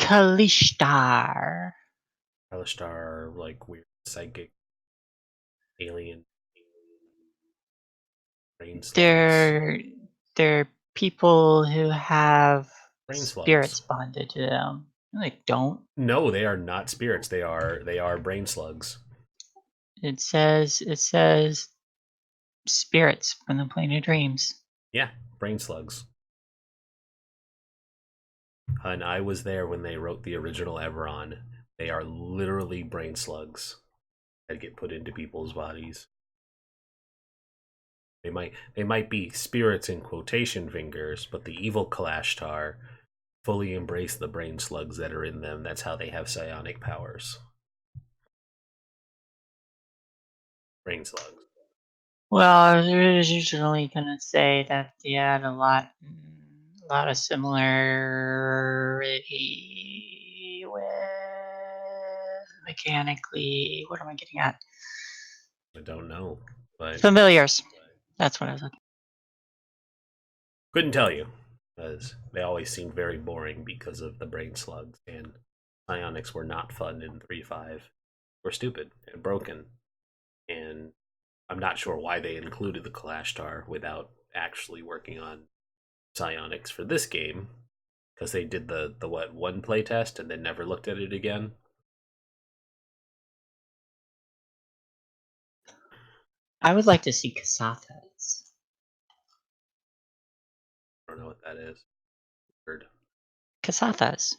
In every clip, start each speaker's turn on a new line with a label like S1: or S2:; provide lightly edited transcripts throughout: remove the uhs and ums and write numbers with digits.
S1: Kalishtar.
S2: Kalishtar, like weird psychic alien brain slugs.
S1: They're people who have
S2: Brain
S1: spirits
S2: slugs.
S1: bonded to them. No, they don't.
S2: No, they are not spirits. They are brain slugs.
S1: It says spirits from the plane of dreams.
S2: Yeah, brain slugs. And I was there when they wrote the original Everon. They are literally brain slugs that get put into people's bodies. They might be spirits in quotation fingers, but the evil Kalashtar fully embrace the brain slugs that are in them. That's how they have psionic powers. Brain slugs.
S1: Well, I was originally gonna say that they had a lot of similarity with mechanically. What am I getting at?
S2: I don't know, but
S1: Familiars. That's what I was looking.
S2: couldn't tell you because they always seemed very boring because of the brain slugs, and psionics were not fun in 3.5. Were stupid and broken, and I'm not sure why they included the Kalashtar without actually working on psionics for this game, because they did the one playtest and then never looked at it again.
S1: I would like to see Kasathas.
S2: I don't know what that is. Weird.
S1: Kasathas.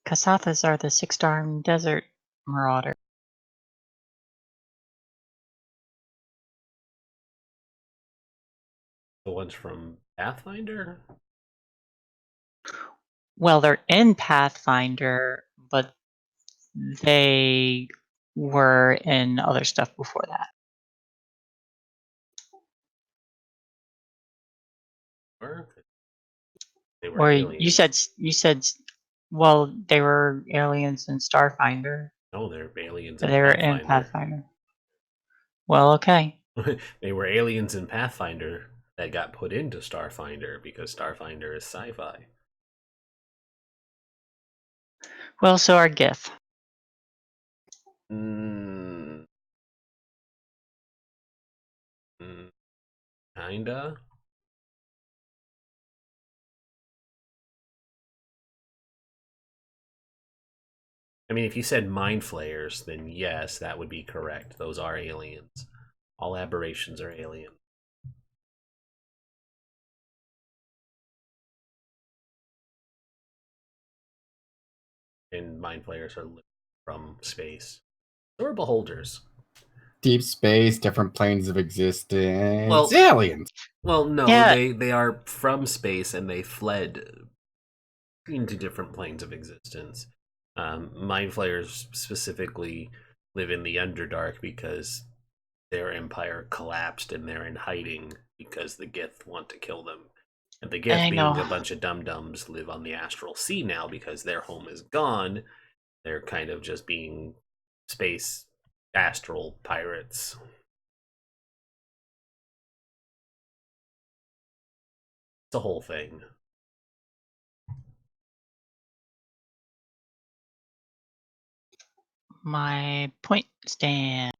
S1: Kasathas are the 6-star desert marauder.
S2: The ones from Pathfinder?
S1: Well, they're in Pathfinder, but they were in other stuff before that.
S2: They were
S1: Or
S2: aliens.
S1: you said, well, they were aliens in Starfinder.
S2: No, they're aliens
S1: But
S2: in
S1: they were in
S2: Pathfinder.
S1: Pathfinder. Well, okay.
S2: They were aliens in Pathfinder that got put into Starfinder because Starfinder is sci-fi.
S1: Well, so are Gith.
S2: Kinda. I mean, if you said mind flayers, then yes, that would be correct. Those are aliens. All aberrations are alien. And mind flayers are from space. So are beholders.
S3: Deep space, different planes of existence.
S2: Well,
S3: aliens.
S2: Well, no,
S1: Yeah.
S2: they are from space and they fled into different planes of existence. Mind flayers specifically live in the Underdark because their empire collapsed and they're in hiding because the Gith want to kill them. And the Gith, being a bunch of dum-dums, live on the astral sea now because their home is gone. They're kind of just being space astral pirates. It's a whole thing.
S1: My point stand.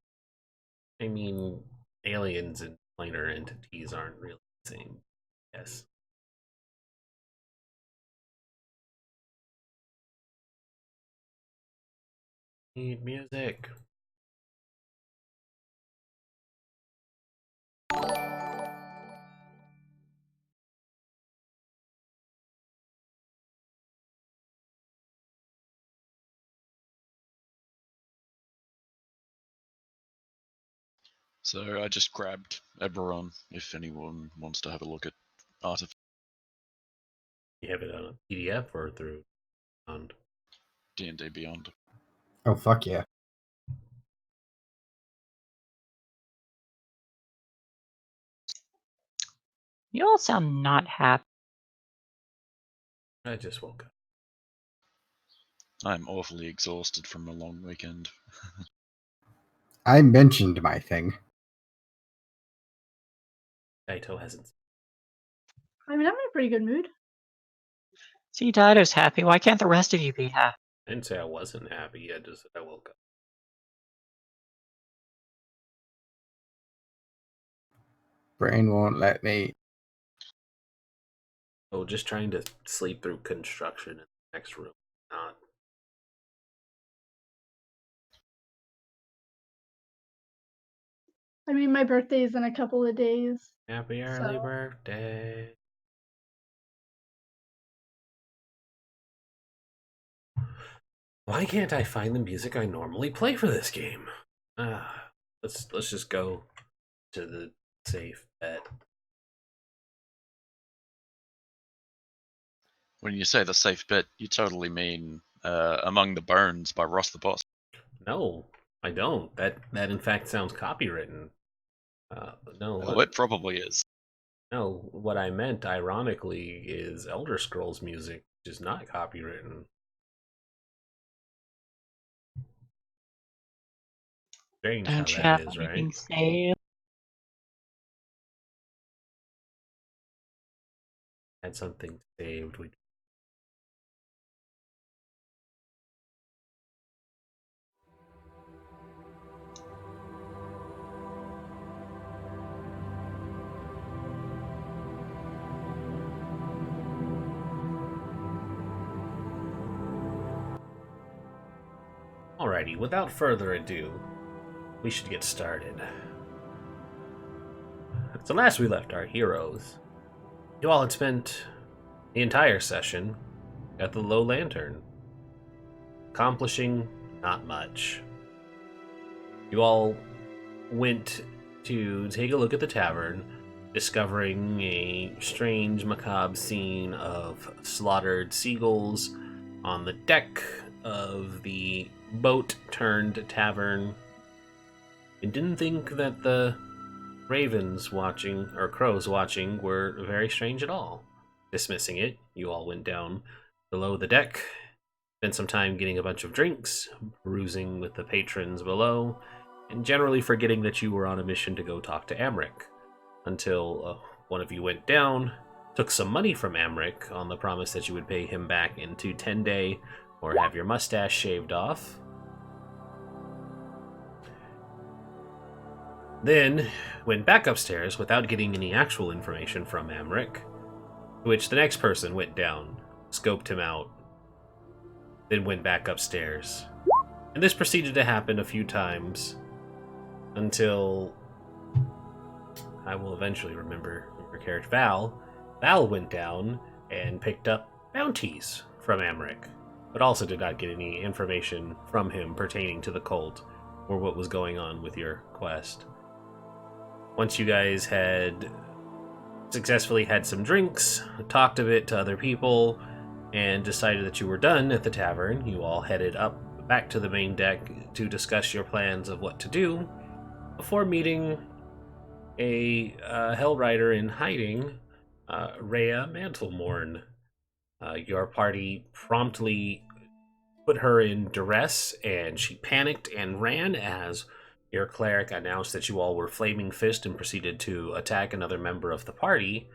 S2: I mean, aliens and planar entities aren't really the same. Yes. Need music.
S4: So I just grabbed Eberron if anyone wants to have a look at Artifact.
S2: You have it on a PDF or through on
S4: D&D Beyond.
S3: Oh, fuck yeah.
S1: You all sound not happy.
S2: I just woke up.
S4: I'm awfully exhausted from a long weekend.
S3: I mentioned my thing.
S2: Kaito hasn't.
S5: I mean, I'm in a pretty good mood.
S1: See, Dido's happy. Why can't the rest of you be happy?
S2: I didn't say I wasn't happy. I just I woke up.
S3: Brain won't let me.
S2: Oh, just trying to sleep through construction in the next room. Not.
S5: I mean, my birthday is in a couple of days.
S2: Happy early
S5: So-
S2: birthday. Why can't I find the music I normally play for this game? Let's just go to the safe bet.
S4: When you say the safe bet, you totally mean Among the Bones by Ross the Boss.
S2: No, I don't. That in fact sounds copywritten. No,
S4: Oh, it probably is.
S2: no. What I meant, ironically, is Elder Scrolls music, which is not copywritten. Strange how
S1: Don't you
S2: that
S1: have
S2: is,
S1: anything
S2: right?
S1: saved?
S2: Had something saved. Alrighty, without further ado, we should get started. So last we left our heroes, you all had spent the entire session at the Low Lantern, accomplishing not much. You all went to take a look at the tavern, discovering a strange, macabre scene of slaughtered seagulls on the deck of the boat turned tavern, and didn't think that the ravens watching, or crows watching, were very strange at all. Dismissing it, you all went down below the deck, spent some time getting a bunch of drinks, perusing with the patrons below, and generally forgetting that you were on a mission to go talk to Amric, until one of you went down, took some money from Amric on the promise that you would pay him back in 2 10-day or have your mustache shaved off. Then went back upstairs without getting any actual information from Amric, to which the next person went down, scoped him out, then went back upstairs. And this proceeded to happen a few times until I will eventually remember your character Val. Val went down and picked up bounties from Amric, but also did not get any information from him pertaining to the cult or what was going on with your quest. Once you guys had successfully had some drinks, talked a bit to other people, and decided that you were done at the tavern, you all headed up back to the main deck to discuss your plans of what to do, before meeting a Hellrider in hiding, Rhea Mantlemorn. Your party promptly put her in duress, and she panicked and ran as your cleric announced that you all were Flaming Fist and proceeded to attack another member of the party,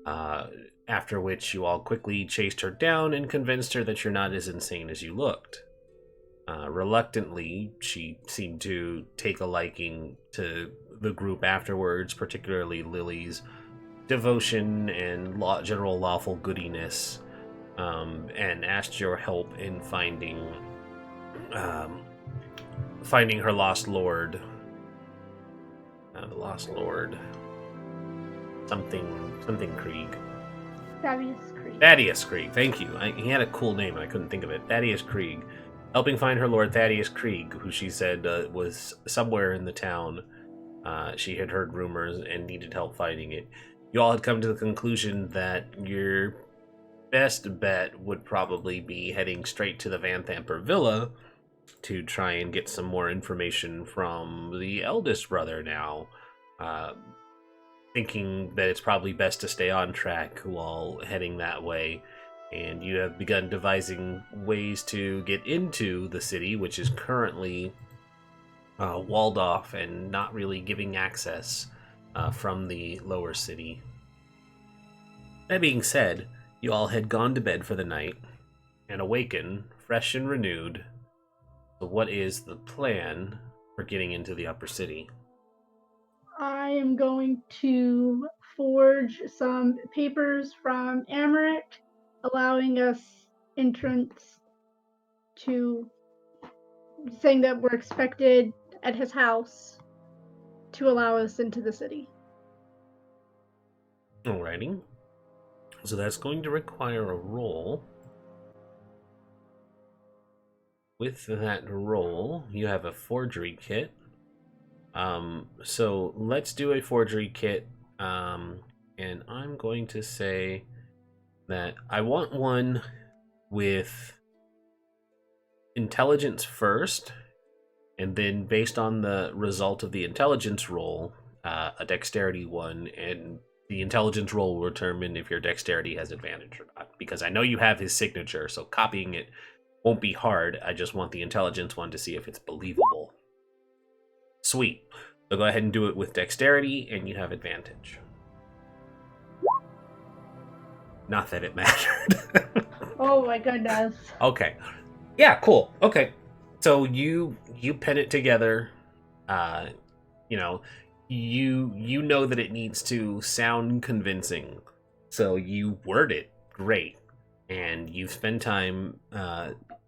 S2: after which you all quickly chased her down and convinced her that you're not as insane as you looked. Reluctantly, she seemed to take a liking to the group afterwards, particularly Lily's devotion and general lawful goodiness, and asked your help in finding her lost lord. The lost lord. Something Krieg. Thaddeus Krieg, thank you. He had a cool name, and I couldn't think of it. Thaddeus Krieg. Helping find her lord Thaddeus Krieg, who she said was somewhere in the town. She had heard rumors and needed help finding it. You all had come to the conclusion that your best bet would probably be heading straight to the Van Thamper Villa to try and get some more information from the eldest brother now. Thinking that it's probably best to stay on track while heading that way. And you have begun devising ways to get into the city, which is currently walled off and not really giving access from the lower city. That being said, you all had gone to bed for the night and awaken fresh and renewed. So what is the plan for getting into the upper city?
S5: I am going to forge some papers from Amaric, allowing us entrance to saying that we're expected at his house to allow us into the city.
S2: Alrighty. So that's going to require a roll. With that roll, you have a forgery kit. So let's do a forgery kit. And I'm going to say that I want one with intelligence first, and then based on the result of the intelligence roll, a dexterity one, and the intelligence roll will determine if your dexterity has advantage or not. Because I know you have his signature, so copying it won't be hard. I just want the intelligence one to see if it's believable. Sweet. So go ahead and do it with dexterity, and you have advantage. Not that it mattered.
S5: Oh my goodness.
S2: Okay. Yeah, cool. Okay. So you pen it together. You know, you know that it needs to sound convincing. So you word it great. And you spend time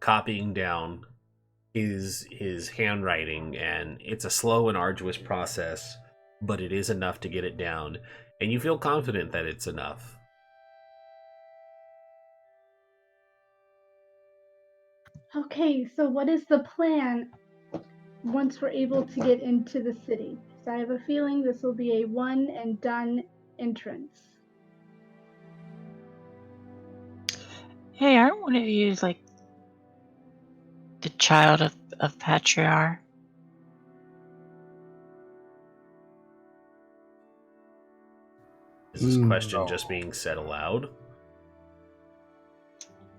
S2: copying down his handwriting, and it's a slow and arduous process, but it is enough to get it down, and you feel confident that it's enough.
S5: Okay, so what is the plan once we're able to get into the city? So I have a feeling this will be a one and done entrance.
S1: Hey, aren't one of you like the child of Patriarch?
S2: Is this question
S3: No.
S2: just being said aloud?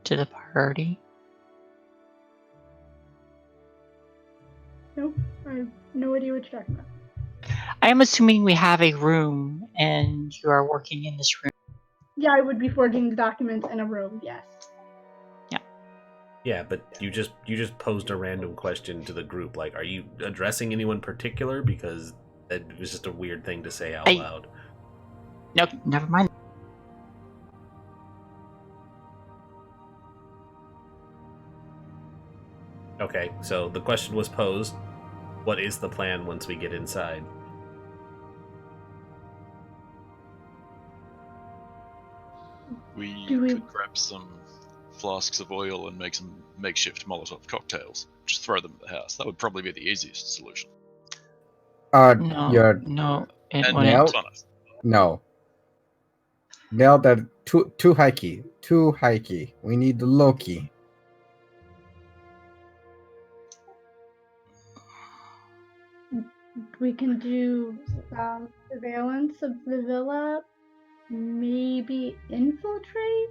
S1: To the party?
S5: Nope, I have no idea what you're talking about.
S1: I am assuming we have a room and you are working in this room.
S5: Yeah, I would be forging the documents in a room, yes.
S2: Yeah, but you just posed a random question to the group. Like, are you addressing anyone particular? Because that was just a weird thing to say out loud.
S1: Nope, never mind.
S2: Okay, so the question was posed. What is the plan once we get inside?
S4: We
S5: Do we-
S4: could grab some flasks of oil and make some makeshift Molotov cocktails. Just throw them at the house. That would probably be the easiest solution.
S1: No,
S3: You're
S1: no, it
S4: And
S1: wouldn't.
S3: Nell?
S4: fun.
S3: No. Nell, that too hikey. Too hikey. We need Loki.
S5: We can do some surveillance of the villa, maybe infiltrate?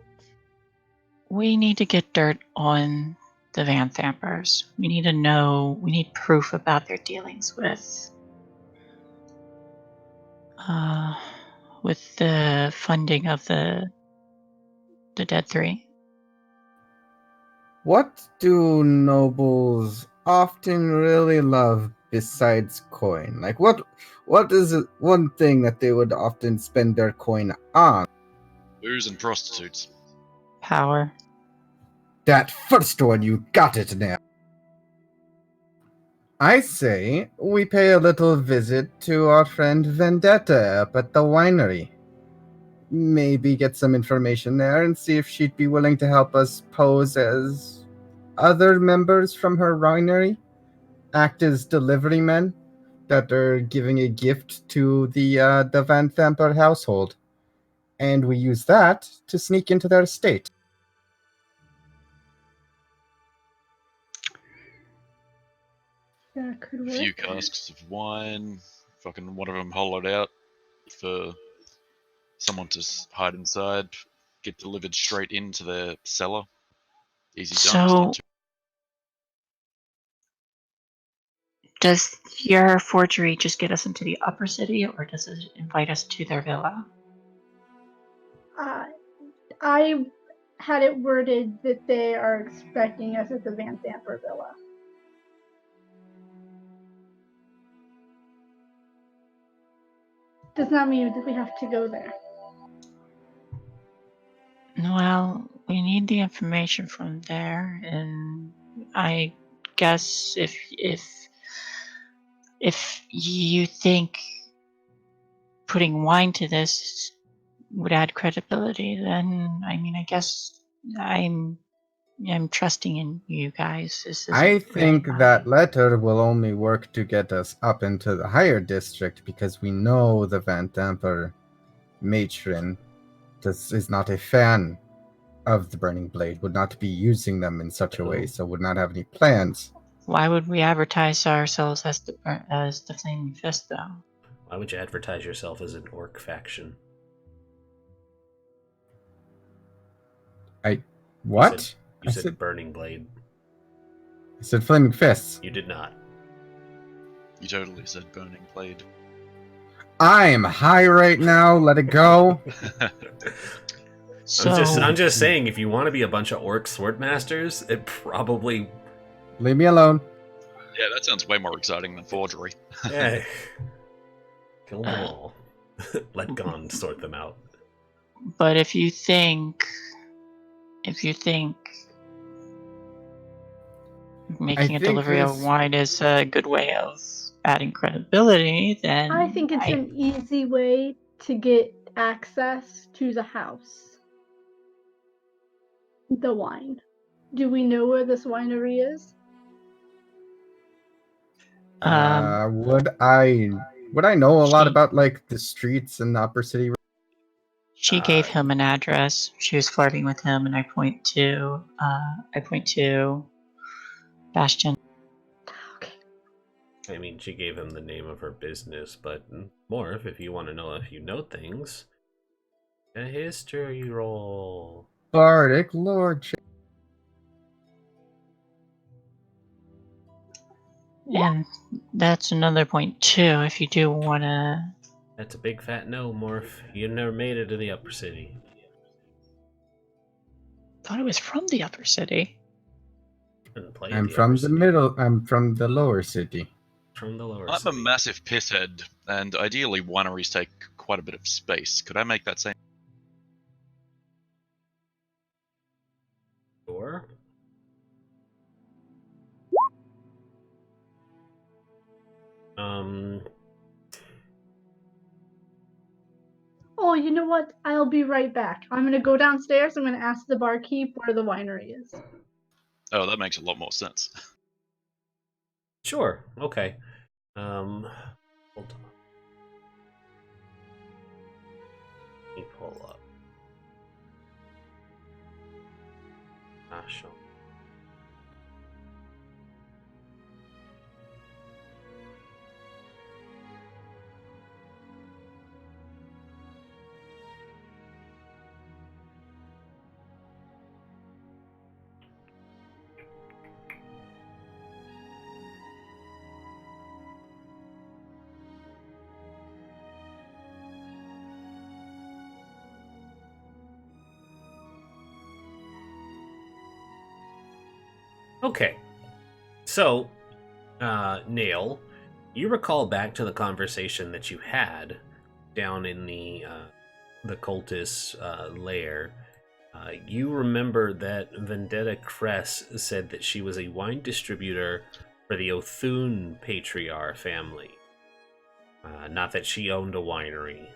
S1: We need to get dirt on the Van Thampers. We need to know, we need proof about their dealings with the funding of the Dead Three.
S3: What do nobles often really love besides coin? Like what is it, one thing that they would often spend their coin on?
S4: Booze and prostitutes.
S1: Power.
S3: That first one, you got it now. I say we pay a little visit to our friend Vendetta up at the winery. Maybe get some information there and see if she'd be willing to help us pose as other members from her winery, act as delivery men that are giving a gift to the Van Thamper household, and we use that to sneak into their estate.
S5: That could
S4: A
S5: work.
S4: few casks of wine. Fucking one of them hollowed out for someone to hide inside. Get delivered straight into their cellar. Easy done. It's
S1: So,
S4: not too-
S1: does your forgery just get us into the upper city, or does it invite us to their villa?
S5: I had it worded that they are expecting us at the Van Thamper Villa. Does not mean that we have to go there.
S1: Well, we need the information from there, and I guess if you think putting wine to this would add credibility, then I mean, I guess I'm trusting in you guys. This
S3: I
S1: isn't really
S3: think
S1: my-
S3: that letter will only work to get us up into the higher district because we know the Van Damper matron is not a fan of the Burning Blade, would not be using them in such a way, so would not have any plans.
S1: Why would we advertise ourselves as the Flaming Fist, though?
S2: Why would you advertise yourself as an orc faction?
S3: What?
S2: You said Burning Blade.
S3: I said Flaming Fists.
S2: You did not.
S4: You totally said Burning Blade.
S3: I'm high right now, let it go.
S1: So
S2: I'm just saying, if you want to be a bunch of orc swordmasters, it probably...
S3: Leave me alone.
S4: Yeah, that sounds way more exciting than forgery.
S2: Yeah. Kill them all. Let Gon sort them out.
S1: But if you think making a
S3: think
S1: delivery of
S3: this-
S1: wine is a good way of adding credibility, then
S5: I think it's an easy way to get access to the house. The wine. Do we know where this winery is?
S3: Would I know a lot
S1: She-
S3: about like the streets in the upper city?
S1: She gave him an address. She was flirting with him, and I point to Bastion.
S5: Okay.
S2: I mean, she gave him the name of her business, but more if you want to know if you know things. A history roll.
S3: Bardic Lordship.
S1: And that's another point too. If you do want to,
S2: That's a big fat no, Morph. You never made it to the upper city.
S1: thought it was from the upper city.
S2: Didn't play
S3: I'm
S2: the
S3: from
S2: upper
S3: the
S2: city.
S3: middle. I'm from the lower city.
S2: From the lower
S4: I'm
S2: city.
S4: a massive pisshead, and ideally wineries take quite a bit of space. Could I make that same?
S2: Sure.
S5: Oh, you know what? I'll be right back. I'm gonna go downstairs. I'm gonna ask the barkeep where the winery is.
S4: Oh, that makes a lot more sense.
S2: Sure. Okay. Hold on. Let me pull up. Sure. Okay. So, Nail, you recall back to the conversation that you had down in the cultist lair. You remember that Vendetta Cress said that she was a wine distributor for the Othun Patriarch family. Not that she owned a winery.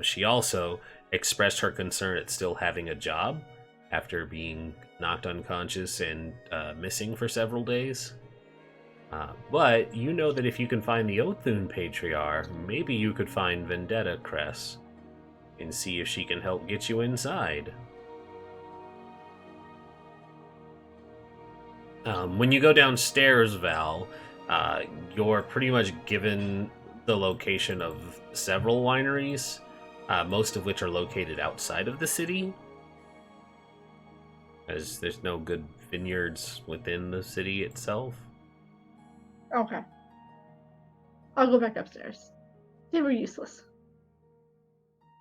S2: She also expressed her concern at still having a job after being knocked unconscious and missing for several days. But you know that if you can find the Othun Patriarch, maybe you could find Vendetta Cress and see if she can help get you inside. When you go downstairs, Val, you're pretty much given the location of several wineries, most of which are located outside of the city, as there's no good vineyards within the city itself.
S5: Okay. I'll go back upstairs. They were useless.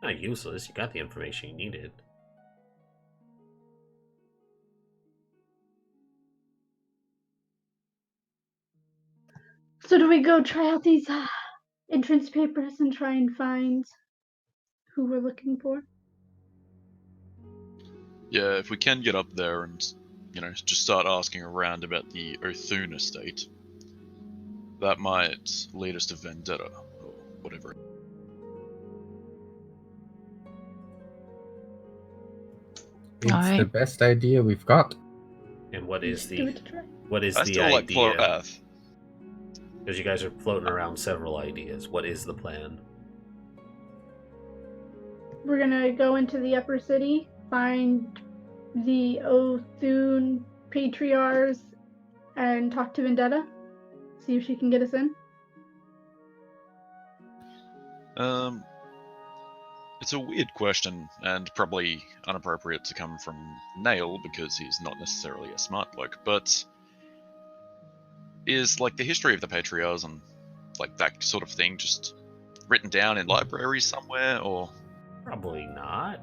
S2: Not useless. You got the information you needed.
S5: So do we go try out these entrance papers and try and find who we're looking for?
S4: Yeah, if we can get up there and, just start asking around about the Othun estate, that might lead us to Vendetta, or whatever.
S3: It's
S1: Alright.
S3: the best idea we've got.
S2: And what is
S5: Give
S2: the
S5: it a try.
S4: I
S2: the
S4: still like
S2: idea?
S4: Florath.
S2: Because you guys are floating around several ideas. What is the plan?
S5: We're gonna go into the upper city, find the Othun patriarchs, and talk to Vendetta. See if she can get us in.
S4: It's a weird question, and probably inappropriate to come from Nail, because he's not necessarily a smart bloke, but is, like, the history of the Patriarchs and, like, that sort of thing just written down in libraries somewhere, or...
S2: Probably not.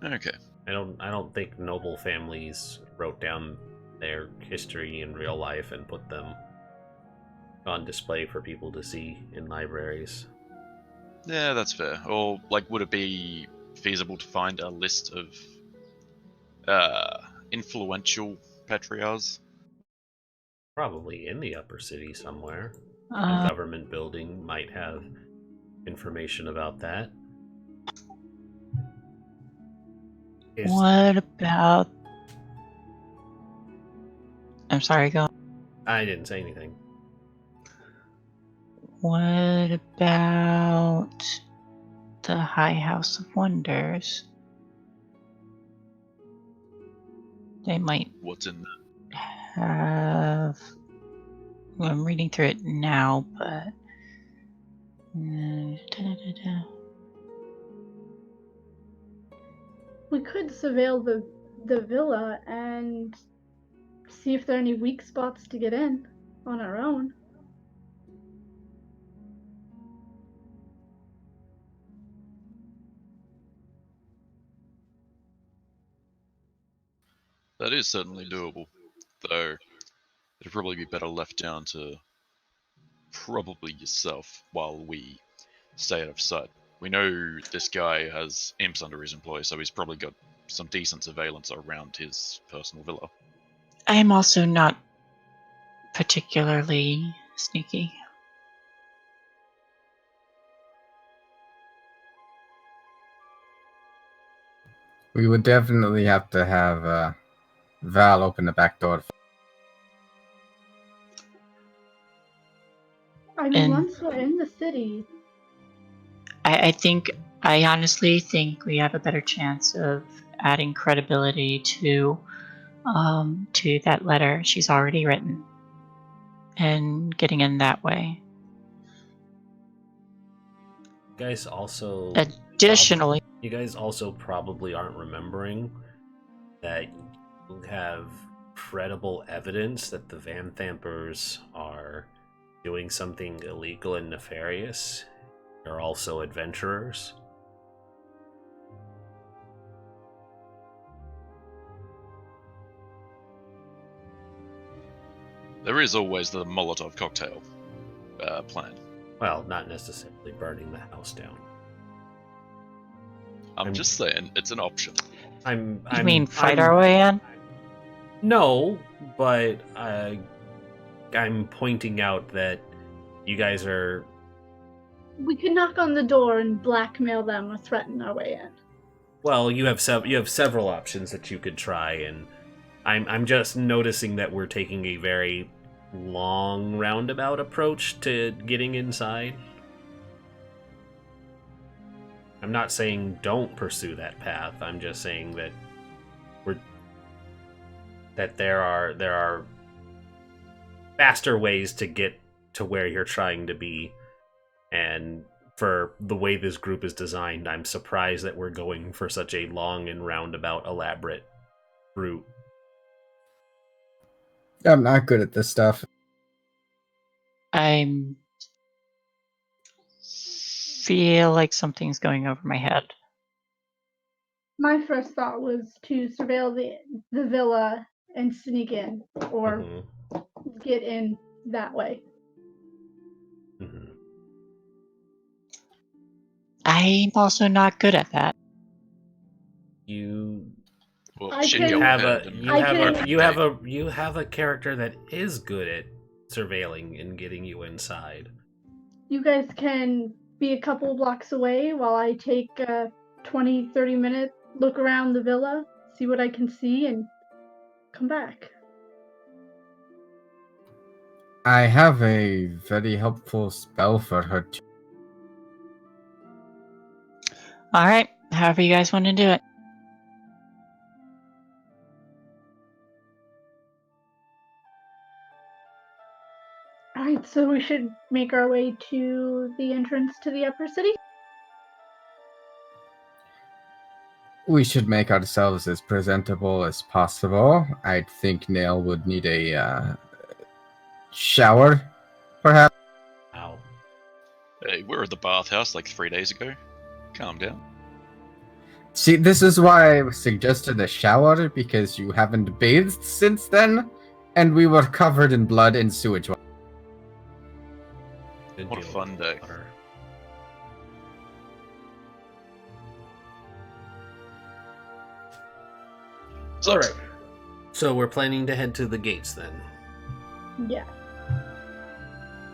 S4: Okay.
S2: I don't think noble families wrote down their history in real life and put them on display for people to see in libraries.
S4: Yeah, that's fair. Or, like, would it be feasible to find a list of influential Patriarchs?
S2: Probably in the upper city somewhere. A
S1: Uh,
S2: government building might have information about that.
S1: what about... I'm sorry, go on.
S2: I didn't say anything.
S1: What about the High House of Wonders? They might
S4: What's in there?
S1: have... Well, I'm reading through it now, but...
S5: We could surveil the villa and see if there are any weak spots to get in on our own.
S4: That is certainly doable, though it'd probably be better left down to probably yourself while we stay out of sight. We know this guy has imps under his employ, so he's probably got some decent surveillance around his personal villa.
S1: I'm also not particularly sneaky.
S3: We would definitely have to have Val open the back door.
S5: I mean,
S1: And-
S5: once we're in the city,
S1: I honestly think we have a better chance of adding credibility to that letter she's already written and getting in that way. Additionally,
S2: You guys also probably aren't remembering that you have credible evidence that the Van Thampers are doing something illegal and nefarious. They're also adventurers.
S4: There is always the Molotov cocktail plan.
S2: Well, not necessarily burning the house down.
S4: I'm just saying, it's an option.
S1: you mean fight our way in?
S2: No, but I'm pointing out that you guys are...
S5: we could knock on the door and blackmail them or threaten our way in.
S2: Well, you have several options that you could try, and I'm just noticing that we're taking a very long roundabout approach to getting inside. I'm not saying don't pursue that path. I'm just saying that there are faster ways to get to where you're trying to be, and for the way this group is designed, I'm surprised that we're going for such a long and roundabout, elaborate route.
S3: I'm not good at this stuff.
S1: I'm feel like something's going over my head.
S5: My first thought was to surveil the villa and sneak in, or get in that way.
S1: I'm also not good at that.
S4: Well,
S5: I
S4: shit,
S5: can-
S4: go
S2: have
S4: ahead
S2: a
S4: and
S2: you have a character that is good at surveilling and getting you inside.
S5: You guys can be a couple blocks away while I take a 20-30 minute look around the villa, see what I can see, and come back.
S3: I have a very helpful spell for her.
S1: All right, however you guys want to do it.
S5: Alright, so we should make our way to the entrance to the upper city?
S3: We should make ourselves as presentable as possible. I think Nail would need a shower, perhaps.
S2: Ow.
S4: Hey, we were at the bathhouse like 3 days ago. Calm down.
S3: See, this is why I suggested a shower, because you haven't bathed since then, and we were covered in blood and sewage.
S4: What a fun day.
S2: All right. So we're planning to head to the gates then.
S5: Yeah.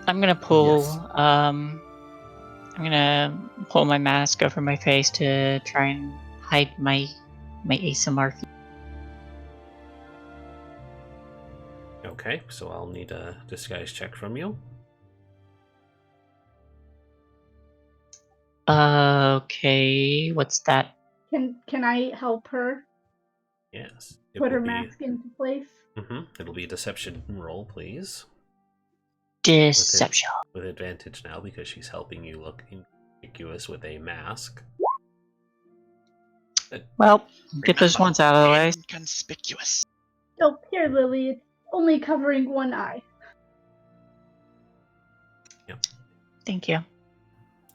S1: I'm gonna pull.
S3: Yes.
S1: I'm gonna pull my mask over my face to try and hide my ASMR.
S2: Okay, so I'll need a disguise check from you.
S1: Okay, what's that?
S5: Can I help her
S2: Yes.
S5: put her mask into place?
S2: It'll be a deception roll, please.
S1: Deception.
S2: With advantage now because she's helping you look inconspicuous with a mask.
S1: Well, get those ones out of the way.
S4: Inconspicuous.
S5: Oh, here, Lily. It's only covering one eye.
S1: Thank you.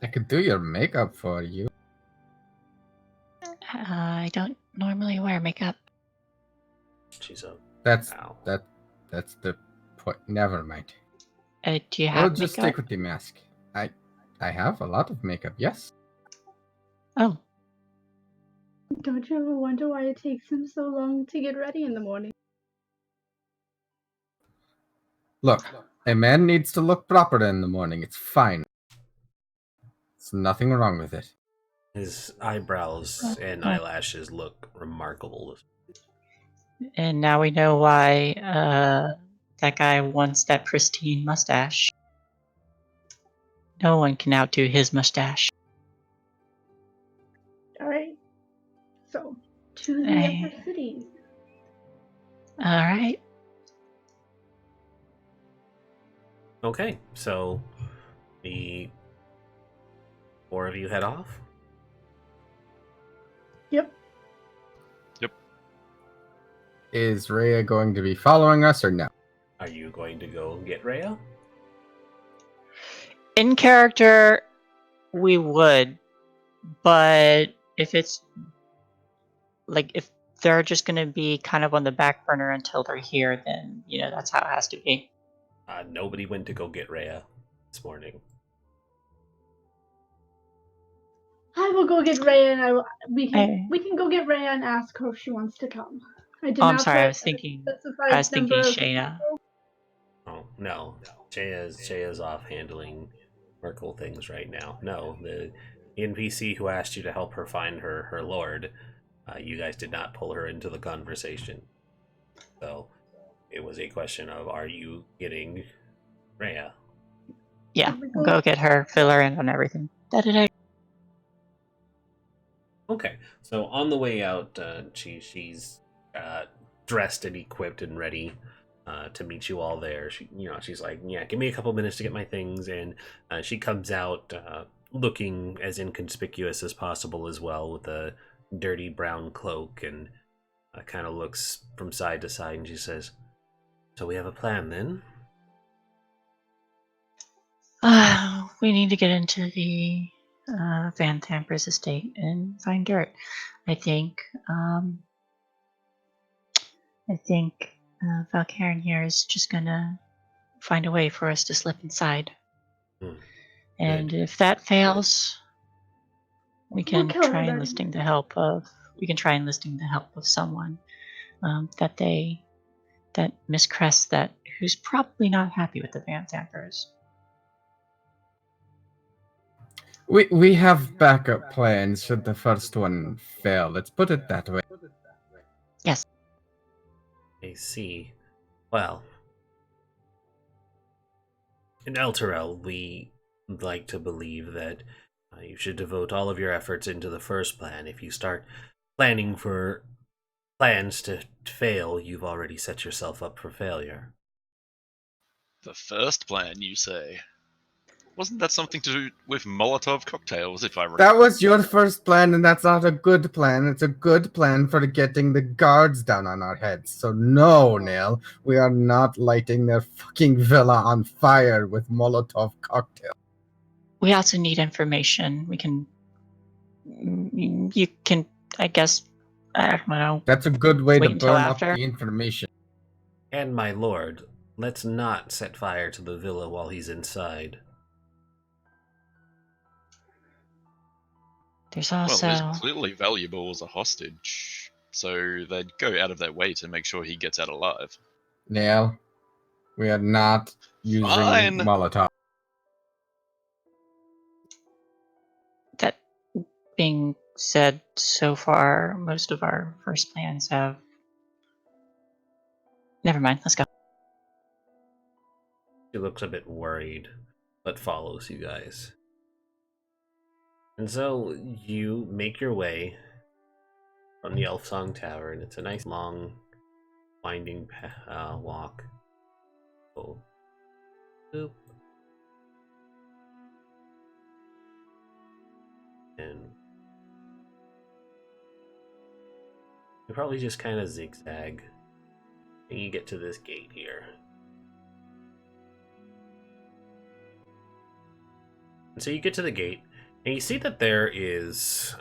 S3: I could do your makeup for you.
S1: I don't normally wear makeup.
S2: She's a
S3: That's
S2: Ow.
S3: that's the point. Never mind.
S1: Do you
S3: We'll
S1: have
S3: just
S1: makeup?
S3: stick with the mask. I have a lot of makeup. Yes.
S1: Oh,
S5: Don't you ever wonder why it takes him so long to get ready in the morning?
S3: Look, a man needs to look proper in the morning. It's fine. There's nothing wrong with it.
S2: His eyebrows and eyelashes look remarkable.
S1: and now we know why that guy wants that pristine mustache. No one can outdo his mustache.
S5: Alright. So, to the
S1: Hey.
S5: upper city.
S1: All right.
S2: Okay, so the four of you head off.
S5: Yep.
S3: Is Rhea going to be following us or no?
S2: Are you going to go get Rhea?
S1: In character, we would, but if it's like if they're just going to be kind of on the back burner until they're here, then that's how it has to be.
S2: Nobody went to go get Rhea this morning.
S5: I will go get Rhea, and we can go get Rhea and ask her if she wants to come. I did
S1: Oh, I'm
S5: not
S1: sorry.
S5: put
S1: I was thinking.
S5: a specified
S1: I was thinking
S5: number of
S1: Shayna.
S5: people.
S2: Oh no, Jaya's off handling Merkle things right now. No, the NPC who asked you to help her find her lord, you guys did not pull her into the conversation. So it was a question of, are you getting Rhea?
S1: Yeah, we'll go get her, fill her in on everything. Da-da-da.
S2: Okay, so on the way out, she's dressed and equipped and ready to meet you all there. She's like, yeah, give me a couple minutes to get my things, and she comes out looking as inconspicuous as possible as well, with a dirty brown cloak, and kind of looks from side to side, and she says, "So we have a plan then?"
S1: We need to get into the Van Tamper's estate and find dirt. I think Valkaren here is just gonna find a way for us to slip inside. And if that fails, we can
S5: kill
S1: try
S5: her then.
S1: enlisting the help of someone that Miss Crest who's probably not happy with the Van Tampers.
S3: We have backup plans should the first one fail. Let's put it that way.
S1: Yes.
S2: I see. Well, in Elturel, we like to believe that you should devote all of your efforts into the first plan. If you start planning for plans to fail, you've already set yourself up for failure.
S4: The first plan, you say? Wasn't that something to do with Molotov cocktails, if I recall?
S3: That was your first plan, and that's not a good plan. It's a good plan for getting the guards down on our heads. So no, Neil, we are not lighting their fucking villa on fire with Molotov cocktails.
S1: We also need information. You can, I guess, I don't know.
S3: That's a good way
S1: Wait
S3: to
S1: until
S3: burn up
S1: after.
S3: the information.
S2: And my lord, let's not set fire to the villa while he's inside.
S1: There's
S4: Well,
S1: also
S4: he's clearly valuable as a hostage, so they'd go out of their way to make sure he gets out alive.
S3: Neil, we are not using
S4: Fine.
S3: Molotov.
S1: that being said, so far most of our first plans have. Never mind. Let's go.
S2: She looks a bit worried, but follows you guys. And so you make your way from the Elf Song Tavern. It's a nice, long, winding walk. Oh. Boop. And you probably just kind of zigzag. And you get to this gate here. And so you get to the gate, and you see that there is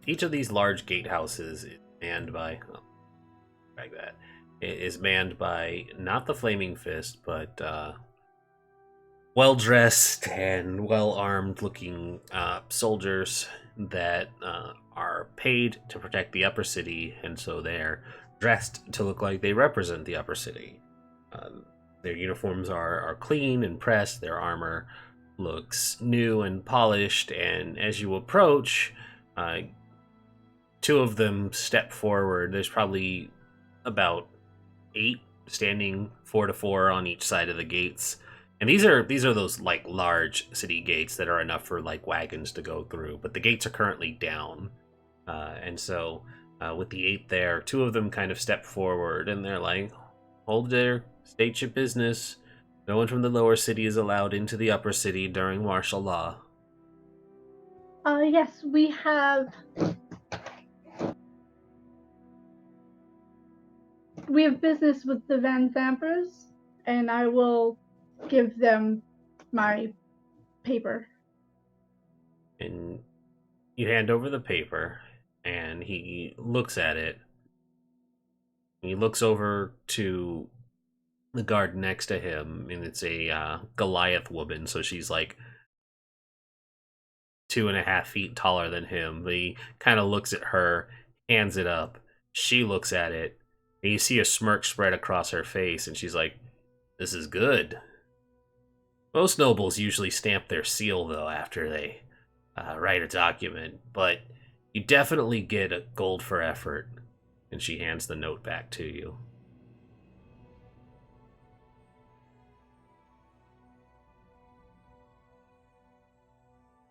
S2: each of these large gatehouses is manned by is manned by not the Flaming Fist, but well dressed and well armed looking soldiers that are paid to protect the upper city, and so they're dressed to look like they represent the upper city. Their uniforms are clean and pressed. Their armor looks new and polished, and as you approach, two of them step forward. There's probably about 8 standing 4 to 4 on each side of the gates, and these are those like large city gates that are enough for like wagons to go through, but the gates are currently down, and so with the 8 there, 2 of them kind of step forward, and they're like, hold there, state your business. No one from the lower city is allowed into the upper city during martial law.
S5: Yes, we have business with the Van Vampers, and I will give them my paper.
S2: And you hand over the paper, and he looks at it. He looks over to the guard next to him, and it's a Goliath woman, so she's like 2.5 feet taller than him. But he kind of looks at her, hands it up. She looks at it, and you see a smirk spread across her face, and she's like, "This is good." Most nobles usually stamp their seal, though, after they write a document, but you definitely get a gold for effort. And she hands the note back to you.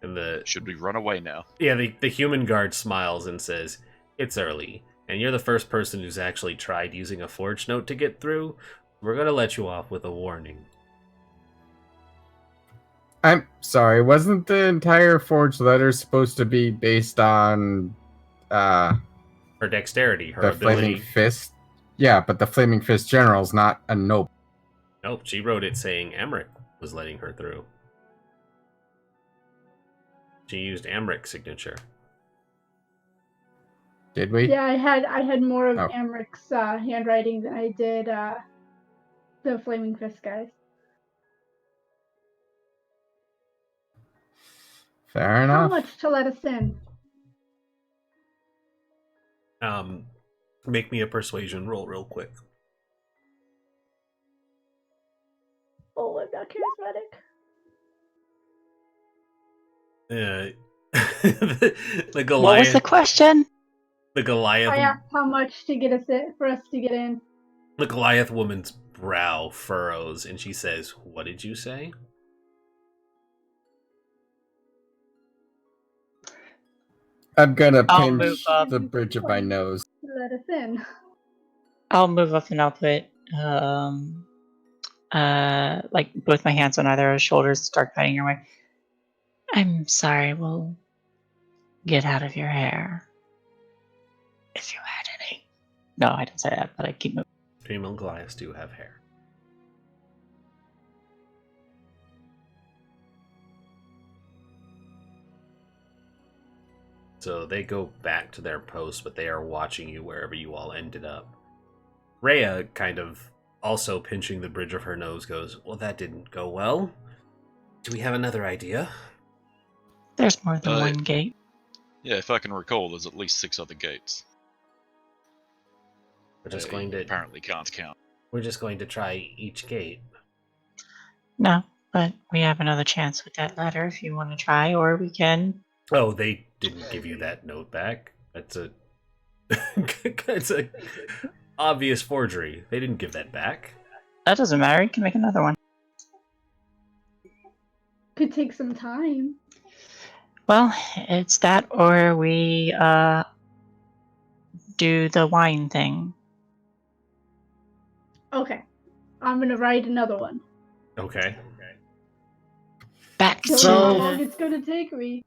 S2: And
S4: Should we run away now?
S2: Yeah, the human guard smiles and says, "It's early, and you're the first person who's actually tried using a forged note to get through. We're gonna let you off with a warning."
S3: I'm sorry, wasn't the entire forged letter supposed to be based on
S2: Her dexterity, her
S3: the
S2: ability.
S3: Flaming Fist? Yeah, but the Flaming Fist General's not a noble.
S2: Nope, she wrote it saying Emmerich was letting her through. She used Amric's signature.
S3: Did we?
S5: Yeah, I had more of
S3: Oh.
S5: Amric's handwriting than I did the Flaming Fist guys.
S3: Fair
S5: How
S3: enough.
S5: much to let us in?
S2: Make me a persuasion roll real quick.
S5: Oh, I'm not charismatic.
S2: The Goliath.
S1: What was the question?
S2: The Goliath.
S5: I asked how much to get us in for us to get in.
S2: The Goliath woman's brow furrows, and she says, "What did you say?"
S3: I'm gonna
S1: I'll
S3: pinch
S1: move up.
S3: the bridge of my nose.
S5: Let us in.
S1: I'll move up and I'll put like both my hands on either of his shoulders, start patting your way. I'm sorry, we'll get out of your hair. If you had any. No, I didn't say that, but I keep moving.
S2: Female Goliaths do have hair. So they go back to their post, but they are watching you wherever you all ended up. Rhea, kind of also pinching the bridge of her nose, goes, "Well, that didn't go well. Do we have another idea?"
S1: There's more than one gate.
S4: Yeah, if I can recall, there's at least 6 other gates.
S2: We're just
S4: I
S2: going to
S4: apparently can't count.
S2: We're just going to try each gate.
S1: No, but we have another chance with that letter if you want to try, or we can.
S2: Oh, they didn't give you that note back. That's a that's a obvious forgery. They didn't give that back.
S1: That doesn't matter. You can make another one.
S5: Could take some time.
S1: Well, it's that, or we do the wine thing.
S5: Okay. I'm gonna write another one.
S2: Okay.
S1: Back
S5: Don't
S1: to
S5: know how
S3: So-
S5: long it's gonna take me.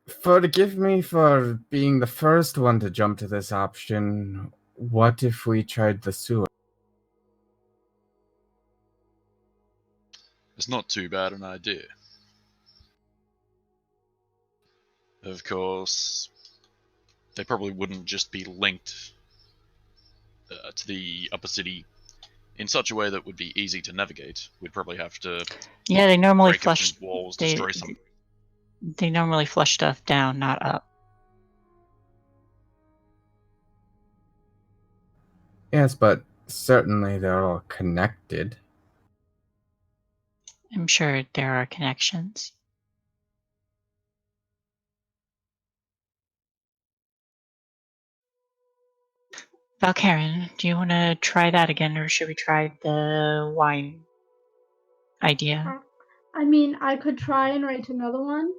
S3: Forgive me for being the first one to jump to this option. What if we tried the sewer?
S4: It's not too bad an idea. Of course, they probably wouldn't just be linked to the upper city in such a way that would be easy to navigate. We'd probably have to
S1: Yeah, they normally
S4: break
S1: flush.
S4: up these walls,
S1: they-
S4: destroy some.
S1: They normally flush stuff down, not up.
S3: Yes, but certainly they're all connected.
S1: I'm sure there are connections. Valkaren, do you want to try that again, or should we try the wine idea?
S5: I mean, I could try and write another one.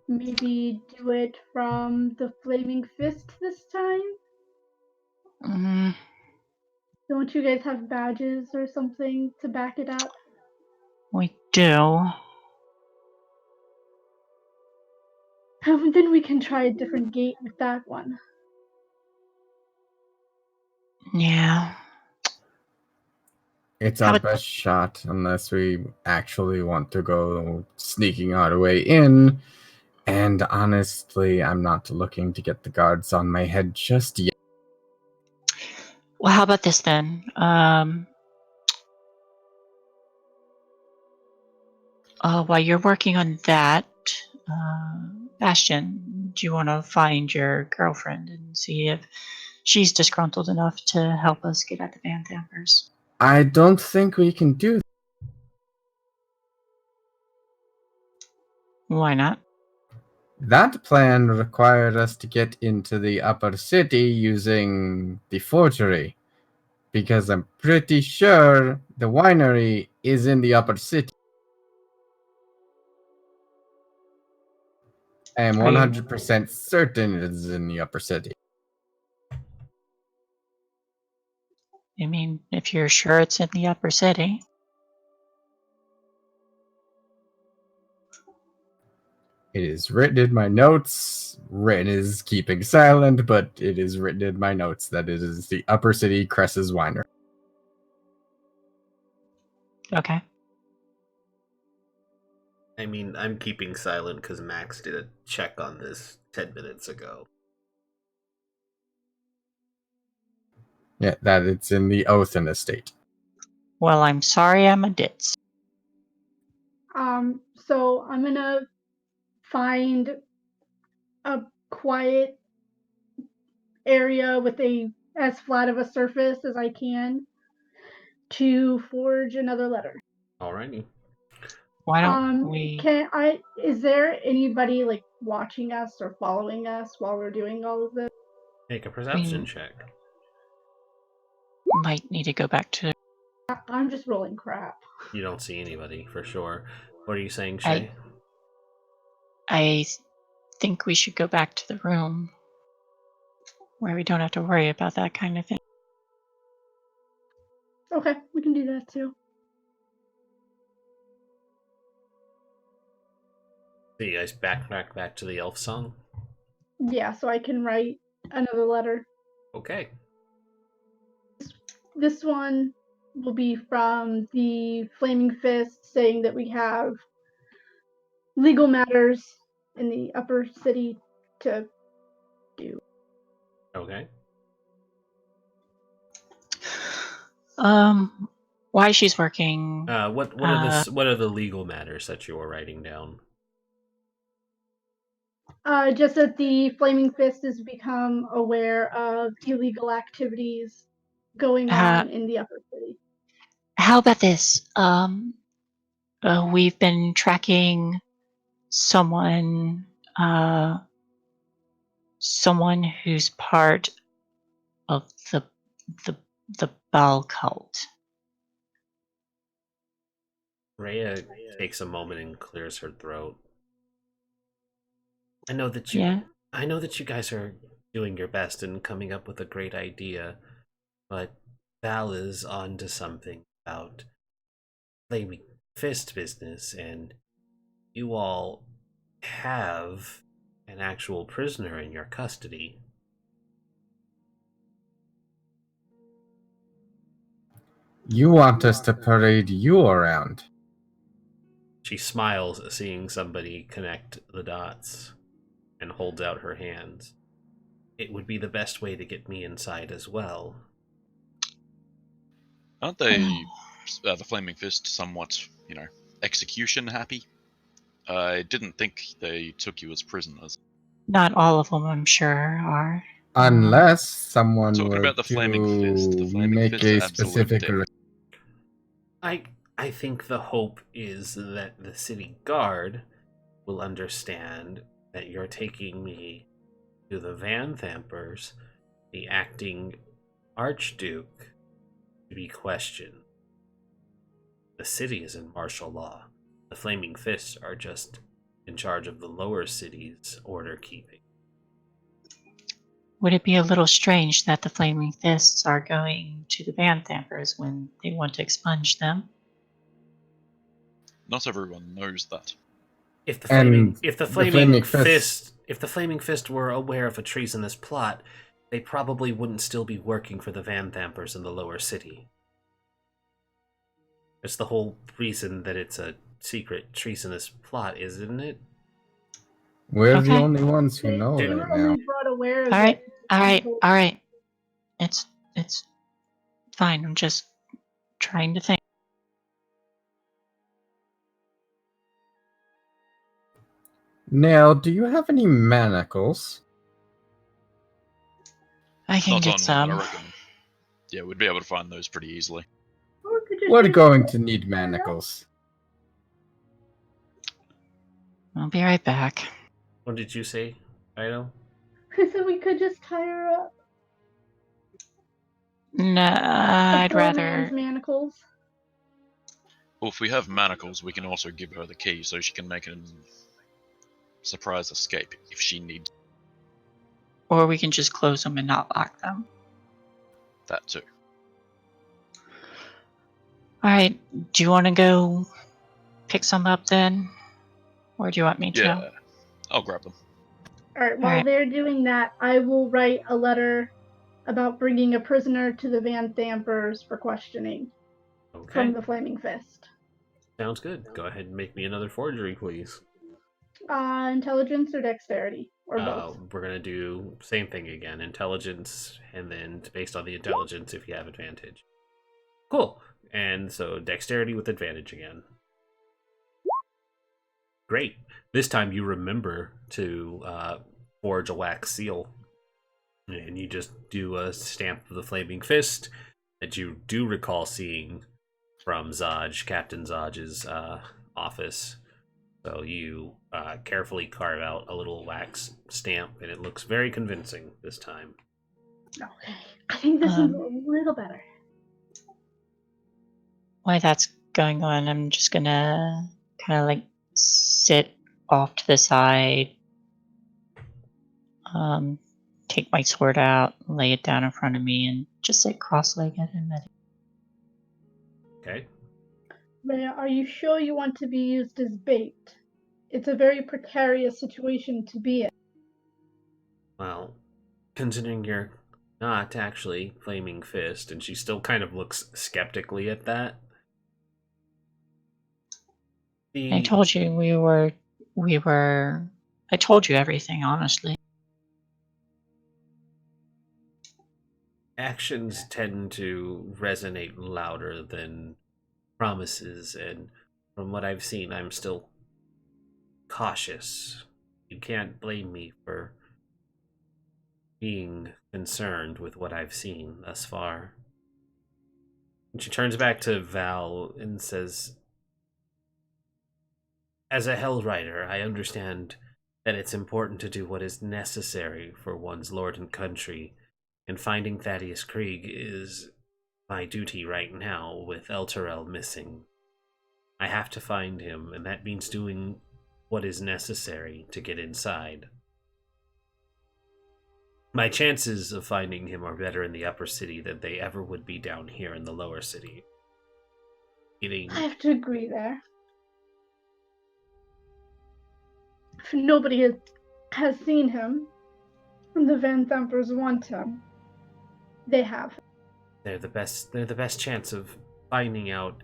S5: Maybe do it from the Flaming Fist this time.
S1: Mm,
S5: Don't you guys have badges or something to back it up?
S1: we do.
S5: Then we can try a different gate with that one.
S1: Yeah.
S3: It's
S1: How
S3: our
S1: about-
S3: best shot unless we actually want to go sneaking our way in. And honestly, I'm not looking to get the guards on my head just yet.
S1: Well, how about this then? While you're working on that, Bastion, do you want to find your girlfriend and see if she's disgruntled enough to help us get at the Van Dampers?
S3: I don't think we can do that.
S1: Why not?
S3: That plan required us to get into the upper city using the forgery. Because I'm pretty sure the winery is in the upper city. I am 100% certain it is in the upper city.
S1: I mean, if you're sure it's in the upper city.
S3: It is written in my notes. Written is keeping silent, but it is written in my notes that it is the upper city Cress's Winery.
S1: Okay.
S2: I mean, I'm keeping silent because Max did a check on this 10 minutes ago.
S3: Yeah, that it's in the Oathen estate.
S1: Well, I'm sorry I'm a ditz.
S5: So I'm gonna find a quiet area with as flat of a surface as I can to forge another letter.
S2: Alrighty.
S1: Why don't we...
S5: Is there anybody like watching us or following us while we're doing all of this?
S2: Make a perception check.
S1: Might need to go back to...
S5: I'm just rolling crap.
S2: You don't see anybody, for sure. What are you saying, Shay?
S1: I think we should go back to the room where we don't have to worry about that kind of thing.
S5: Okay, we can do that too.
S2: So you guys backtrack back to the elf song?
S5: Yeah, so I can write another letter.
S2: Okay.
S5: This one will be from the Flaming Fist saying that we have legal matters in the upper city to do.
S2: Okay.
S1: While she's working...
S2: What are the legal matters that you were writing down?
S5: Just that the Flaming Fist has become aware of illegal activities going on in the upper city.
S1: How about this? We've been tracking someone who's part of the Baal cult.
S2: Rhea takes a moment and clears her throat. I know that you guys are doing your best and coming up with a great idea, but Val is on to something about Flaming Fist business, and you all have an actual prisoner in your custody.
S3: You want us to parade you around?
S2: She smiles, seeing somebody connect the dots, and holds out her hands. It would be the best way to get me inside as well.
S4: Aren't they, the Flaming Fist, somewhat, execution happy? I didn't think they took you as prisoners.
S1: Not all of them, I'm sure, are.
S3: Unless someone
S4: Talking
S3: were
S4: about the Flaming Fist. The Flaming
S3: make
S4: Fist
S3: a
S4: absolute
S3: specific.
S4: dick.
S2: I think the hope is that the city guard will understand that you're taking me to the Van Thampers, the acting Archduke, to be questioned. The city is in martial law. The Flaming Fists are just in charge of the lower city's order keeping.
S1: Would it be a little strange that the Flaming Fists are going to the Van Thampers when they want to expunge them?
S4: Not everyone knows that.
S2: If the Flaming Fist were aware of a treasonous plot, they probably wouldn't still be working for the Van Thampers in the lower city. It's the whole reason that it's a secret treasonous plot, isn't it?
S3: We're the only ones who know
S5: They
S3: right
S5: were
S3: now.
S5: only brought aware of
S1: All right,
S5: it.
S1: all right. It's fine. I'm just trying to think.
S3: Now, do you have any manacles?
S1: I can
S4: Not
S1: get
S4: on
S1: some.
S4: me, I reckon. Yeah, we'd be able to find those pretty easily.
S3: We're going to need manacles.
S1: I'll be right back.
S2: What did you say, Ido?
S5: I said we could just tie her up.
S1: No, I'd rather...
S5: manacles.
S4: Well, if we have manacles, we can also give her the key so she can make a surprise escape if she needs.
S1: Or we can just close them and not lock them.
S4: That too.
S1: Alright, do you want to go pick some up then? Or do you want me to?
S4: Yeah, I'll grab them.
S5: Alright, while they're doing that, I will write a letter about bringing a prisoner to the Van Thampers for questioning from the Flaming Fist.
S2: Sounds good. Go ahead and make me another forgery, please.
S5: Intelligence or dexterity, or both.
S2: We're gonna do same thing again. Intelligence, and then based on the intelligence, if you have advantage. Cool. And so dexterity with advantage again. Great. This time you remember to forge a wax seal. And you just do a stamp of the flaming fist that you do recall seeing from Zaj, Captain Zaj's office. So you carefully carve out a little wax stamp, and it looks very convincing this time.
S5: Okay. I think this is a little better.
S1: While that's going on, I'm just gonna kind of like sit off to the side, take my sword out, lay it down in front of me, and just sit cross-legged and meditate.
S2: Okay.
S5: Rhea, are you sure you want to be used as bait? It's a very precarious situation to be in.
S2: Well, considering you're not actually Flaming Fist, and she still kind of looks skeptically at that.
S1: I told you we were. I told you everything, honestly.
S2: Actions tend to resonate louder than promises, and from what I've seen, I'm still cautious. You can't blame me for being concerned with what I've seen thus far. And she turns back to Val and says, as a Hell Rider, I understand that it's important to do what is necessary for one's lord and country, and finding Thaddeus Krieg is my duty right now with Elturel missing. I have to find him, and that means doing what is necessary to get inside. My chances of finding him are better in the upper city than they ever would be down here in the lower city.
S5: I have to agree there. If nobody has seen him, and the Van Thumpers want him, they have.
S2: They're the best chance of finding out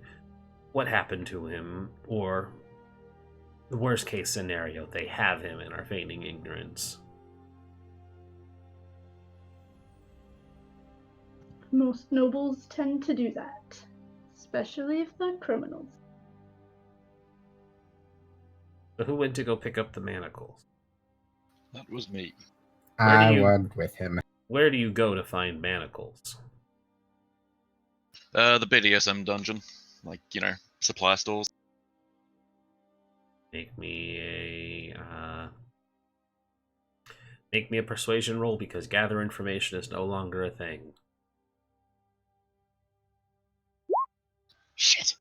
S2: what happened to him, or the worst case scenario, they have him and are feigning ignorance.
S5: Most nobles tend to do that, especially if they're criminals.
S2: So who went to go pick up the manacles?
S4: That was me.
S3: I went with him.
S2: Where do you go to find manacles?
S4: The BDSM dungeon. Like, supply stores.
S2: Make me a persuasion roll, because gather information is no longer a thing.
S4: Shit.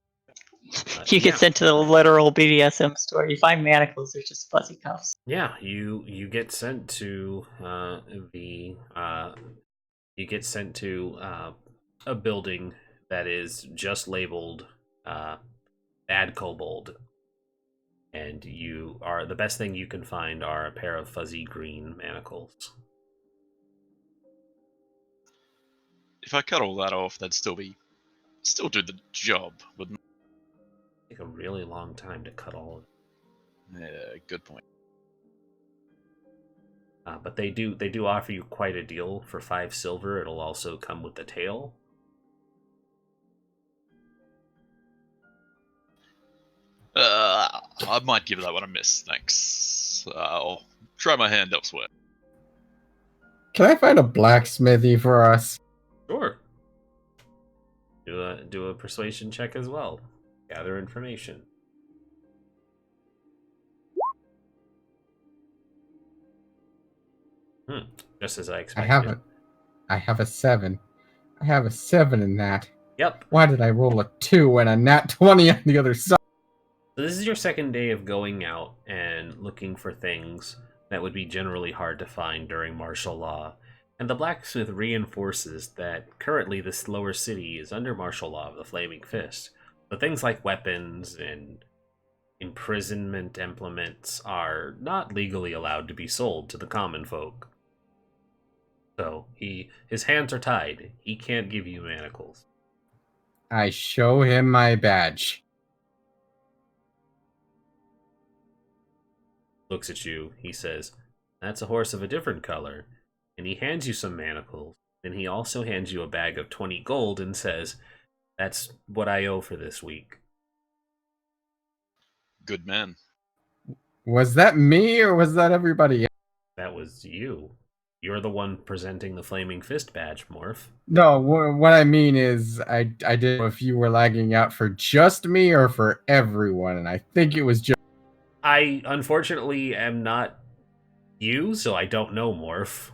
S1: You get sent to the literal BDSM store. You find manacles. They're just fuzzy cuffs.
S2: Yeah, you get sent to a building that is just labeled Bad Kobold, and the best thing you can find are a pair of fuzzy green manacles.
S4: If I cut all that off, that'd still do the job, wouldn't it?
S2: Take a really long time to cut all of it.
S4: Yeah, good point.
S2: But they do offer you quite a deal for 5 silver. It'll also come with the tail.
S4: I might give that one a miss, thanks. I'll try my hand elsewhere.
S3: Can I find a blacksmithy for us?
S2: Sure. Do a persuasion check as well. Gather information. Just as I expected.
S3: I have a 7. I have a 7 in that.
S2: Yep.
S3: Why did I roll a 2 and a nat 20 on the other side?
S2: So this is your second day of going out and looking for things that would be generally hard to find during martial law. And the blacksmith reinforces that currently this lower city is under martial law of the Flaming Fist. But things like weapons and imprisonment implements are not legally allowed to be sold to the common folk. So his hands are tied. He can't give you manacles.
S3: I show him my badge.
S2: looks at you. He says, "That's a horse of a different color." And he hands you some manacles. Then he also hands you a bag of 20 gold and says, "That's what I owe for this week."
S4: Good man.
S3: Was that me or was that everybody else?
S2: That was you. You're the one presenting the Flaming Fist badge, Morph.
S3: No, what I mean is I didn't know if you were lagging out for just me or for everyone, and I think it was just...
S2: I unfortunately am not you, so I don't know, Morph.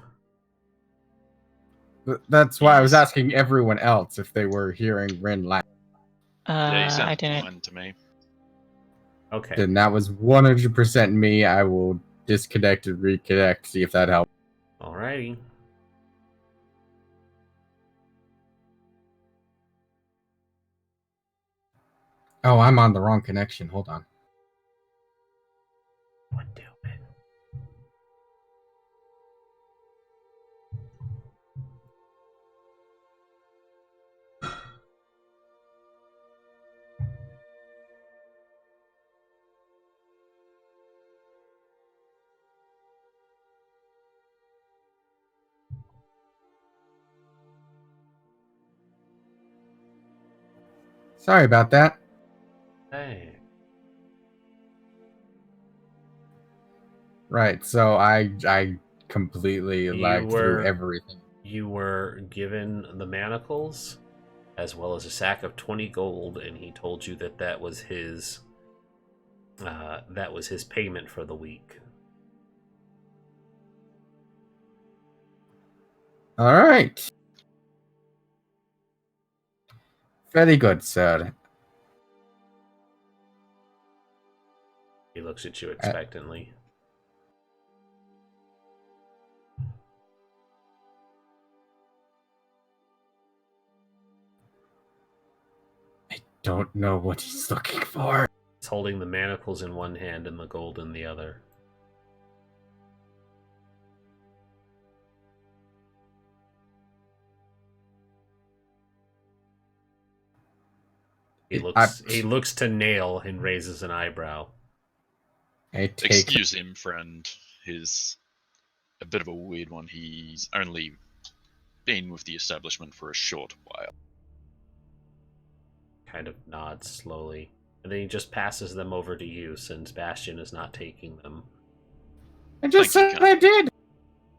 S3: That's why I was asking everyone else if they were hearing Rin laugh.
S4: Yeah, you
S1: I
S4: sound
S1: didn't.
S4: fine to me.
S2: Okay.
S3: Then that was 100% me. I will disconnect and reconnect, see if that helps.
S2: Alrighty.
S3: Oh, I'm on the wrong connection. Hold on.
S2: What do it?
S3: Sorry about that.
S2: Hey.
S3: Right, so I completely lagged through
S2: were-
S3: everything.
S2: You were given the manacles, as well as a sack of 20 gold, and he told you that that was his payment for the week.
S3: All right. Very good, sir.
S2: He looks at you expectantly.
S3: I don't know what he's looking for.
S2: He's holding the manacles in one hand and the gold in the other. He looks to Nail and raises an eyebrow.
S3: I take
S4: Excuse him, friend. He's a bit of a weird one. He's only been with the establishment for a short while.
S2: Kind of nods slowly. And then he just passes them over to you, since Bastion is not taking them.
S3: I just
S4: Thank you,
S3: said I did.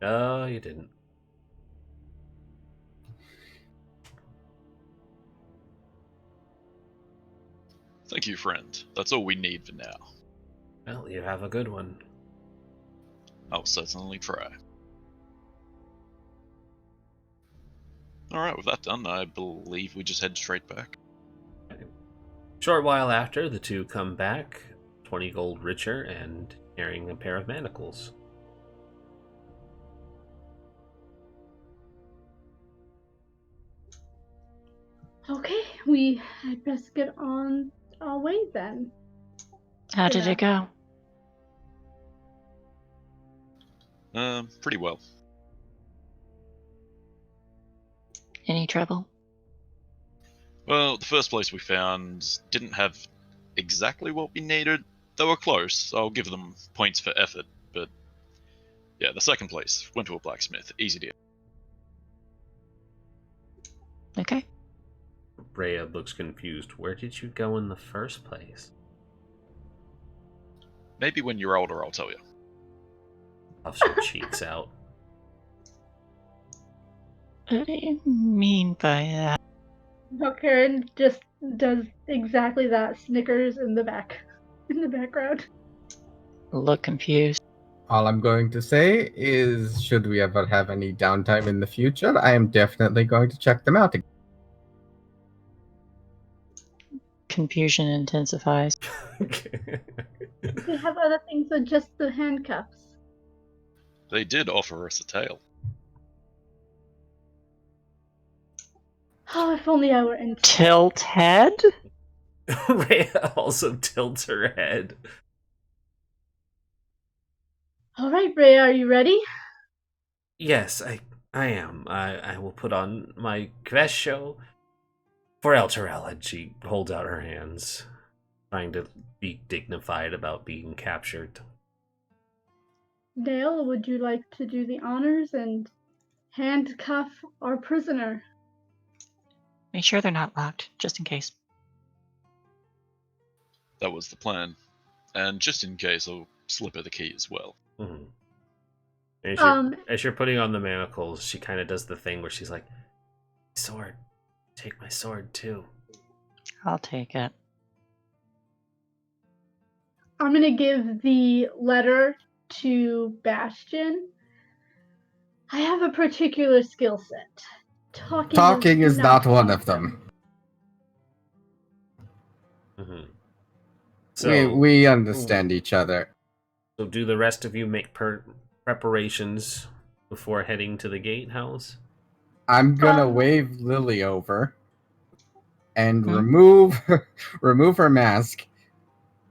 S2: No, you didn't.
S4: Thank you, friend. That's all we need for now.
S2: Well, you have a good one.
S4: I'll certainly try. Alright, with that done, I believe we just head straight back.
S2: Short while after, the two come back, 20 gold richer and carrying a pair of manacles.
S5: Okay, we had best get on our way then.
S1: How did it go?
S4: Pretty well.
S1: Any trouble?
S4: Well, the first place we found didn't have exactly what we needed. They were close. I'll give them points for effort, but yeah, the second place went to a blacksmith. Easy deal.
S1: Okay.
S2: Rhea looks confused. Where did you go in the first place?
S4: Maybe when you're older, I'll tell you.
S2: Puffs her cheeks out.
S1: What do you mean by that?
S5: Karen just does exactly that. Snickers in the background.
S1: Look confused.
S3: All I'm going to say is, should we ever have any downtime in the future, I am definitely going to check them out again.
S1: Confusion intensifies.
S5: They have other things than just the handcuffs.
S4: They did offer us a tail.
S5: Oh, if only I were in.
S1: Tilt head?
S2: Rhea also tilts her head.
S5: All right, Ray, are you ready?
S2: Yes, I am. I will put on my quest show for Elturel, and she holds out her hands, trying to be dignified about being captured.
S5: Dale, would you like to do the honors and handcuff our prisoner?
S1: Make sure they're not locked, just in case.
S4: That was the plan. And just in case, I'll slip her the key as well.
S2: Mm-hmm. And as you're putting on the manacles, she kind of does the thing where she's like, "Sword, take my sword too."
S1: I'll take it.
S5: I'm gonna give the letter to Bastion. I have a particular skill set.
S3: Talking is not one of them.
S2: Mm-hmm. So
S3: we understand each other.
S2: So do the rest of you make preparations before heading to the gatehouse?
S3: I'm gonna wave Lily over and
S1: Hmm?
S3: remove her mask.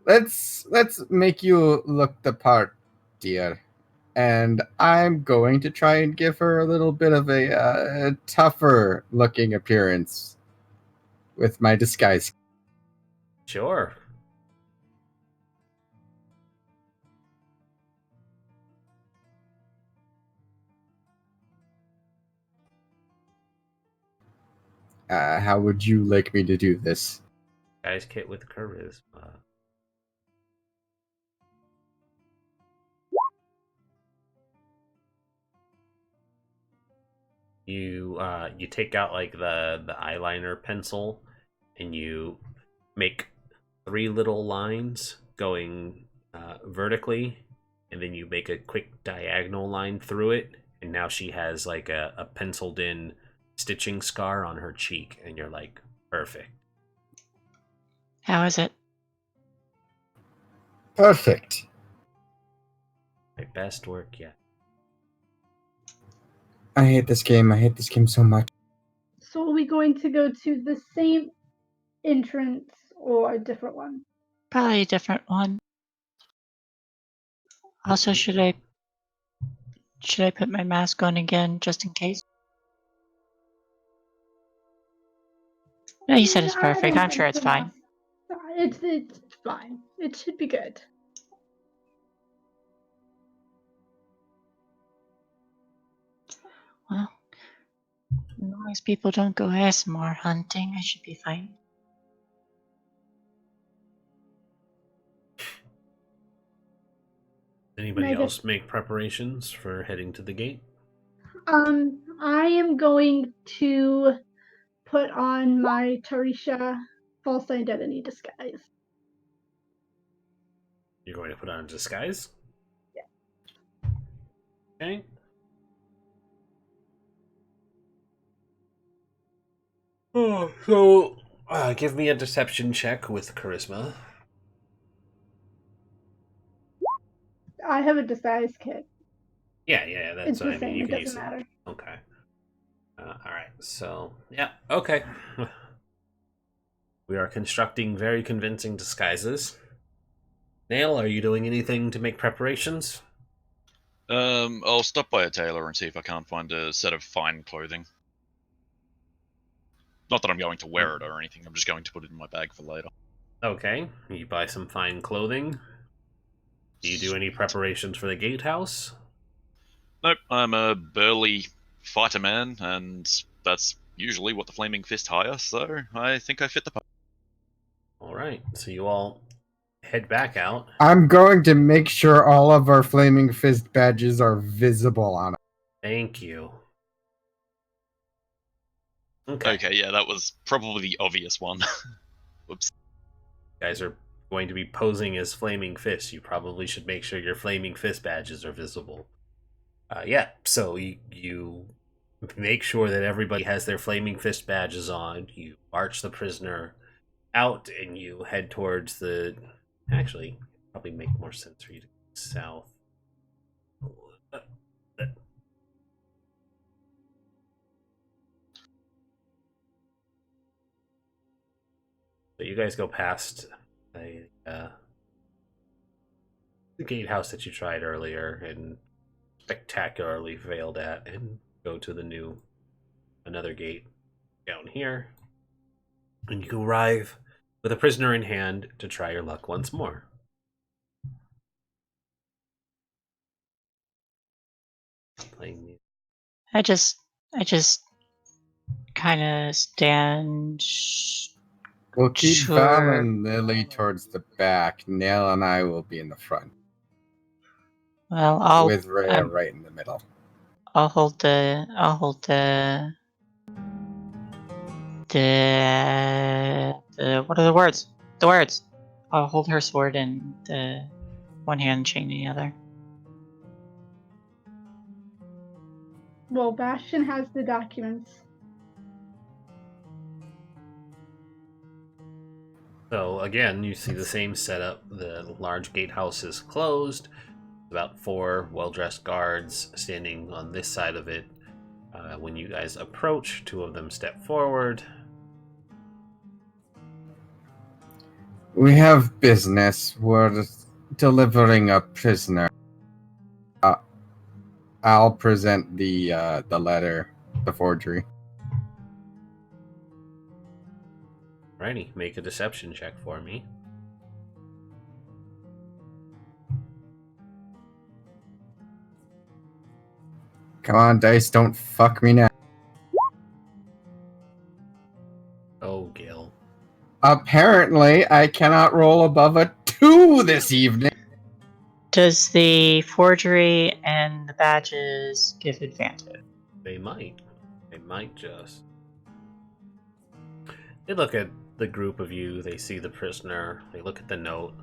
S3: Let's make you look the part, dear. And I'm going to try and give her a little bit of a tougher looking appearance with my disguise.
S2: Sure.
S3: How would you like me to do this?
S2: Guys kit with charisma. You take out like the eyeliner pencil and you make 3 little lines going vertically, and then you make a quick diagonal line through it, and now she has like a penciled in stitching scar on her cheek, and you're like, perfect.
S1: How is it?
S3: Perfect.
S2: My best work yet.
S3: I hate this game. I hate this game so much.
S5: So are we going to go to the same entrance or a different one?
S1: Probably a different one. Also, should I put my mask on again, just in case? No, you said it's perfect. I'm sure it's fine.
S5: It's fine. It should be good.
S1: Well, as long as people don't go ASMR hunting, I should be fine.
S2: Anybody else make preparations for heading to the gate?
S5: I am going to put on my Tarisha false identity disguise.
S2: You're going to put on a disguise?
S5: Yeah.
S2: Okay. Oh, so give me a deception check with charisma.
S5: I have a disguise kit.
S2: Yeah, that's
S5: it's
S2: what
S5: the
S2: I
S5: same.
S2: mean. You
S5: It
S2: can
S5: doesn't
S2: use it.
S5: matter.
S2: Okay. All right. So yeah. Okay. We are constructing very convincing disguises. Nail, are you doing anything to make preparations?
S4: I'll stop by a tailor and see if I can't find a set of fine clothing. Not that I'm going to wear it or anything. I'm just going to put it in my bag for later.
S2: Okay. You buy some fine clothing. Do you do any preparations for the gatehouse?
S4: Nope, I'm a burly fighter man, and that's usually what the Flaming Fist hire, so I think I fit the part.
S2: Alright, so you all head back out.
S3: I'm going to make sure all of our Flaming Fist badges are visible on it.
S2: Thank you.
S4: Okay, yeah, that was probably the obvious one. Whoops.
S2: You guys are going to be posing as Flaming Fists. You probably should make sure your Flaming Fist badges are visible. Yeah, so you make sure that everybody has their Flaming Fist badges on. You march the prisoner out and you head towards the... Actually, probably make more sense for you to go south. So you guys go past the gatehouse that you tried earlier and spectacularly failed at, and go to another gate down here. And you arrive with a prisoner in hand to try your luck once more. playing music.
S1: I just kind of stand
S3: We'll keep Val
S1: sure.
S3: and Lily towards the back. Nail and I will be in the front,
S1: Well,
S3: with Rhea right in the middle.
S1: I'll hold the what are the words? The words. I'll hold her sword in the one hand, chain in the other.
S5: Well, Bastion has the documents.
S2: So again, you see the same setup. The large gatehouse is closed. About 4 well-dressed guards standing on this side of it. When you guys approach, 2 of them step forward.
S3: We have business. We're delivering a prisoner. I'll present the letter, the forgery.
S2: Righty, make a deception check for me.
S3: Come on, dice, don't fuck me now.
S2: Oh, Gil.
S3: Apparently, I cannot roll above a 2 this evening.
S1: Does the forgery and the badges give advantage?
S2: They might. They might just. They look at the group of you, they see the prisoner, they look at the note,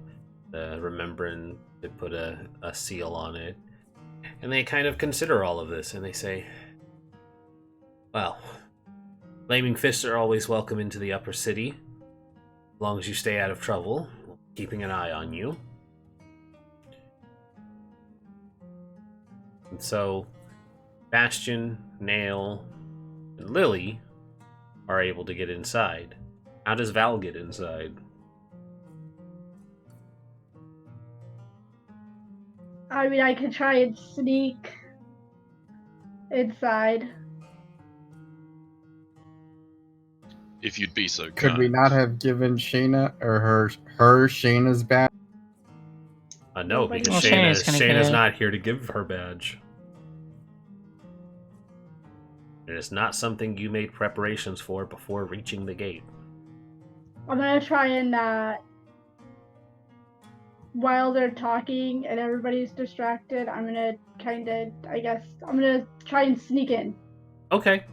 S2: the remembering to put a seal on it, and they kind of consider all of this, and they say, well, flaming fists are always welcome into the upper city, as long as you stay out of trouble, keeping an eye on you. And so, Bastion, Nail, and Lily are able to get inside. How does Val get inside?
S5: I mean, I could try and sneak inside.
S4: If you'd be so kind.
S3: Could we not have given Shayna or her Shayna's badge?
S2: No, because
S1: Well,
S2: Shayna's not here to give her badge. It is not something you made preparations for before reaching the gate.
S5: I'm gonna try and, while they're talking and everybody's distracted, I'm gonna I'm gonna try and sneak in.
S2: Okay.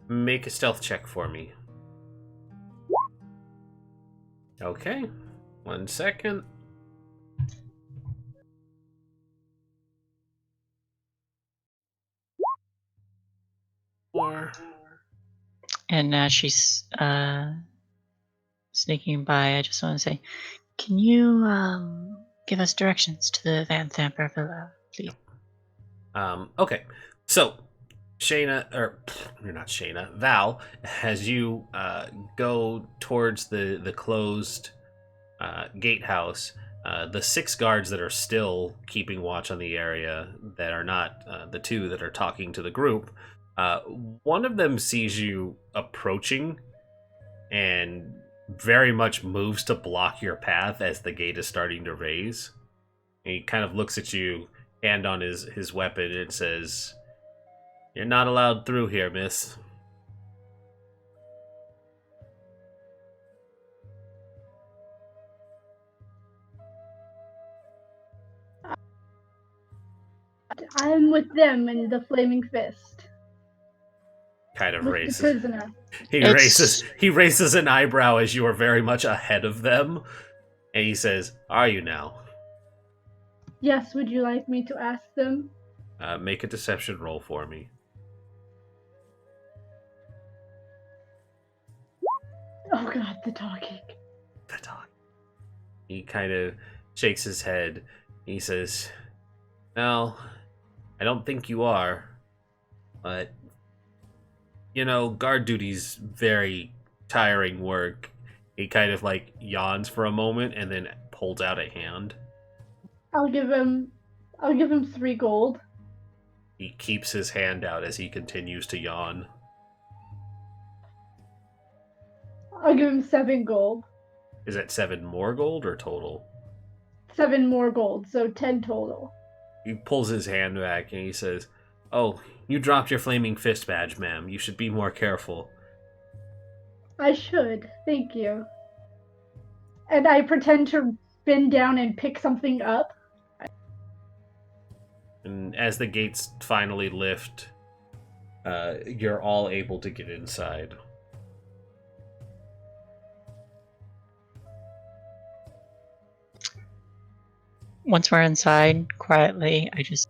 S2: Make a stealth check for me. Okay. 1 second.
S1: And she's sneaking by. I just want to say, can you give us directions to the Van Thamper Villa, please?
S2: Okay. So, Val, as you go towards the closed gatehouse, the 6 guards that are still keeping watch on the area, that are not the 2 that are talking to the group, one of them sees you approaching and very much moves to block your path as the gate is starting to raise. And he kind of looks at you, hand on his weapon, and says, "You're not allowed through here, miss."
S5: I'm with them in the Flaming Fist.
S2: Kind of
S5: With
S2: raises.
S5: the prisoner.
S2: He raises an eyebrow as you are very much ahead of them, and he says, "Are you now?"
S5: Yes, would you like me to ask them?
S2: Make a deception roll for me.
S5: Oh god, the talking.
S2: The talk. He kind of shakes his head. He says, "No, I don't think you are. But, guard duty's very tiring work." He kind of yawns for a moment and then pulls out a hand.
S5: I'll give him 3 gold.
S2: He keeps his hand out as he continues to yawn.
S5: I'll give him 7 gold.
S2: Is that 7 more gold or total?
S5: 7 more gold, so 10 total.
S2: He pulls his hand back and he says, Oh, you dropped your flaming fist badge, ma'am. You should be more careful.
S5: I should. Thank you. And I pretend to bend down and pick something up.
S2: And as the gates finally lift, you're all able to get inside.
S1: Once we're inside, quietly, the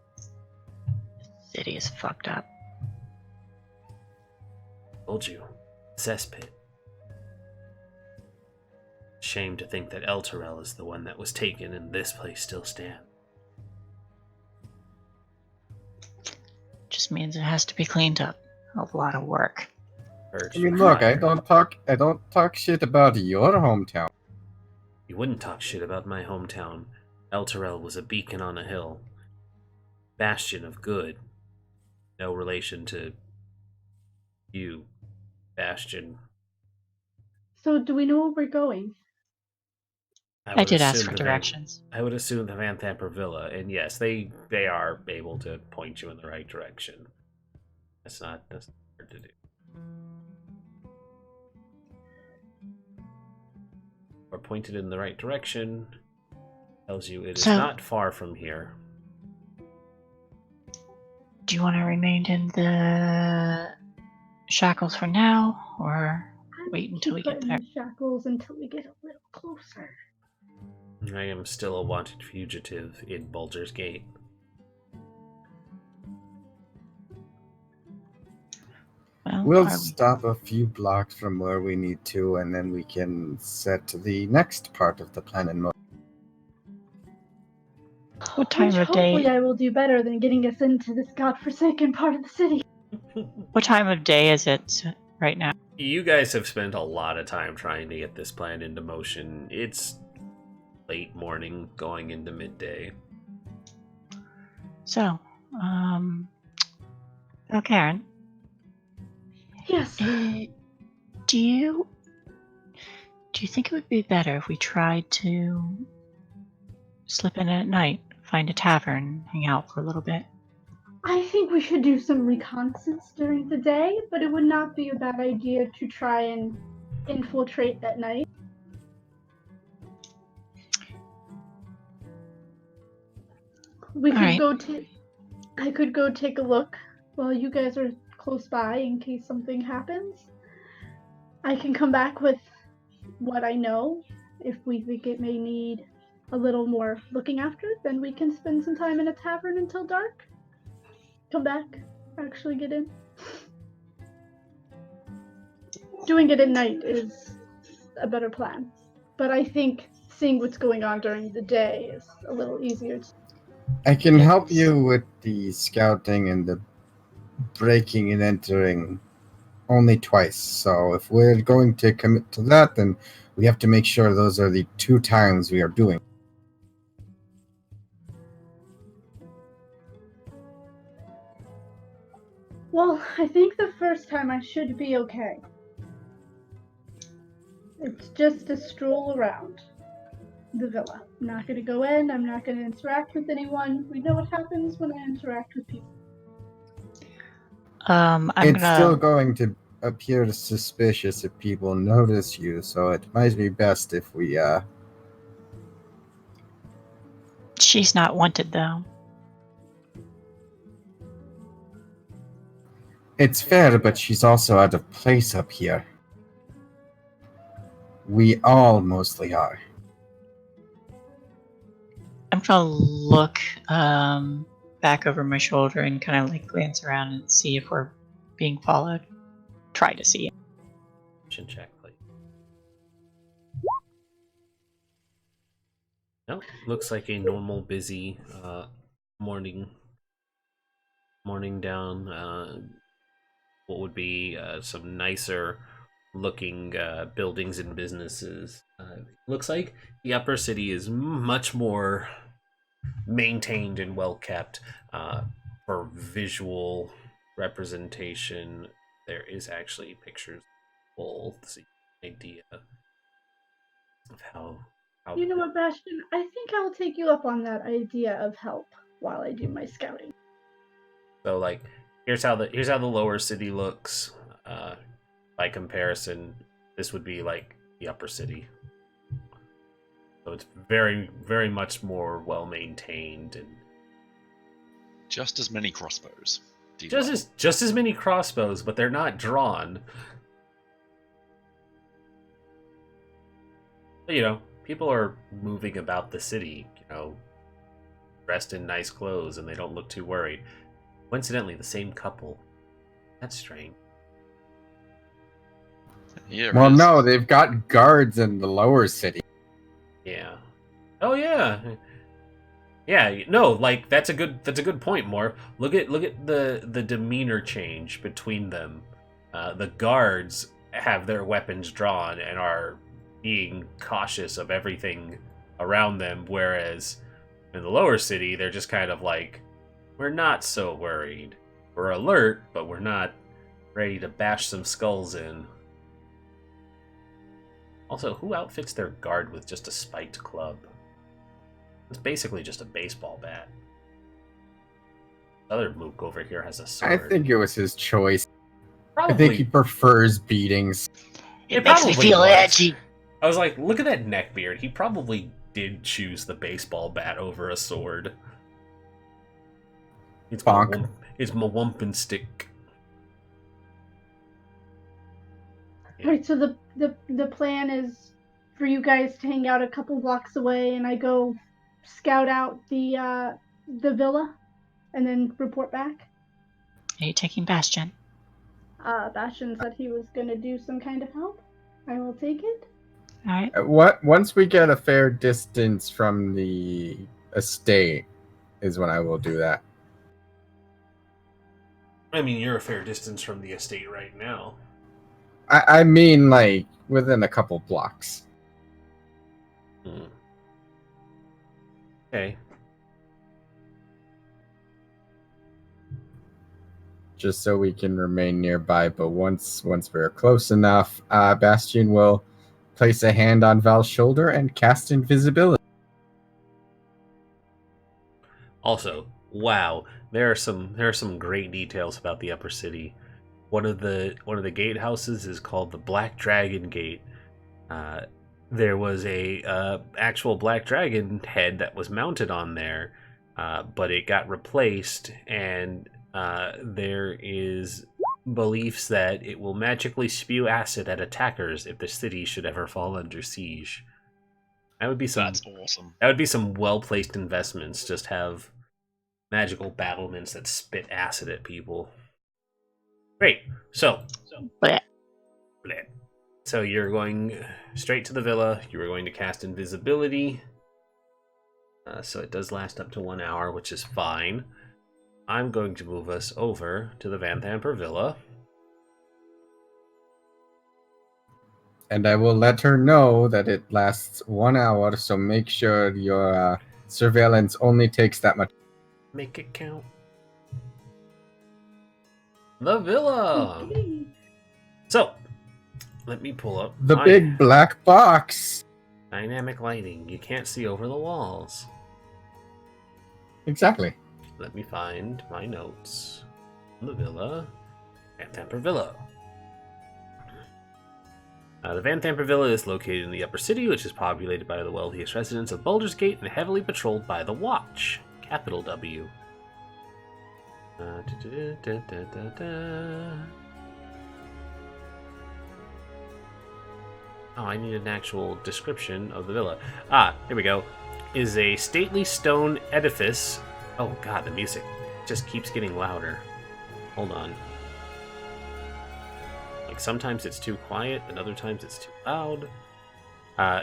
S1: city is fucked up.
S2: Told you. Cesspit. Shame to think that Elturel is the one that was taken and this place still stands.
S1: Just means it has to be cleaned up. A lot of work.
S3: I mean, look, I don't talk shit about your hometown.
S2: You wouldn't talk shit about my hometown. Elturel was a beacon on a hill. Bastion of good. No relation to you, Bastion.
S5: So do we know where we're going?
S1: I did ask for directions.
S2: I would assume the Van Thamper Villa, and yes, they are able to point you in the right direction. That's not hard to do. Or pointed in the right direction tells you it is not far from here.
S1: Do you want to remain in the shackles for now, or wait until we get there?
S5: In the shackles until we get a little closer.
S2: I am still a wanted fugitive in Baldur's Gate.
S3: We'll stop a few blocks from where we need to, and then we can set the next part of the plan in motion.
S1: What time of day?
S5: Hopefully I will do better than getting us into this godforsaken part of the city.
S1: What time of day is it right now?
S2: You guys have spent a lot of time trying to get this plan into motion. It's late morning, going into midday.
S1: So, Karen.
S5: Yes.
S1: Do you think it would be better if we tried to slip in at night, find a tavern, hang out for a little bit?
S5: I think we should do some reconnaissance during the day, but it would not be a bad idea to try and infiltrate at night. We could go I could go take a look while you guys are close by in case something happens. I can come back with what I know. If we think it may need a little more looking after, then we can spend some time in a tavern until dark. Come back, actually get in. Doing it at night is a better plan. But I think seeing what's going on during the day is a little easier.
S3: I can help you with the scouting and the breaking and entering only twice. So if we're going to commit to that, then we have to make sure those are the 2 times we are doing.
S5: Well, I think the first time I should be okay. It's just a stroll around the villa. I'm not going to go in. I'm not going to interact with anyone. We know what happens when I interact with people.
S3: It's still going to appear suspicious if people notice you, so it might be best if we,
S1: She's not wanted, though.
S3: It's fair, but she's also out of place up here. We all mostly are.
S1: I'm gonna look back over my shoulder and kind of like glance around and see if we're being followed. Try to see it.
S2: Check, please. No, looks like a normal, busy morning down. What would be some nicer looking buildings and businesses. Looks like the upper city is much more maintained and well kept. For visual representation, there is actually pictures full to idea of how.
S5: You know what, Bastion? I think I'll take you up on that idea of help while I do my scouting.
S2: So like, here's how the lower city looks. By comparison, this would be like the upper city. So it's very, very much more well maintained and
S4: Just as many crossbows.
S2: just as many crossbows, but they're not drawn. But, people are moving about the city, dressed in nice clothes, and they don't look too worried. Coincidentally, the same couple. That's strange.
S4: Yeah.
S3: Well, no, they've got guards in the lower city.
S2: Yeah. Oh yeah. Yeah. No, like that's a good point. More. Look at the demeanor change between them. The guards have their weapons drawn and are being cautious of everything around them, whereas in the lower city they're just kind of like, we're not so worried. We're alert, but we're not ready to bash some skulls in. Also, who outfits their guard with just a spiked club? It's basically just a baseball bat. The other mook over here has a sword.
S3: I think it was his choice.
S2: Probably.
S3: I think he prefers beatings.
S1: It makes me feel edgy.
S2: I was like, look at that neckbeard. He probably did choose the baseball bat over a sword. It's
S3: Bonk.
S2: It's my wumpin' stick.
S5: All right, so the plan is for you guys to hang out a couple blocks away, and I go scout out the villa, and then report back.
S1: Are you taking Bastion?
S5: Bastion said he was gonna do some kind of help. I will take it.
S1: All right.
S3: Once we get a fair distance from the estate is when I will do that.
S2: I mean, you're a fair distance from the estate right now.
S3: I mean, like, within a couple blocks.
S2: Okay.
S3: Just so we can remain nearby, but once we're close enough, Bastion will place a hand on Val's shoulder and cast invisibility.
S2: Also, wow, there are some great details about the upper city. One of the gatehouses is called the Black Dragon Gate. There was a actual black dragon head that was mounted on there, but it got replaced, and there is beliefs that it will magically spew acid at attackers if the city should ever fall under siege. That's awesome. That would be some well-placed investments. Just have magical battlements that spit acid at people. Great. So you're going straight to the villa. You are going to cast invisibility. So it does last up to 1 hour, which is fine. I'm going to move us over to the Van Thamper Villa.
S3: And I will let her know that it lasts 1 hour, so make sure your surveillance only takes that much.
S2: Make it count. The villa!
S5: Okay.
S2: So, let me pull up
S3: The big black box!
S2: dynamic lighting. You can't see over the walls.
S3: Exactly.
S2: Let me find my notes. The villa. Van Thamper Villa. The Van Thamper Villa is located in the upper city, which is populated by the wealthiest residents of Baldur's Gate and heavily patrolled by the Watch. Capital W. Oh, I need an actual description of the villa. Here we go. Is a stately stone edifice. Oh god, the music just keeps getting louder. Hold on. Like sometimes it's too quiet, and other times it's too loud.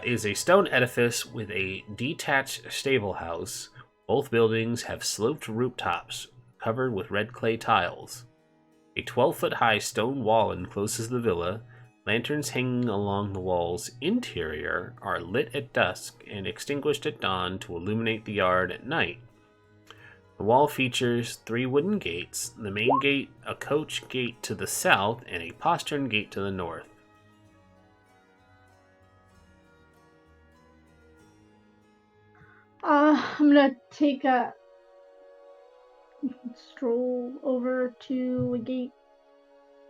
S2: Is a stone edifice with a detached stable house. Both buildings have sloped rooftops covered with red clay tiles. A 12-foot-high stone wall encloses the villa. Lanterns hanging along the wall's interior are lit at dusk and extinguished at dawn to illuminate the yard at night. The wall features 3 wooden gates, the main gate, a coach gate to the south, and a postern gate to the north.
S5: I'm gonna take stroll over to a gate.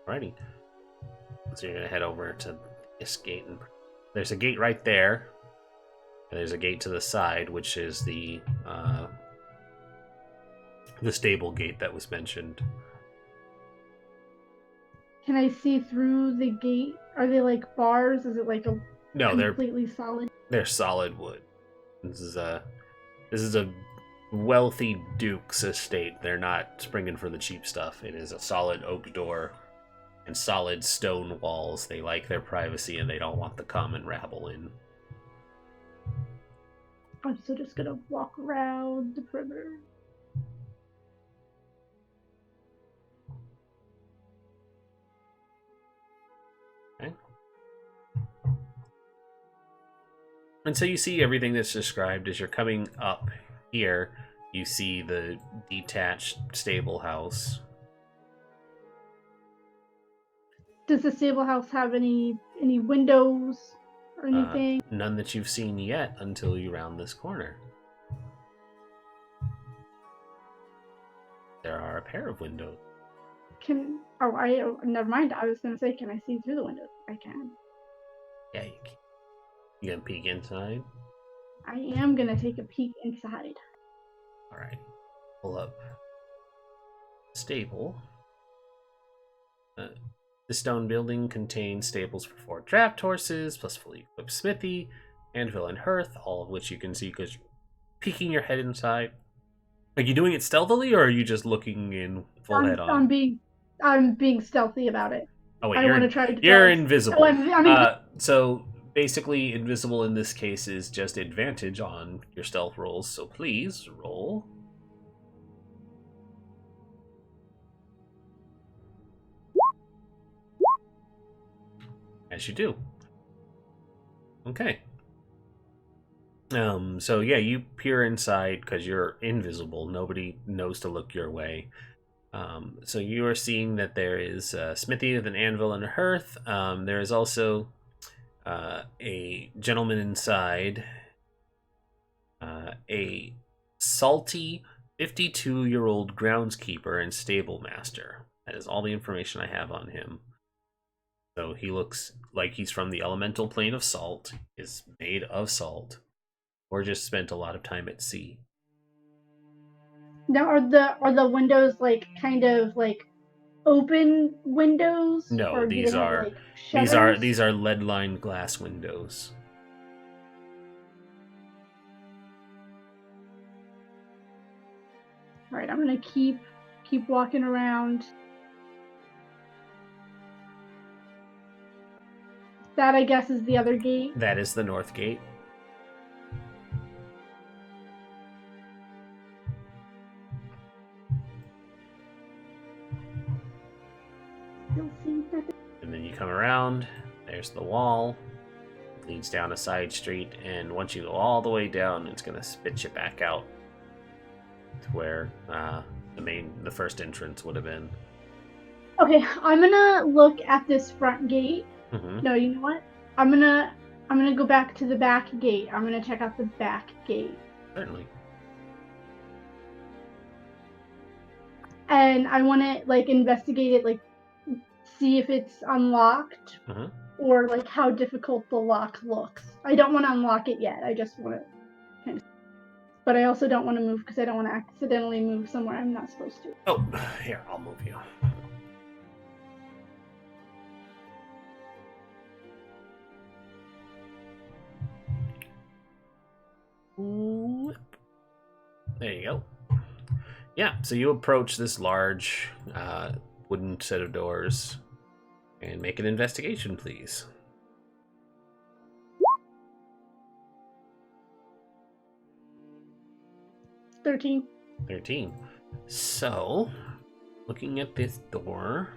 S2: Alrighty. So you're gonna head over to this gate, and there's a gate right there, and there's a gate to the side, which is the stable gate that was mentioned.
S5: Can I see through the gate? Are they like bars? Is it like a
S2: No,
S5: completely solid?
S2: they're solid wood. This is a wealthy duke's estate. They're not springing for the cheap stuff. It is a solid oak door and solid stone walls. They like their privacy and they don't want the common rabble in.
S5: I'm still just gonna walk around the perimeter.
S2: Okay. And so you see everything that's described as you're coming up here. You see the detached stable house.
S5: Does the stable house have any windows or anything?
S2: None that you've seen yet until you round this corner. There are a pair of windows.
S5: Never mind. I was gonna say, can I see through the windows? I can.
S2: Yeah, you can. You gonna peek inside?
S5: I am gonna take a peek inside.
S2: Alright. Pull up. Stable. The stone building contains stables for 4 draft horses, plus fully equipped smithy, anvil, and hearth, all of which you can see because you're peeking your head inside. Are you doing it stealthily, or are you just looking in full head on?
S5: I'm being stealthy about it.
S2: Oh wait,
S5: I want to try to.
S2: You're invisible.
S5: I'm
S2: so basically, invisible in this case is just advantage on your stealth rolls. So please roll. As you do. Okay. So yeah, you peer inside because you're invisible. Nobody knows to look your way. So you are seeing that there is a smithy with an anvil and a hearth. There is also a gentleman inside. A salty 52-year-old groundskeeper and stable master. That is all the information I have on him. So he looks like he's from the elemental plane of salt, is made of salt, or just spent a lot of time at sea.
S5: Now, are the windows like kind of like open windows?
S2: No,
S5: or
S2: these
S5: do they have,
S2: are
S5: like, shutters?
S2: these are lead-lined glass windows.
S5: All right, I'm gonna keep walking around. That, I guess, is the other gate.
S2: That is the north gate. And then you come around, there's the wall, leads down a side street, and once you go all the way down, it's going to spit you back out to where the first entrance would have been.
S5: Okay, I'm gonna look at this front gate.
S2: Mm-hmm.
S5: No, you know what? I'm gonna go back to the back gate. I'm gonna check out the back gate.
S2: Certainly.
S5: And I want to like investigate it, like see if it's unlocked, or like how difficult the lock looks. I don't want to unlock it yet. I just want to kind of, but I also don't want to move because I don't want to accidentally move somewhere I'm not supposed to.
S2: Oh, here, I'll move you. There you go. Yeah, so you approach this large wooden set of doors and make an investigation, please.
S5: 13.
S2: 13. So, looking at this door...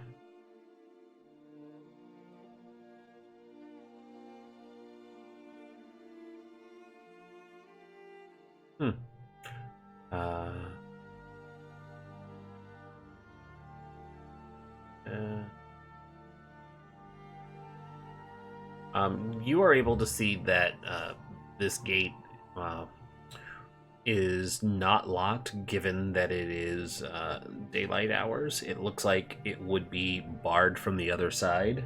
S2: you are able to see that this gate is not locked, given that it is daylight hours. It looks like it would be barred from the other side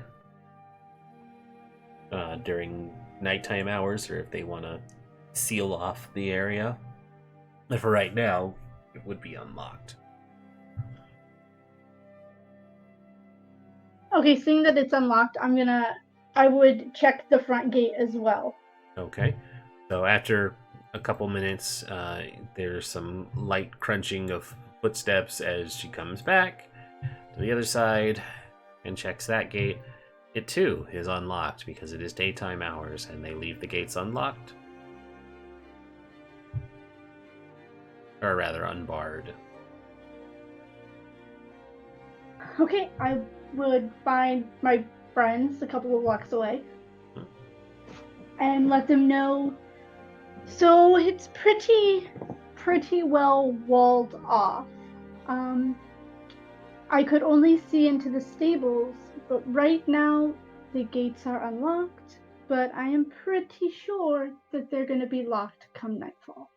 S2: during nighttime hours, or if they want to seal off the area. But for right now, it would be unlocked.
S5: Okay, seeing that it's unlocked, I would check the front gate as well.
S2: Okay. So after a couple minutes, there's some light crunching of footsteps as she comes back to the other side and checks that gate. It too is unlocked because it is daytime hours and they leave the gates unlocked. Or rather, unbarred.
S5: Okay, I would find my friends a couple of blocks away and let them know. So it's pretty well walled off. I could only see into the stables, but right now the gates are unlocked, but I am pretty sure that they're going to be locked come nightfall.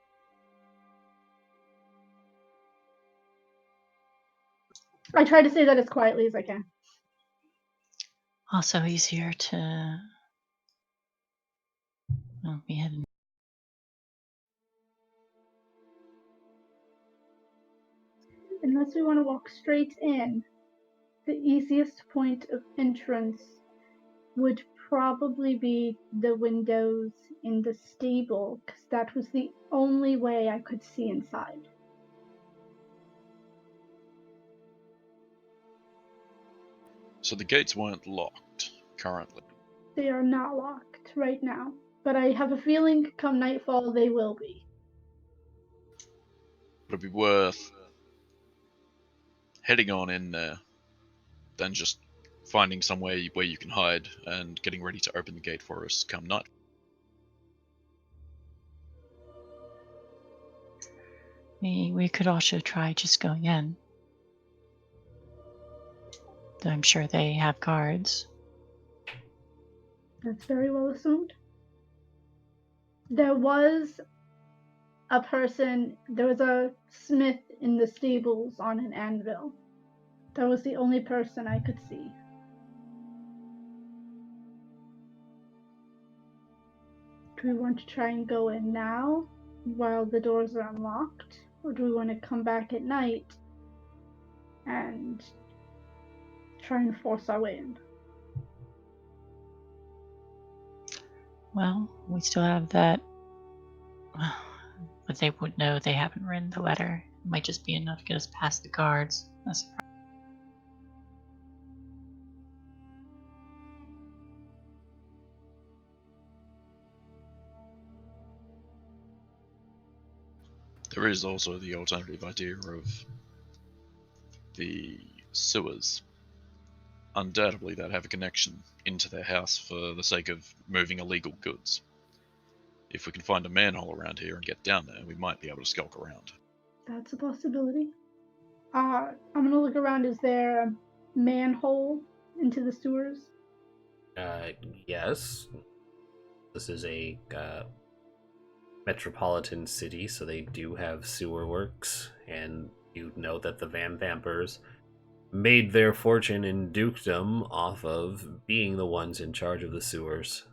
S5: I try to say that as quietly as I can.
S1: Also easier to be hidden.
S5: Unless we want to walk straight in, the easiest point of entrance would probably be the windows in the stable, because that was the only way I could see inside.
S4: So the gates weren't locked currently.
S5: They are not locked right now, but I have a feeling come nightfall they will be.
S4: It'd be worth heading on in there than just finding somewhere where you can hide and getting ready to open the gate for us come night.
S1: We could also try just going in. Though I'm sure they have guards.
S5: That's very well assumed. There was a smith in the stables on an anvil. That was the only person I could see. Do we want to try and go in now while the doors are unlocked? Or do we want to come back at night and try and force our way in?
S1: Well, we still have that. But they would know they haven't written the letter. It might just be enough to get us past the guards. That's
S4: There is also the alternative idea of the sewers. Undoubtedly, they'd have a connection into their house for the sake of moving illegal goods. If we can find a manhole around here and get down there, we might be able to skulk around.
S5: That's a possibility. I'm gonna look around. Is there a manhole into the sewers?
S2: Yes. This is a metropolitan city, so they do have sewer works, and you know that the Van Vampers made their fortune in dukedom off of being the ones in charge of the sewers.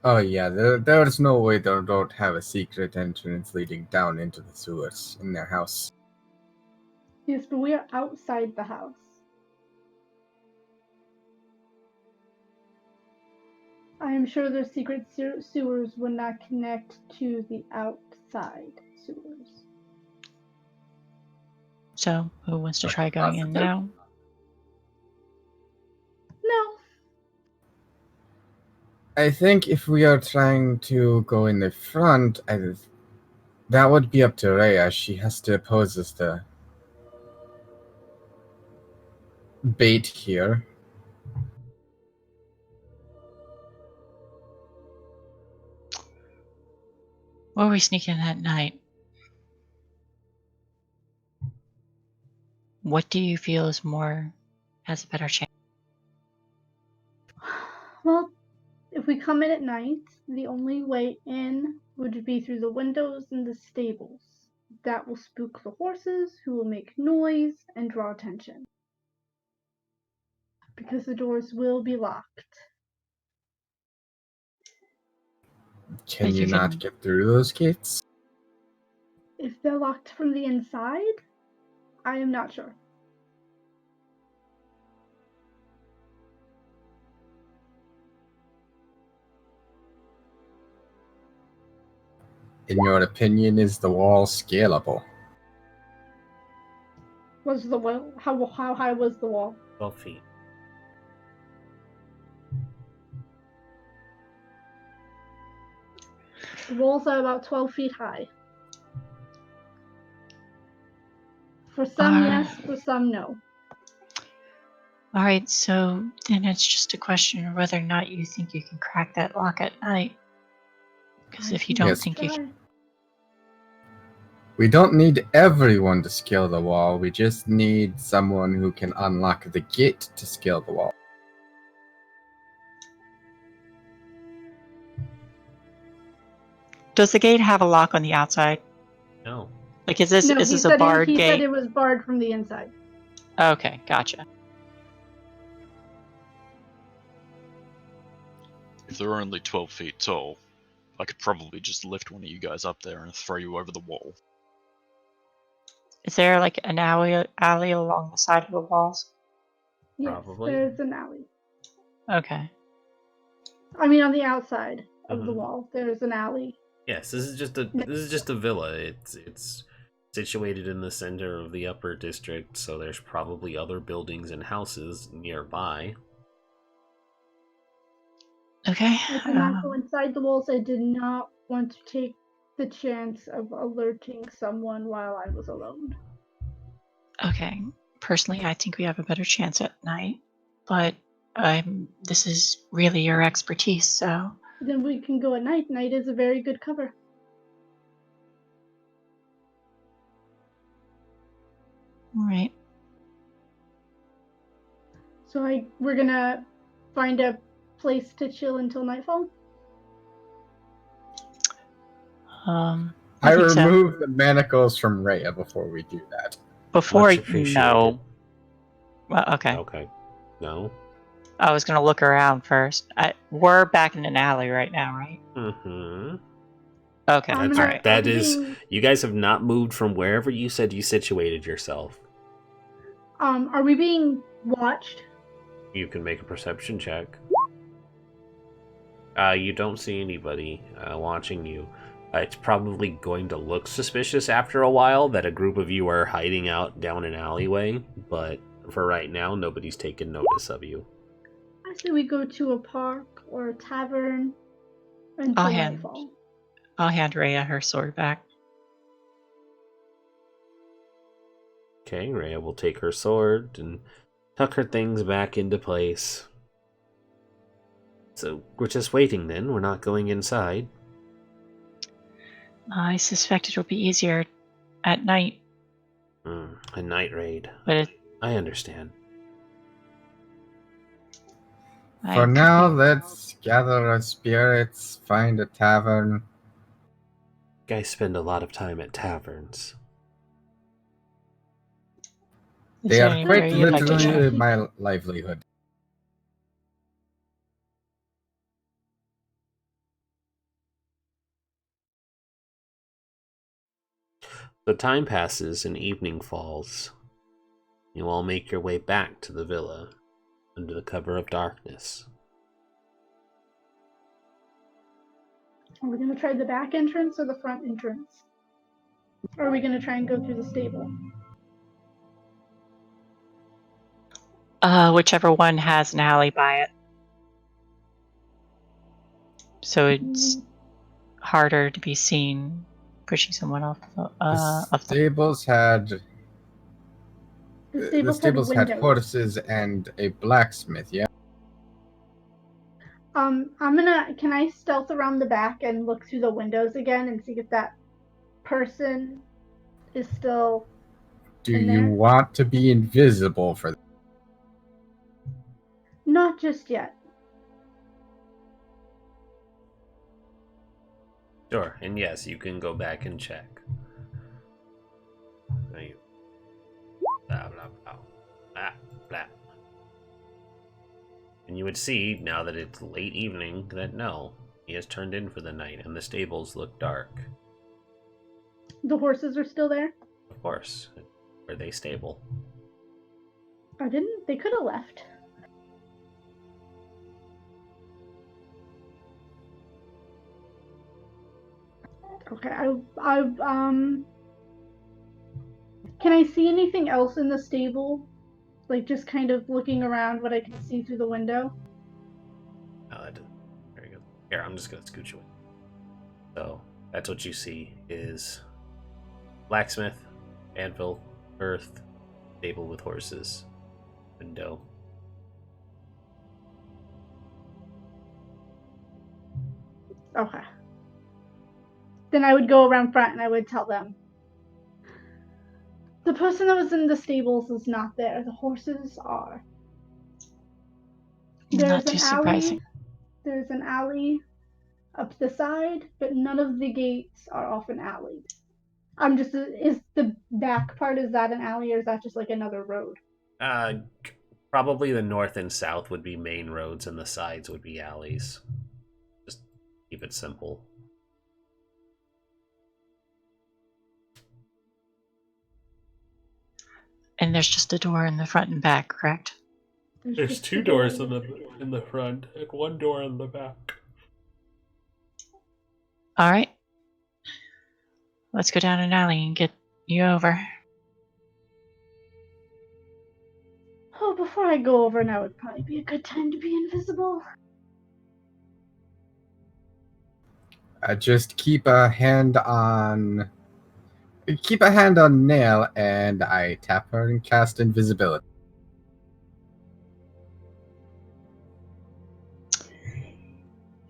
S3: Oh yeah, there's no way they don't have a secret entrance leading down into the sewers in their house.
S5: Yes, but we are outside the house. I am sure their secret sewers would not connect to the outside sewers.
S1: So, who wants to try going in now?
S5: No.
S3: I think if we are trying to go in the front, that would be up to Rhea. She has to pose as the bait here.
S1: Or we sneak in at night? What do you feel has a better chance?
S5: Well, if If we come in at night, the only way in would be through the windows in the stables. That will spook the horses, who will make noise and draw attention. Because the doors will be locked.
S3: Can
S1: But
S3: you
S1: you
S3: not
S1: can-
S3: get through those gates?
S5: If they're locked from the inside, I am not sure.
S3: In your opinion, is the wall scalable?
S5: Was the wall? How high was the wall?
S2: 12 feet.
S5: The walls are about 12 feet high. For some, yes. For some, no.
S1: All right, so then it's just a question of whether or not you think you can crack that lock at night. Because if you don't
S3: Yes.
S1: think you can,
S3: We don't need everyone to scale the wall. We just need someone who can unlock the gate to scale the wall.
S1: does the gate have a lock on the outside?
S2: No.
S1: Like, is this
S5: No,
S1: is
S5: he
S1: this a
S5: said
S1: barred
S5: he
S1: gate?
S5: said it was barred from the inside.
S1: Okay, gotcha.
S4: If they're only 12 feet tall, I could probably just lift one of you guys up there and throw you over the wall.
S1: Is there like an alley along the side of the walls?
S5: Yes,
S2: Probably.
S5: there's an alley.
S1: Okay.
S5: I mean, on the outside of the
S2: Mhm.
S5: wall, there's an alley.
S2: Yes, this is just a villa. It's situated in the center of the upper district, so there's probably other buildings and houses nearby.
S1: Okay.
S5: I did not go inside the walls. I did not want to take the chance of alerting someone while I was alone.
S1: Okay. Personally, I think we have a better chance at night, but this is really your expertise, so
S5: Then we can go at night. Night is a very good cover.
S1: all right.
S5: So we're gonna find a place to chill until nightfall.
S3: I
S1: think so.
S3: remove the manacles from Rhea before we do that.
S1: Before
S2: Much appreciated.
S1: no. Well, okay.
S2: Okay. No.
S1: I was gonna look around first. We're back in an alley right now, right?
S2: Mm-hmm.
S1: Okay.
S5: I'm
S2: That's
S5: gonna-
S1: Alright.
S2: that
S5: are we
S2: is.
S5: being-
S2: You guys have not moved from wherever you said you situated yourself.
S5: Are we being watched?
S2: You can make a perception check. You don't see anybody watching you. It's probably going to look suspicious after a while that a group of you are hiding out down an alleyway, but for right now, nobody's taken notice of you.
S5: I say we go to a park or a tavern until nightfall.
S1: I'll hand Rhea her sword back.
S2: Okay, Rhea will take her sword and tuck her things back into place. So we're just waiting then. We're not going inside.
S1: I suspect it'll be easier at night,
S2: A night raid.
S1: but
S2: I understand.
S3: For now, let's gather our spirits, find a tavern.
S2: You guys spend a lot of time at taverns.
S3: They
S1: there
S3: are
S1: anywhere
S3: quite
S1: you'd like to
S3: literally
S1: check?
S3: my livelihood.
S2: The time passes and evening falls. You all make your way back to the villa under the cover of darkness.
S5: Are we gonna try the back entrance or the front entrance? Or are we gonna try and go through the stable?
S1: Whichever one has an alley by it. So it's harder to be seen pushing someone off
S3: The stables had
S5: The stables had windows.
S3: horses and a blacksmith. Yeah.
S5: Can I stealth around the back and look through the windows again and see if that person is still
S3: Do
S5: in
S3: you
S5: there?
S3: want to be invisible for that?
S5: Not just yet.
S2: Sure, and yes, you can go back and check. Blah, blah, blah. Blah, blah. And you would see, now that it's late evening, that no, he has turned in for the night, and the stables look dark.
S5: The horses are still there?
S2: Of course. Are they stable?
S5: They could have left. Okay, can I see anything else in the stable? Like, just kind of looking around what I can see through the window?
S2: No, that doesn't. Very good. Here, I'm just gonna scoot you in. So, that's what you see is blacksmith, anvil, earth, stable with horses, window.
S5: Okay. Then I would go around front and I would tell them. The person that was in the stables is not there. The horses are.
S1: Not too surprising.
S5: There's an alley up the side, but none of the gates are off an alley. Is the back part, is that an alley or is that just like another road?
S2: Probably the north and south would be main roads and the sides would be alleys. Just keep it simple.
S1: And there's just a door in the front and back, correct?
S2: There's two doors in the front and one door in the back.
S1: All right. Let's go down an alley and get you over.
S5: Oh, before I go over, now would probably be a good time to be invisible.
S3: Just keep a hand on Nail, and I tap her and cast invisibility.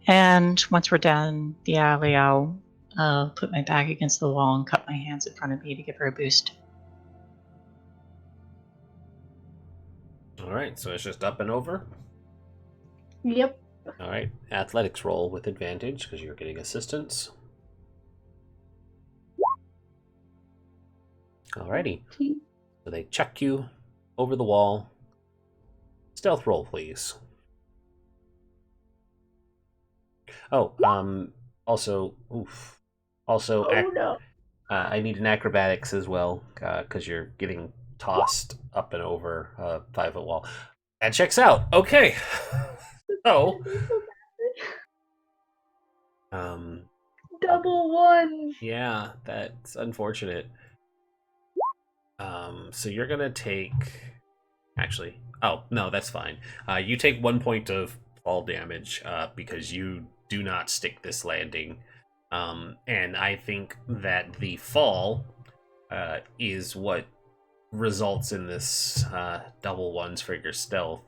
S1: And once we're down the alley, I'll put my back against the wall and cup my hands in front of me to give her a boost.
S2: Alright, so it's just up and over?
S5: Yep.
S2: Alright, athletics roll with advantage because you're getting assistance. Alrighty. So they chuck you over the wall. Stealth roll, please. Oh, also,
S5: No.
S2: I need an acrobatics as well, because you're getting tossed up and over a 5-foot wall. That checks out. Okay. So,
S5: double ones.
S2: yeah, that's unfortunate. So you're gonna take. Actually, oh no, that's fine. You take 1 point of fall damage because you do not stick this landing. And I think that the fall is what results in this double ones for your stealth.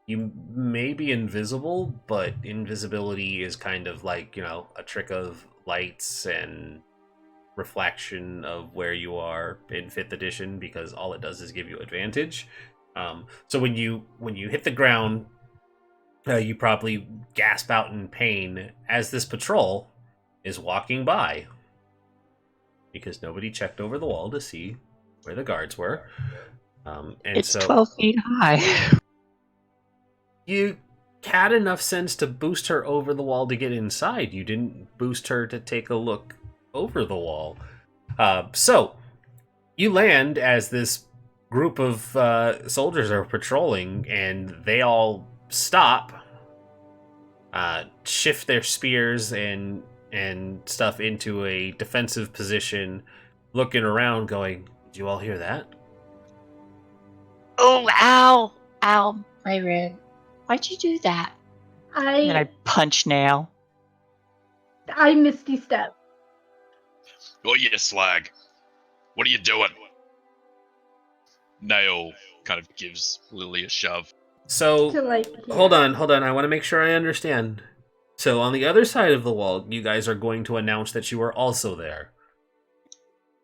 S2: You may be invisible, but invisibility is kind of like, a trick of lights and reflection of where you are in 5th edition, because all it does is give you advantage. So when you hit the ground, you probably gasp out in pain as this patrol is walking by, because nobody checked over the wall to see where the guards were. And
S1: it's
S2: so
S1: 12 feet high.
S2: You had enough sense to boost her over the wall to get inside. You didn't boost her to take a look over the wall. So you land as this group of soldiers are patrolling, and they all stop, shift their spears and stuff into a defensive position, looking around going, "Did you all hear that?"
S1: Oh, ow! Ow, my rib. Why'd you do that? And then I punch Nail.
S5: I misty step.
S4: Oh, you slag. What are you doing? Nail kind of gives Lily a shove.
S2: So,
S5: Yeah.
S2: hold on. I want to make sure I understand. So, on the other side of the wall, you guys are going to announce that you are also there.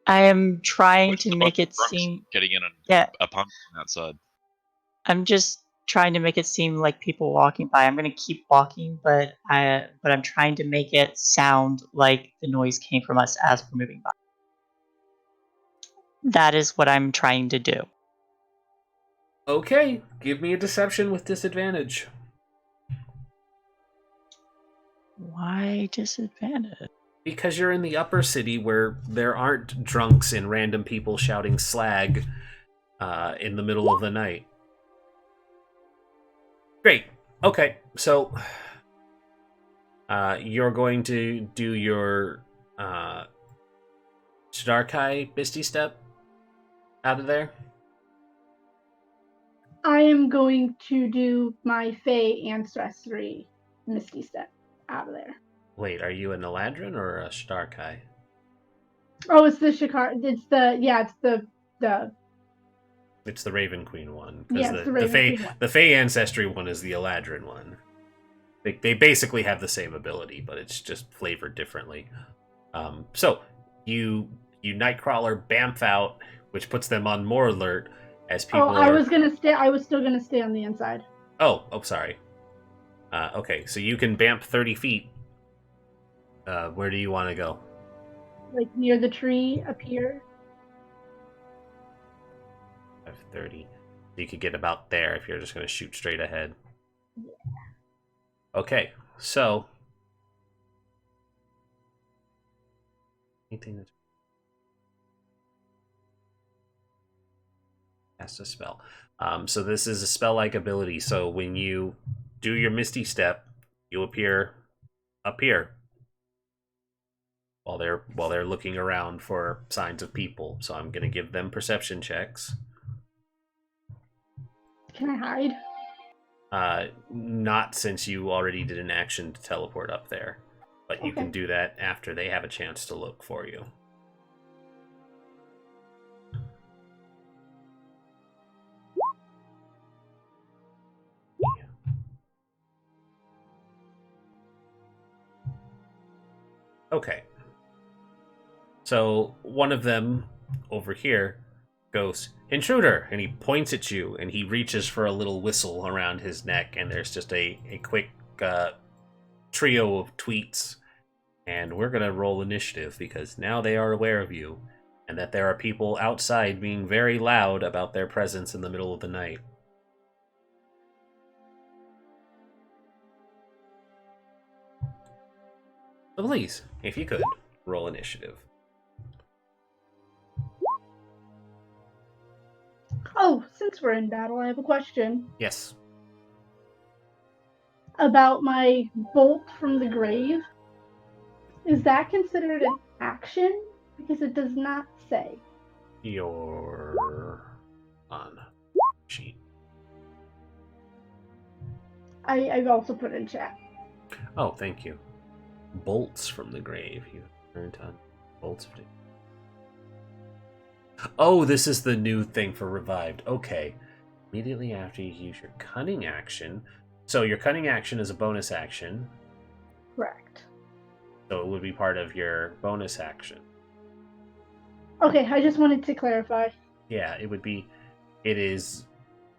S1: I am trying to make it seem...
S4: Getting in a punch from outside.
S1: I'm just trying to make it seem like people walking by. I'm gonna keep walking, but I'm trying to make it sound like the noise came from us as we're moving by. That is what I'm trying to do.
S2: Okay, give me a deception with disadvantage.
S1: Why disadvantage?
S2: Because you're in the upper city where there aren't drunks and random people shouting slag in the middle of the night. Great. Okay, so you're going to do your Shidarkai Misty Step out of there?
S5: I am going to do my Fey Ancestry Misty Step out of there.
S2: Wait, are you an Eladrin or a Shidarkai?
S5: Oh, it's the Shikar. It's the
S2: It's the Raven Queen one.
S5: Yeah, it's the Raven Queen one.
S2: The Fey Ancestry one is the Eladrin one. They basically have the same ability, but it's just flavored differently. So you Nightcrawler bamf out, which puts them on more alert as people.
S5: I was still gonna stay on the inside.
S2: Oh, sorry. Okay, so you can bamf 30 feet. Where do you want to go?
S5: Like near the tree up here.
S2: 30. You could get about there if you're just going to shoot straight ahead.
S5: Yeah.
S2: Okay, so anything that cast a spell. So this is a spell-like ability. So when you do your Misty Step, you appear up here while they're looking around for signs of people. So I'm going to give them perception checks.
S5: Can I hide?
S2: Not since you already did an action to teleport up there, but you can do that after they have a chance to look for you. Okay. So one of them over here goes, "Intruder!" and he points at you, and he reaches for a little whistle around his neck, and there's just a quick trio of tweets. And we're going to roll initiative, because now they are aware of you, and that there are people outside being very loud about their presence in the middle of the night. So please, if you could, roll initiative.
S5: Oh, since we're in battle, I have a question.
S2: Yes.
S5: About my bolt from the grave. Is that considered an action? Because it does not say.
S2: You're on sheet.
S5: I've also put in chat.
S2: Oh, thank you. Bolts from the grave. You earned on bolts. Oh, this is the new thing for revived. Okay. Immediately after you use your cunning action. So your cunning action is a bonus action.
S5: Correct.
S2: So it would be part of your bonus action.
S5: Okay, I just wanted to clarify.
S2: Yeah, it is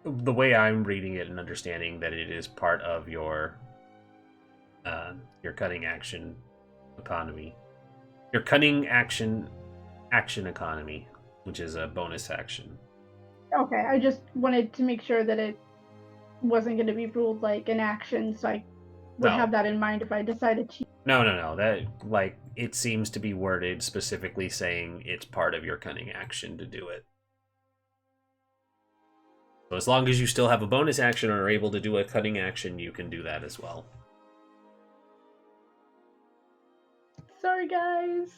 S2: the way I'm reading it and understanding that it is part of your cunning action economy. Your cunning action economy, which is a bonus action.
S5: Okay, I just wanted to make sure that it wasn't going to be ruled like an action, so I would have that in mind if I decided to.
S2: No. That, like, it seems to be worded specifically saying it's part of your cunning action to do it. So as long as you still have a bonus action or are able to do a cunning action, you can do that as well.
S5: Sorry, guys.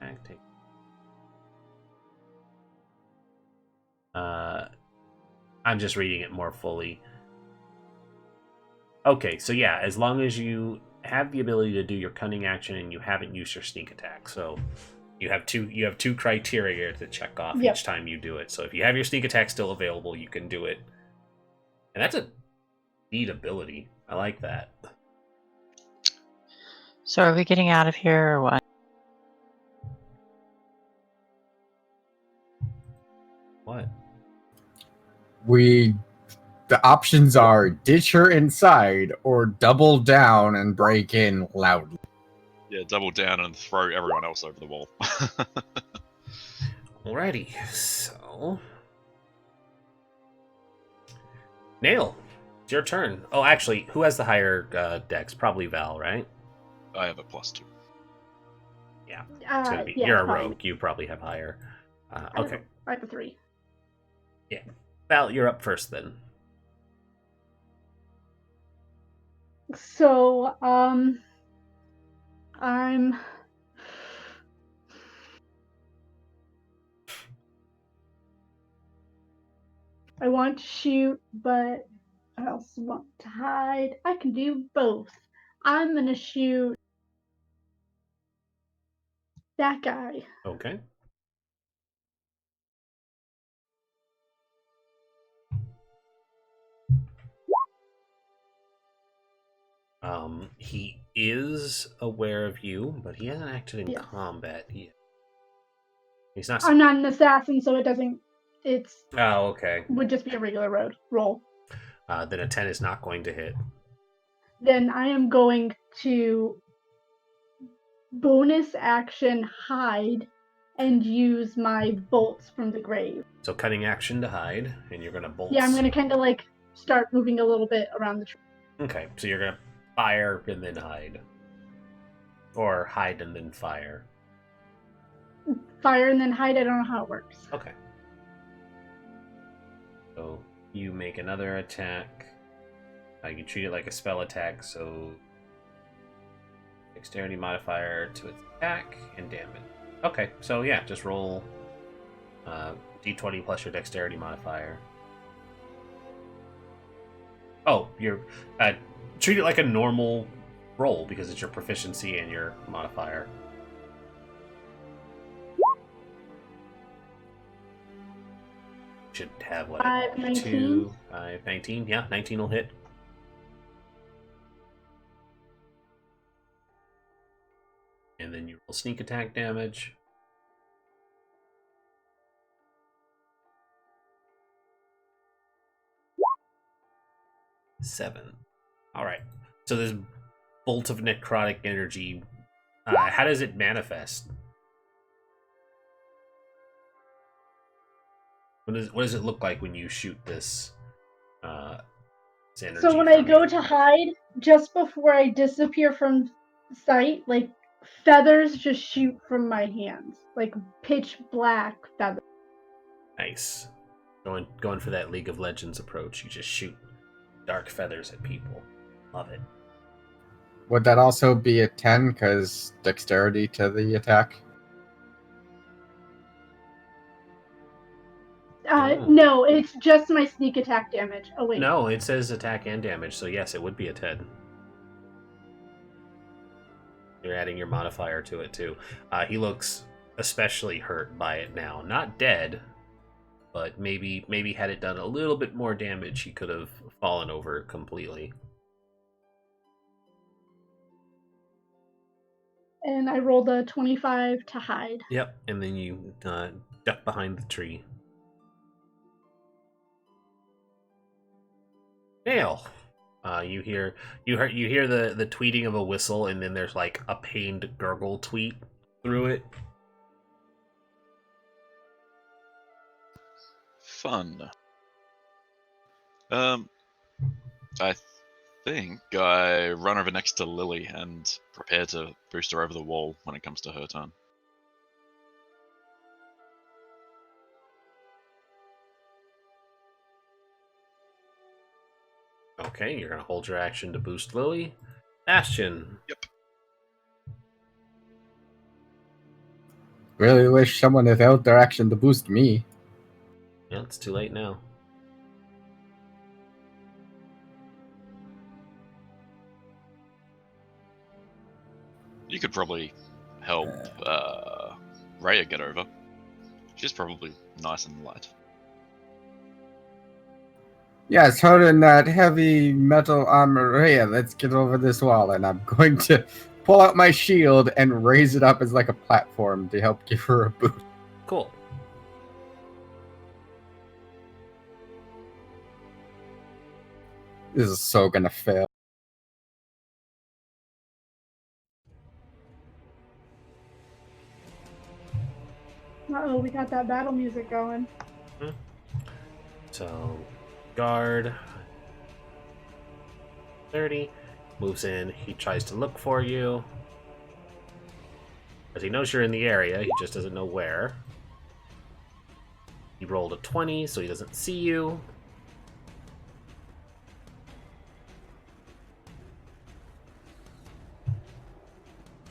S2: Acting. I'm just reading it more fully. Okay, so yeah, as long as you have the ability to do your cunning action and you haven't used your sneak attack, so you have two criteria to check off each time you do it. So if you have your sneak attack still available, you can do it, and that's a neat ability. I like that.
S1: So are we getting out of here or what?
S2: What?
S3: The options are ditch her inside or double down and break in loudly.
S4: Yeah, double down and throw everyone else over the wall.
S2: Alrighty, so Nail, it's your turn. Oh, actually, who has the higher dex? Probably Val, right?
S4: I have a +2.
S2: Yeah, it's gonna be. You're a rogue. You probably have higher. Okay.
S5: I have a 3.
S2: Yeah, Val, you're up first then.
S5: So, I want to shoot, but I also want to hide. I can do both. I'm gonna shoot that guy.
S2: Okay. He is aware of you, but he hasn't acted in combat yet. He's not.
S5: I'm not an assassin, so it doesn't. It's.
S2: Oh, okay.
S5: Would just be a regular roll.
S2: Then a 10 is not going to hit.
S5: Then I am going to bonus action hide and use my bolts from the grave.
S2: So cutting action to hide, and you're gonna bolt.
S5: Yeah, I'm gonna kind of like start moving a little bit around the tree.
S2: Okay, so you're gonna fire and then hide, or hide and then fire.
S5: Fire and then hide. I don't know how it works.
S2: Okay. So you make another attack. You treat it like a spell attack, so dexterity modifier to its attack and damage. Okay, so yeah, just roll d20 plus your dexterity modifier. Oh, you're treat it like a normal roll because it's your proficiency and your modifier. Should have what?
S5: 19.
S2: 19. Yeah, 19 will hit. And then you roll sneak attack damage. Seven. All right. So this bolt of necrotic energy, how does it manifest? What does it look like when you shoot this? Energy
S5: so when I go to hide, just before I disappear from sight, like feathers just shoot from my hands, like pitch black feathers.
S2: Nice. Going for that League of Legends approach. You just shoot dark feathers at people. Love it.
S3: Would that also be a 10 because dexterity to the attack?
S5: No, it's just my sneak attack damage. Oh wait.
S2: No, it says attack and damage, so yes, it would be a 10. You're adding your modifier to it too. He looks especially hurt by it now. Not dead, but maybe had it done a little bit more damage, he could have fallen over completely.
S5: And I rolled a 25 to hide.
S2: Yep, and then you duck behind the tree. Nail. You hear the tweeting of a whistle, and then there's like a pained gurgle tweet through it.
S4: Fun. I think I run over next to Lily and prepare to boost her over the wall when it comes to her turn.
S2: Okay, you're gonna hold your action to boost Lily. Bastion.
S4: Yep.
S3: Really wish someone had held their action to boost me.
S2: Yeah, it's too late now.
S4: You could probably help Rhea get over. She's probably nice and light.
S3: Yes, holding that heavy metal armor here. Let's get over this wall, and I'm going to pull out my shield and raise it up as like a platform to help give her a boost.
S2: Cool.
S3: This is so gonna fail.
S5: Uh-oh, we got that battle music going.
S2: So, guard 30 moves in. He tries to look for you. Because he knows you're in the area, he just doesn't know where. He rolled a 20, so he doesn't see you.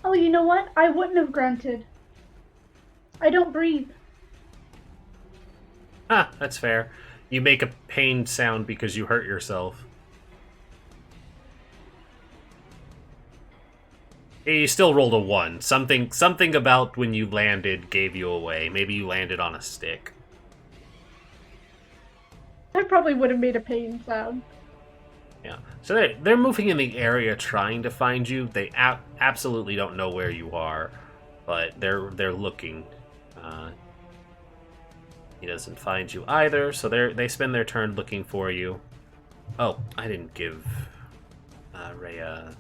S5: Oh, you know what? I wouldn't have grunted. I don't breathe.
S2: Ah, that's fair. You make a pained sound because you hurt yourself. You still rolled a 1. Something about when you landed gave you away. Maybe you landed on a stick.
S5: I probably would have made a pain sound.
S2: Yeah. So they're moving in the area trying to find you. They absolutely don't know where you are, but they're looking. He doesn't find you either, so they spend their turn looking for you. Oh, I didn't give Rhea.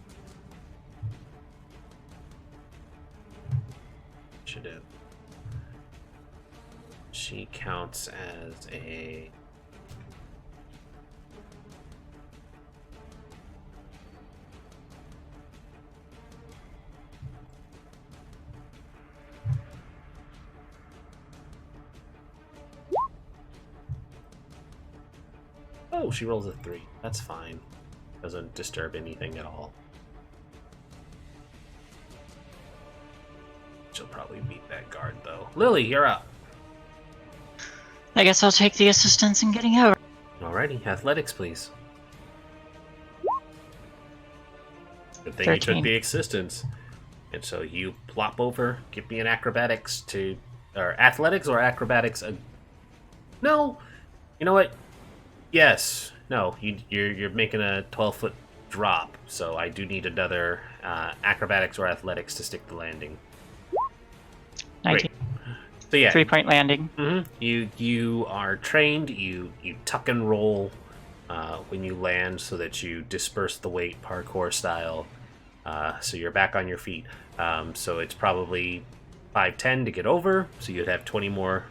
S2: Should have. She counts as a. Oh, she rolls a 3. That's fine. Doesn't disturb anything at all. She'll probably beat that guard, though. Lily, you're up.
S1: I guess I'll take the assistance in getting over.
S2: Alrighty, athletics, please. Good thing
S1: 13.
S2: you took the assistance. And so you plop over, give me an acrobatics to... Or athletics or acrobatics? No! You know what? Yes. No, you're making a 12-foot drop, so I do need another acrobatics or athletics to stick the landing.
S1: 19.
S2: Great. So yeah,
S1: 3-point landing.
S2: Mm-hmm. You are trained. You tuck and roll when you land, so that you disperse the weight parkour style. So you're back on your feet. So it's probably 5-10 to get over. So you'd have 20 more.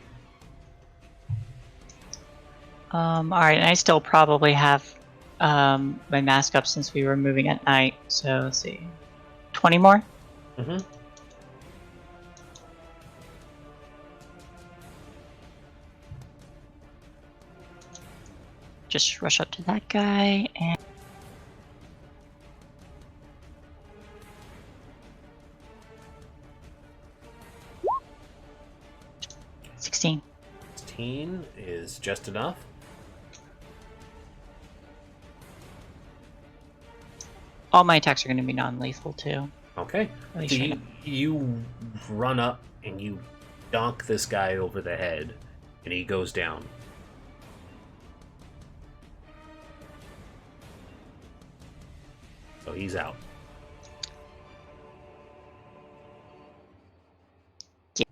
S1: Alright, and I still probably have my mask up since we were moving at night. So let's see. 20 more?
S2: Mm-hmm.
S1: Just rush up to that guy and... $16.
S2: 16 is just enough.
S1: All my attacks are going to be non-lethal too.
S2: Okay.
S1: At least
S2: So
S1: I know.
S2: you run up and you donk this guy over the head, and he goes down. So he's out.
S1: Yeah.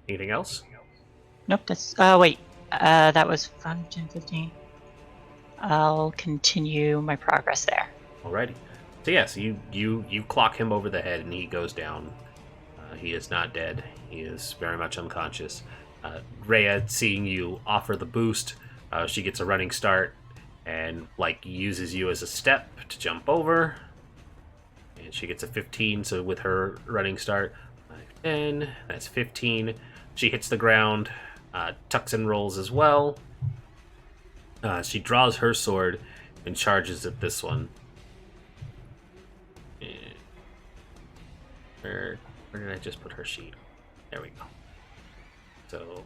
S2: Anything else?
S1: Nope, that's... wait. That was 5, 10, 15. I'll continue my progress there.
S2: Alrighty. So yes, you clock him over the head and he goes down. He is not dead. He is very much unconscious. Rhea, seeing you offer the boost, she gets a running start and uses you as a step to jump over. And she gets a 15, so with her running start, 5, 10, that's 15. She hits the ground, tucks and rolls as well. She draws her sword and charges at this one. Where did I just put her sheet? There we go. So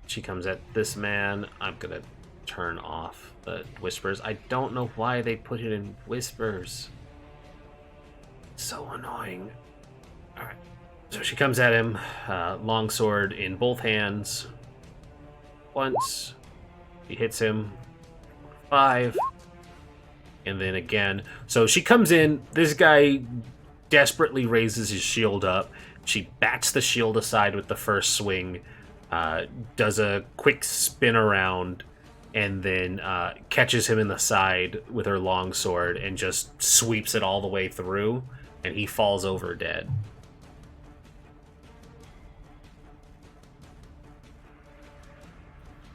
S2: she comes at this man. I'm gonna turn off the whispers. I don't know why they put it in whispers. So annoying. Alright. So she comes at him, longsword in both hands. Once. She hits him. 5. And then again. So she comes in. This guy desperately raises his shield up. She bats the shield aside with the first swing. Does a quick spin around. and then catches him in the side with her long sword and just sweeps it all the way through, and he falls over dead.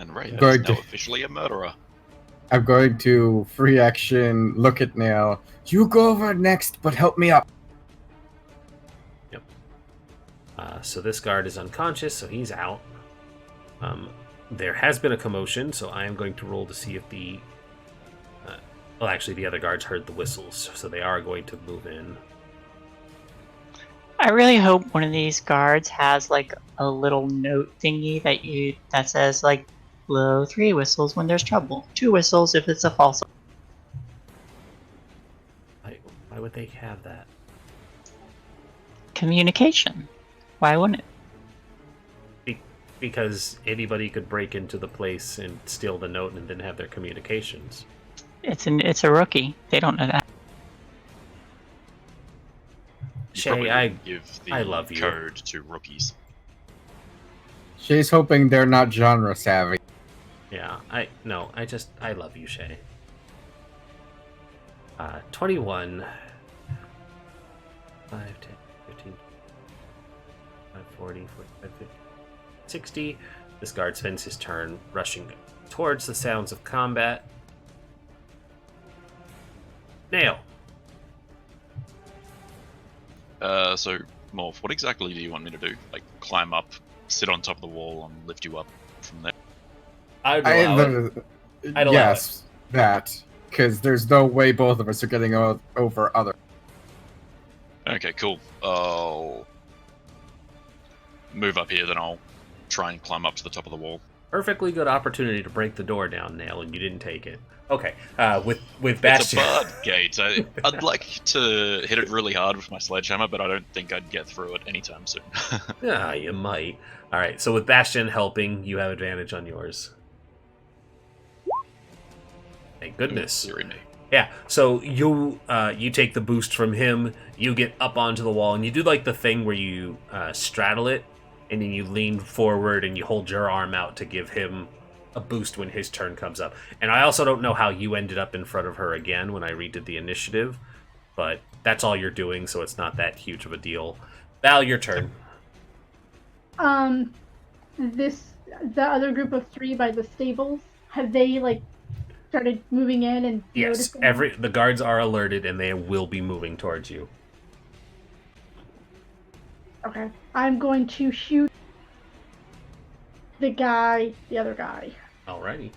S4: And Ray is
S3: Going
S4: now
S3: to-
S4: officially a murderer.
S3: I'm going to free action look at Nail. You go over next, but help me up.
S2: So this guard is unconscious, so he's out. There has been a commotion, so I am going to roll to see if the... well, actually, the other guards heard the whistles, so they are going to move in.
S1: I really hope one of these guards has like a little note thingy that says like blow 3 whistles when there's trouble, 2 whistles if it's a false.
S2: Why would they have that?
S1: Communication. Why wouldn't it?
S2: Because anybody could break into the place and steal the note and then have their communications.
S1: It's a rookie. They don't know that.
S4: You
S2: Shay,
S4: probably
S2: I
S4: wouldn't give the
S2: love you.
S4: code to rookies.
S3: Shay's hoping they're not genre savvy.
S2: Yeah, I love you, Shay. 21. 5, 10, 15, 5, 40, 45, 50, 60. This guard spends his turn rushing towards the sounds of combat. Nail.
S4: So, Morph, what exactly do you want me to do? Like, climb up, sit on top of the wall, and lift you up from there?
S2: I'd allow it. I'd allow
S3: Yes, that. Because there's no way both of us are getting over other.
S4: Okay, cool. I'll move up here, then I'll try and climb up to the top of the wall.
S2: Perfectly good opportunity to break the door down, Nail, and you didn't take it. Okay, with
S4: It's
S2: Bastion.
S4: a bard gate. I'd like to hit it really hard with my sledgehammer, but I don't think I'd get through it anytime soon.
S2: Yeah, you might. All right, so with Bastion helping, you have advantage on yours. Thank goodness.
S4: Dearie me.
S2: Yeah, so you take the boost from him, you get up onto the wall, and you do like the thing where you straddle it, and then you lean forward and you hold your arm out to give him a boost when his turn comes up. And I also don't know how you ended up in front of her again when I redid the initiative, but that's all you're doing, so it's not that huge of a deal. Val, your turn.
S5: The other group of 3 by the stables, have they like started moving in and
S2: Yes,
S5: noticing?
S2: the guards are alerted and they will be moving towards you.
S5: Okay. I'm going to shoot the other guy.
S2: Alrighty.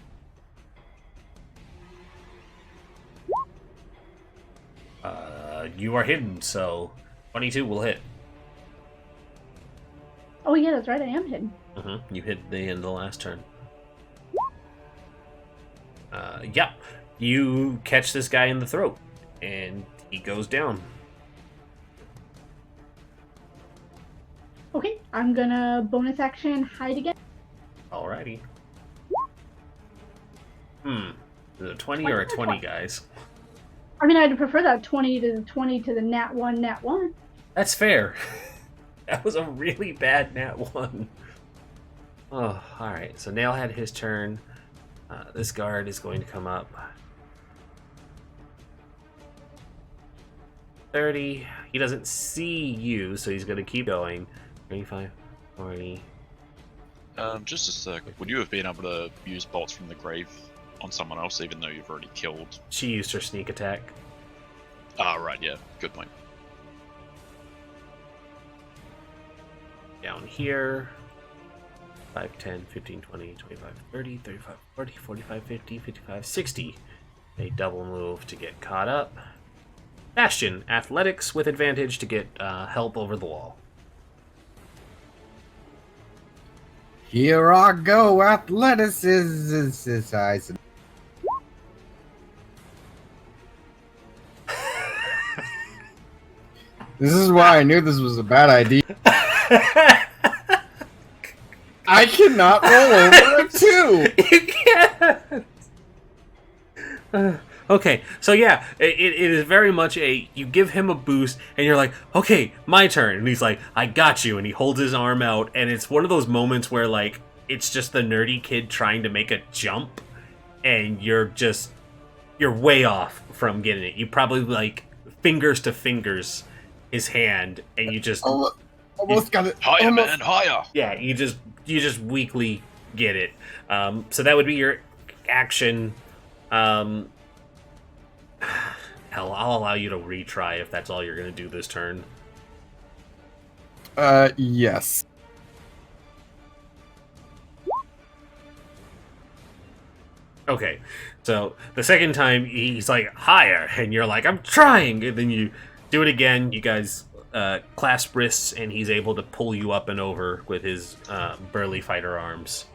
S2: You are hidden, so 22 will hit.
S5: Oh yeah, that's right, I am hidden.
S2: You hit the end of the last turn. Yep. You catch this guy in the throat, and he goes down.
S5: Okay, I'm gonna bonus action hide again.
S2: Alrighty. Is it a 20 or a 20, guys?
S5: I mean, I'd prefer that 20 to the nat 1.
S2: That's fair. That was a really bad nat 1. Oh, alright. So Nail had his turn. This guard is going to come up. 30. He doesn't see you, so he's going to keep going. 25, 40.
S4: Just a sec. Would you have been able to use bolts from the grave on someone else, even though you've already killed?
S2: She used her sneak attack.
S4: Ah, right, yeah. Good point.
S2: Down here. 5, 10, 15, 20, 25, 30, 35, 40, 45, 50, 55, 60. They double move to get caught up. Bastion, athletics with advantage to get help over the wall.
S3: Here I go, athleticism. This is why I knew this was a bad idea. I cannot roll over a 2!
S2: You can't! Okay, so yeah, it is very much you give him a boost, and you're like, okay, my turn. And he's like, I got you, and he holds his arm out, and it's one of those moments where, like, it's just the nerdy kid trying to make a jump, and you're way off from getting it. You probably like fingers to fingers his hand, and you just
S3: Almost got it.
S4: Higher,
S3: Almost.
S4: man, higher.
S2: yeah, you just weakly get it. So that would be your action. Hell, I'll allow you to retry if that's all you're gonna do this turn.
S3: Yes.
S2: Okay, so the second time he's like higher, and you're like, I'm trying, and then you do it again. You guys clasp wrists, and he's able to pull you up and over with his burly fighter arms.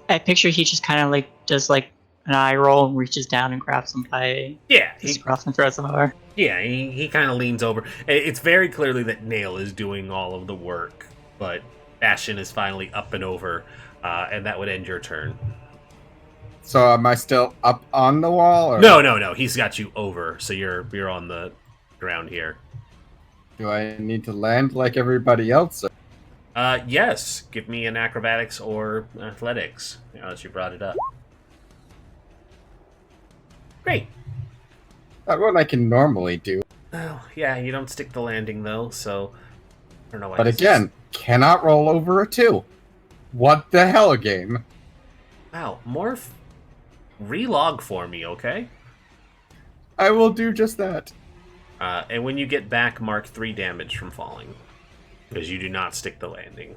S1: I picture he just kind of like does like an eye roll and reaches down and grabs him by
S2: Yeah,
S1: the scruff and throws him over.
S2: Yeah, he kind of leans over. It's very clearly that Nail is doing all of the work, but Bastion is finally up and over, and that would end your turn.
S3: So am I still up on the wall? Or
S2: No. He's got you over, so you're on the ground here.
S3: do I need to land like everybody else?
S2: Yes. Give me an acrobatics or athletics, now that you brought it up. Great.
S3: That one I can normally do.
S2: Oh, yeah, you don't stick the landing, though, so I don't know why.
S3: But again, cannot roll over a 2. What the hell, game?
S2: Wow, Morph, relog for me, okay?
S3: I will do just that.
S2: And when you get back, mark 3 damage from falling, because you do not stick the landing.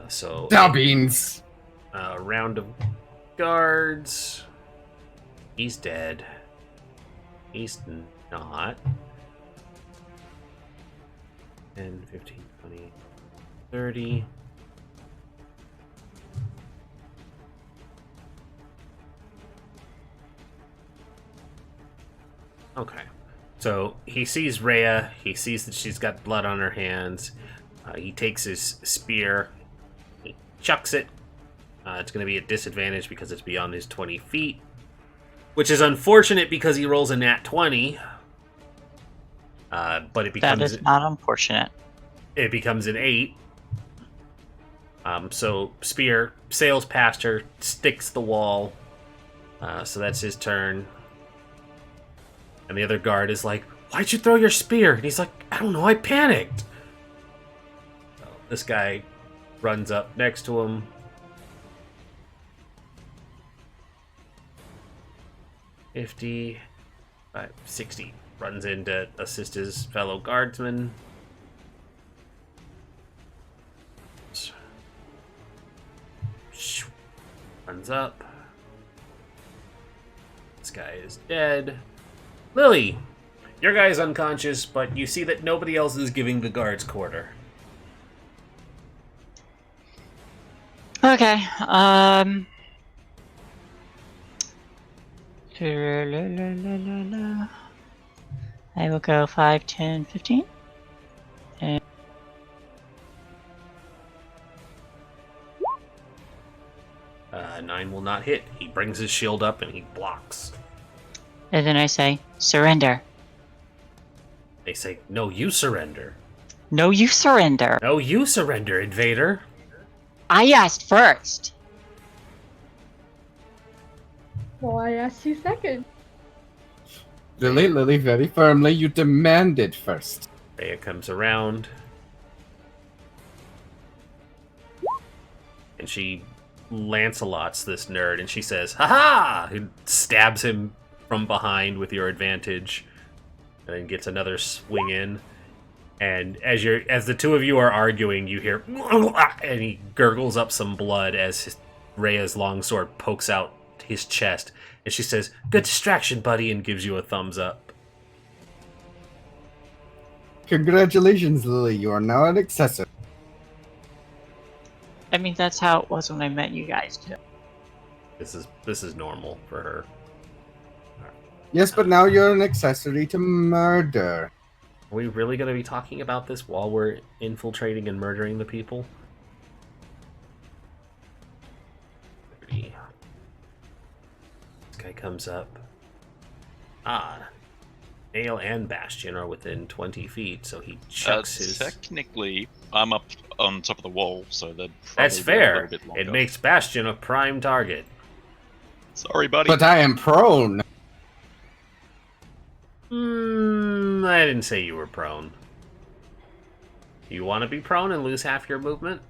S2: So
S3: Dubbings.
S2: round of guards. He's dead. He's not. 10, 15, 20, 30. Okay. So he sees Rhea. He sees that she's got blood on her hands. He takes his spear. He chucks it. It's going to be a disadvantage because it's beyond his 20 feet. Which is unfortunate because he rolls a nat 20. But it becomes...
S1: That is not unfortunate.
S2: It becomes an 8. So spear sails past her, sticks the wall. So that's his turn. And the other guard is like, why'd you throw your spear? And he's like, I don't know, I panicked. So this guy runs up next to him. $50, 60. Runs in to assist his fellow guardsman. Runs up. This guy is dead. Lily, your guy is unconscious, but you see that nobody else is giving the guards quarter.
S1: Okay. I will go 5, 10, 15. And
S2: 9 will not hit. He brings his shield up and he blocks.
S1: and then I say, surrender.
S2: They say, no, you surrender.
S1: No, you surrender.
S2: No, you surrender, invader.
S1: I asked first.
S5: Well, I asked you second.
S3: Lily, very firmly, you demanded first.
S2: Rhea comes around. And she Lancelots this nerd, and she says, ha-ha! And stabs him from behind with your advantage. And then gets another swing in. And as the two of you are arguing, you hear, and he gurgles up some blood as Rhea's longsword pokes out his chest. And she says, good distraction, buddy, and gives you a thumbs up.
S3: Congratulations, Lily. You are now an accessory.
S1: I mean, that's how it was when I met you guys, too.
S2: This is normal for her.
S3: Yes, but now you're an accessory to murder.
S2: Are we really going to be talking about this while we're infiltrating and murdering the people? 30. This guy comes up. Nail and Bastion are within 20 feet, so he chucks his...
S4: Technically, I'm up on top of the wall, so they'd probably
S2: That's
S4: be a
S2: fair.
S4: little bit longer.
S2: It makes Bastion a prime target.
S4: Sorry, buddy.
S3: But I am prone.
S2: I didn't say you were prone. You want to be prone and lose half your movement?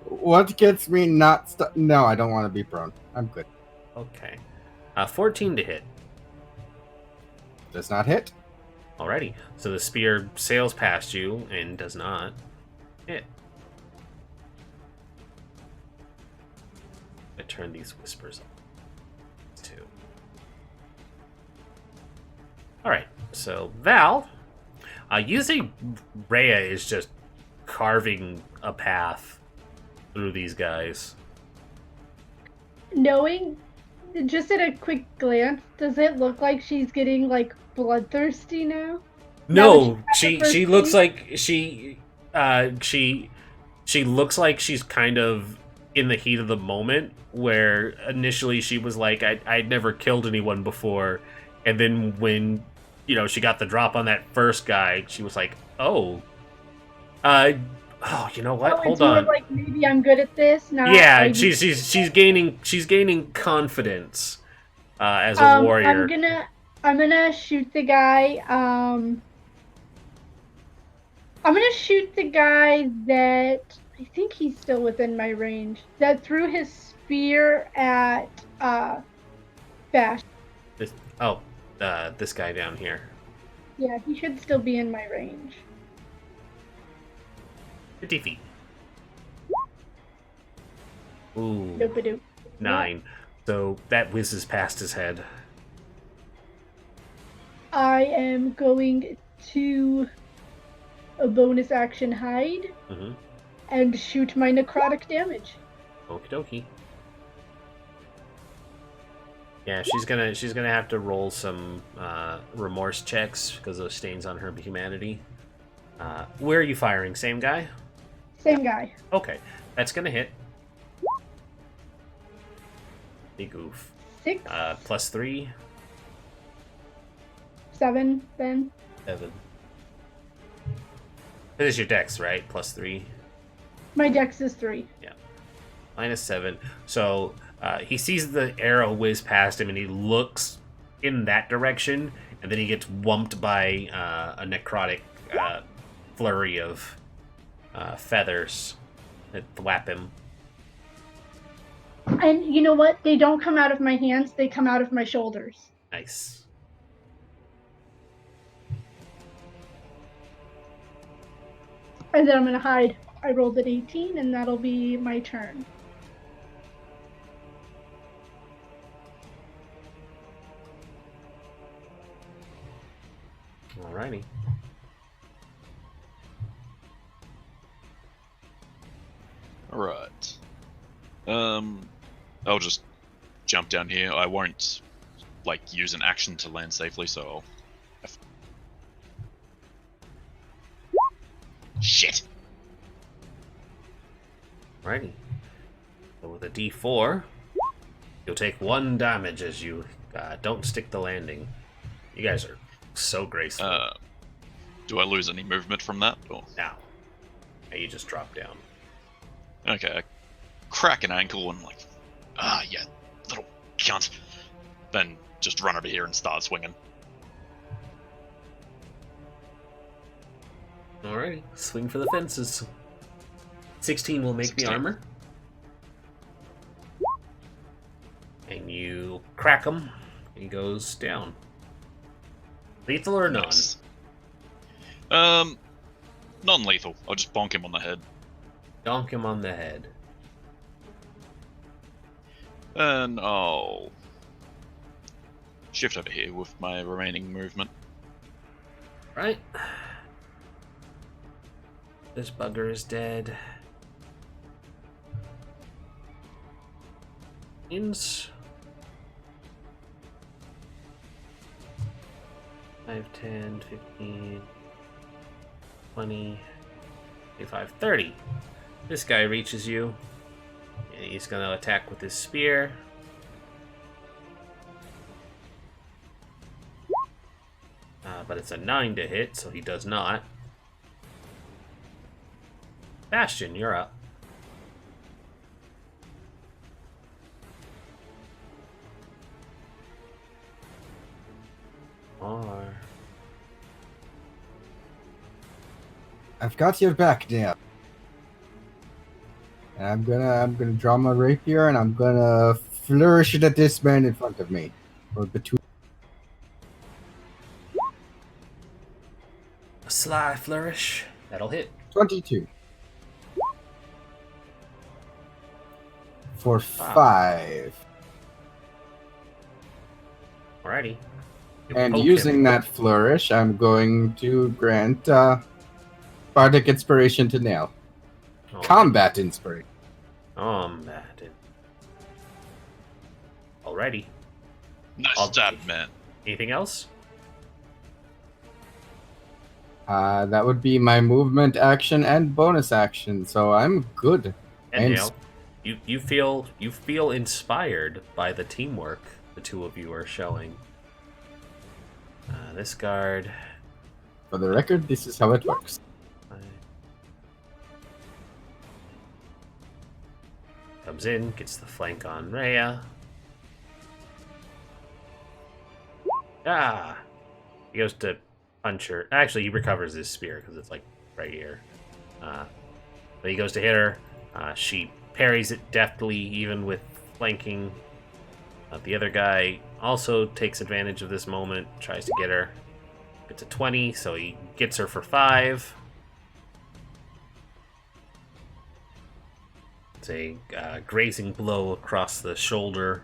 S3: What gets me not No, I don't want to be prone. I'm good.
S2: Okay. 14 to hit.
S3: Does not hit.
S2: Alrighty. So the spear sails past you and does not hit. I turn these whispers on too. Alright, so Val, you think Rhea is just carving a path through these guys.
S5: Knowing, just at a quick glance, does it look like she's getting like bloodthirsty now?
S2: No,
S5: Now
S2: she looks like she looks like she's kind of in the heat of the moment, where initially she was like, I'd never killed anyone before, and then when, you know, she got the drop on that first guy, she was like, oh, you know what? Hold on.
S5: Like, maybe I'm good at this.
S2: Yeah, she's gaining confidence as a warrior.
S5: I'm gonna shoot the guy. I'm gonna shoot the guy that I think he's still within my range. That threw his spear at Bash.
S2: This guy down here.
S5: Yeah, he should still be in my range.
S2: 50 feet. Ooh.
S5: Doop-a-doop.
S2: 9. So that whizzes past his head.
S5: I am going to a bonus action hide and shoot my necrotic damage.
S2: Okie dokie. Yeah, she's gonna have to roll some remorse checks because of stains on her humanity. Where are you firing? Same guy?
S5: Same guy.
S2: Okay, that's gonna hit. Big oof.
S5: 6.
S2: Plus 3.
S5: 7 then.
S2: 7. This is your dex, right? Plus 3.
S5: My dex is 3.
S2: Yeah. Minus 7. So he sees the arrow whiz past him and he looks in that direction, and then he gets whumped by a necrotic flurry of feathers that thwap him.
S5: And you know what? They don't come out of my hands, they come out of my shoulders.
S2: Nice.
S5: And then I'm going to hide. I rolled an 18, and that'll be my turn.
S2: Alrighty.
S4: Alright. I'll just jump down here. I won't, like, use an action to land safely, so I'll... Shit!
S2: Alrighty. So with a D4, you'll take 1 damage as you don't stick the landing. You guys are so graceful.
S4: Do I lose any movement from that? Or?
S2: Now. Yeah, you just drop down.
S4: Okay, I crack an ankle and like, you little cunt. Then just run over here and start swinging.
S2: Alrighty, swing for the fences. 16 will make
S4: 16.
S2: the armor. And you crack him. He goes down. Lethal or non?
S4: Nice. Non-lethal. I'll just bonk him on the head.
S2: Donk him on the head.
S4: And I'll shift over here with my remaining movement.
S2: Right. This bugger is dead. Ins. 5, 10, 15, 20, 25, 30. This guy reaches you. And he's going to attack with his spear. But it's a 9 to hit, so he does not. Bastion, you're up. Or...
S3: I've got your back, now. And I'm gonna draw my rapier and I'm gonna flourish it at this man in front of me. Or between.
S2: A sly flourish. That'll hit.
S3: 22. For 5.
S2: Alrighty. You
S3: And
S2: poke
S3: using
S2: him.
S3: that flourish, I'm going to grant Bardic Inspiration to Nail.
S2: Alright.
S3: Combat Inspiration.
S2: Combat. Alrighty.
S4: Nice job, man.
S2: Anything else?
S3: That would be my movement action and bonus action, so I'm good.
S2: And
S3: I'm
S2: Dale, you feel inspired by the teamwork the two of you are showing. This guard
S3: For the record, this is how it works.
S2: comes in, gets the flank on Rhea. Ah! He goes to punch her. Actually, he recovers his spear because it's like right here. But he goes to hit her. She parries it deftly, even with flanking. The other guy also takes advantage of this moment, tries to get her. It's a 20, so he gets her for 5. It's a grazing blow across the shoulder.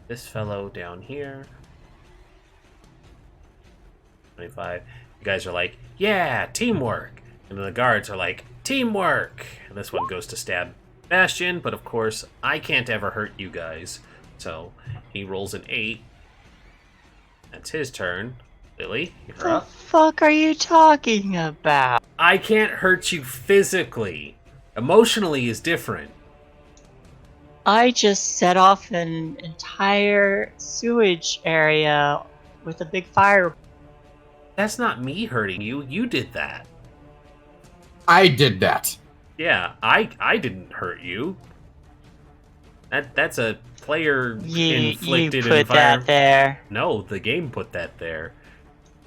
S2: This fellow down here. 25. You guys are like, yeah, teamwork. And then the guards are like, teamwork. And this one goes to stab Bastion, but of course, I can't ever hurt you guys. So he rolls an 8. That's his turn. Lily, you're
S1: The
S2: up.
S1: fuck are you talking about?
S2: I can't hurt you physically. Emotionally is different.
S1: I just set off an entire sewage area with a big fire.
S2: That's not me hurting you. You did that.
S3: I did that.
S2: Yeah, I didn't hurt you. That's a player
S1: You
S2: inflicted
S1: put that there.
S2: No, the game put that there.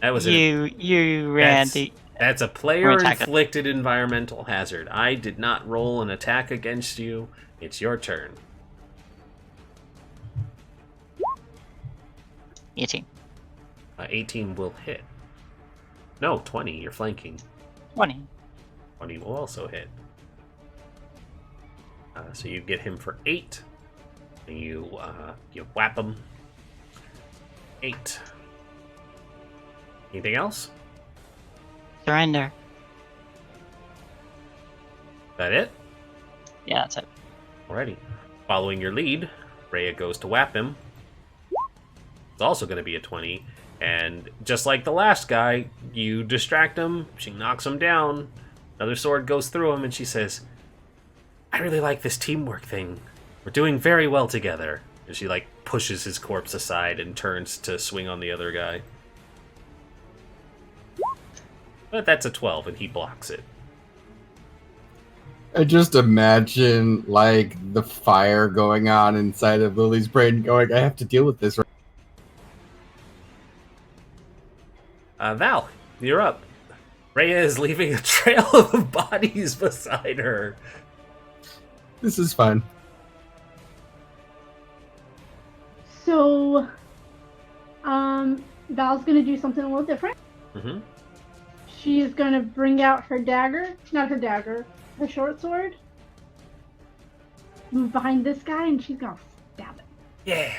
S2: That was
S1: You ran the.
S2: That's a player
S1: attack.
S2: inflicted environmental hazard. I did not roll an attack against you. It's your turn.
S1: 18.
S2: 18 will hit. No, 20. You're flanking.
S1: 20.
S2: 20 will also hit. So you get him for 8. And you whap him. 8. Anything else?
S1: Surrender.
S2: That it?
S1: Yeah, that's it.
S2: Alrighty. Following your lead, Rhea goes to whap him. It's also going to be a 20. And just like the last guy, you distract him. She knocks him down. Another sword goes through him, and she says, I really like this teamwork thing. We're doing very well together. And she, pushes his corpse aside and turns to swing on the other guy. But that's a 12, and he blocks it.
S3: I just imagine, the fire going on inside of Lily's brain going, I have to deal with this.
S2: Val, you're up. Rhea is leaving a trail of bodies beside her.
S3: This is fun.
S5: So, Val's gonna do something a little different.
S2: Mm-hmm.
S5: She's gonna bring out her dagger, not her dagger, her short sword. Move behind this guy, and she's gonna stab him.
S2: Yeah.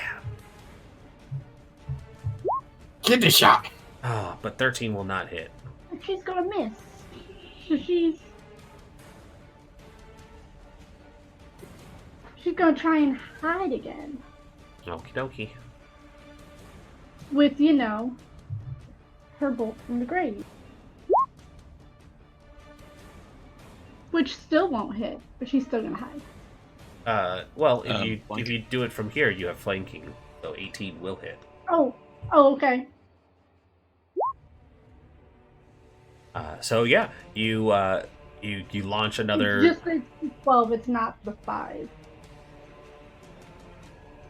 S3: Kidney shot.
S2: Oh, but 13 will not hit.
S5: And she's gonna miss. So she's gonna try and hide again.
S2: Okie dokie.
S5: With, her bolt from the grave. Which still won't hit, but she's still gonna hide.
S2: Well, if you
S4: flanking.
S2: do it from here, you have flanking, so 18 will hit.
S5: Oh, okay.
S2: So yeah, you launch another.
S5: It's just the 12. It's not the 5.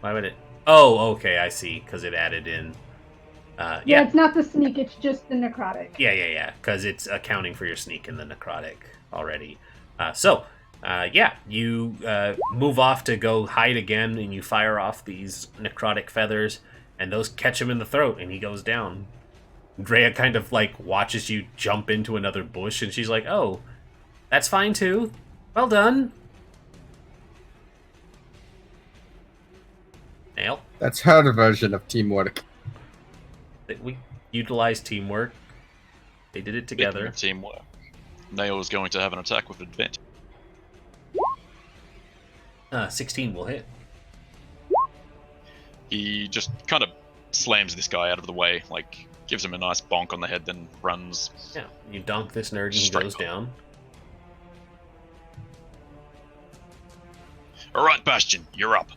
S2: Why would it? Oh, okay, I see. Because it added in.
S5: Yeah, it's not the sneak. It's just the necrotic.
S2: Yeah. Because it's accounting for your sneak and the necrotic already. You move off to go hide again, and you fire off these necrotic feathers, and those catch him in the throat, and he goes down. Drea kind of like watches you jump into another bush, and she's like, "Oh, that's fine too. Well done." Nail.
S3: That's her version of teamwork.
S2: We utilized teamwork. They did it
S4: Speaking
S2: together.
S4: of teamwork, Nail is going to have an attack with advantage.
S2: 16 will hit.
S4: He just kind of slams this guy out of the way, like gives him a nice bonk on the head, then runs.
S2: Yeah, you dunk this nerd and he
S4: Straight
S2: goes
S4: up.
S2: down.
S4: All right, Bastion, you're up.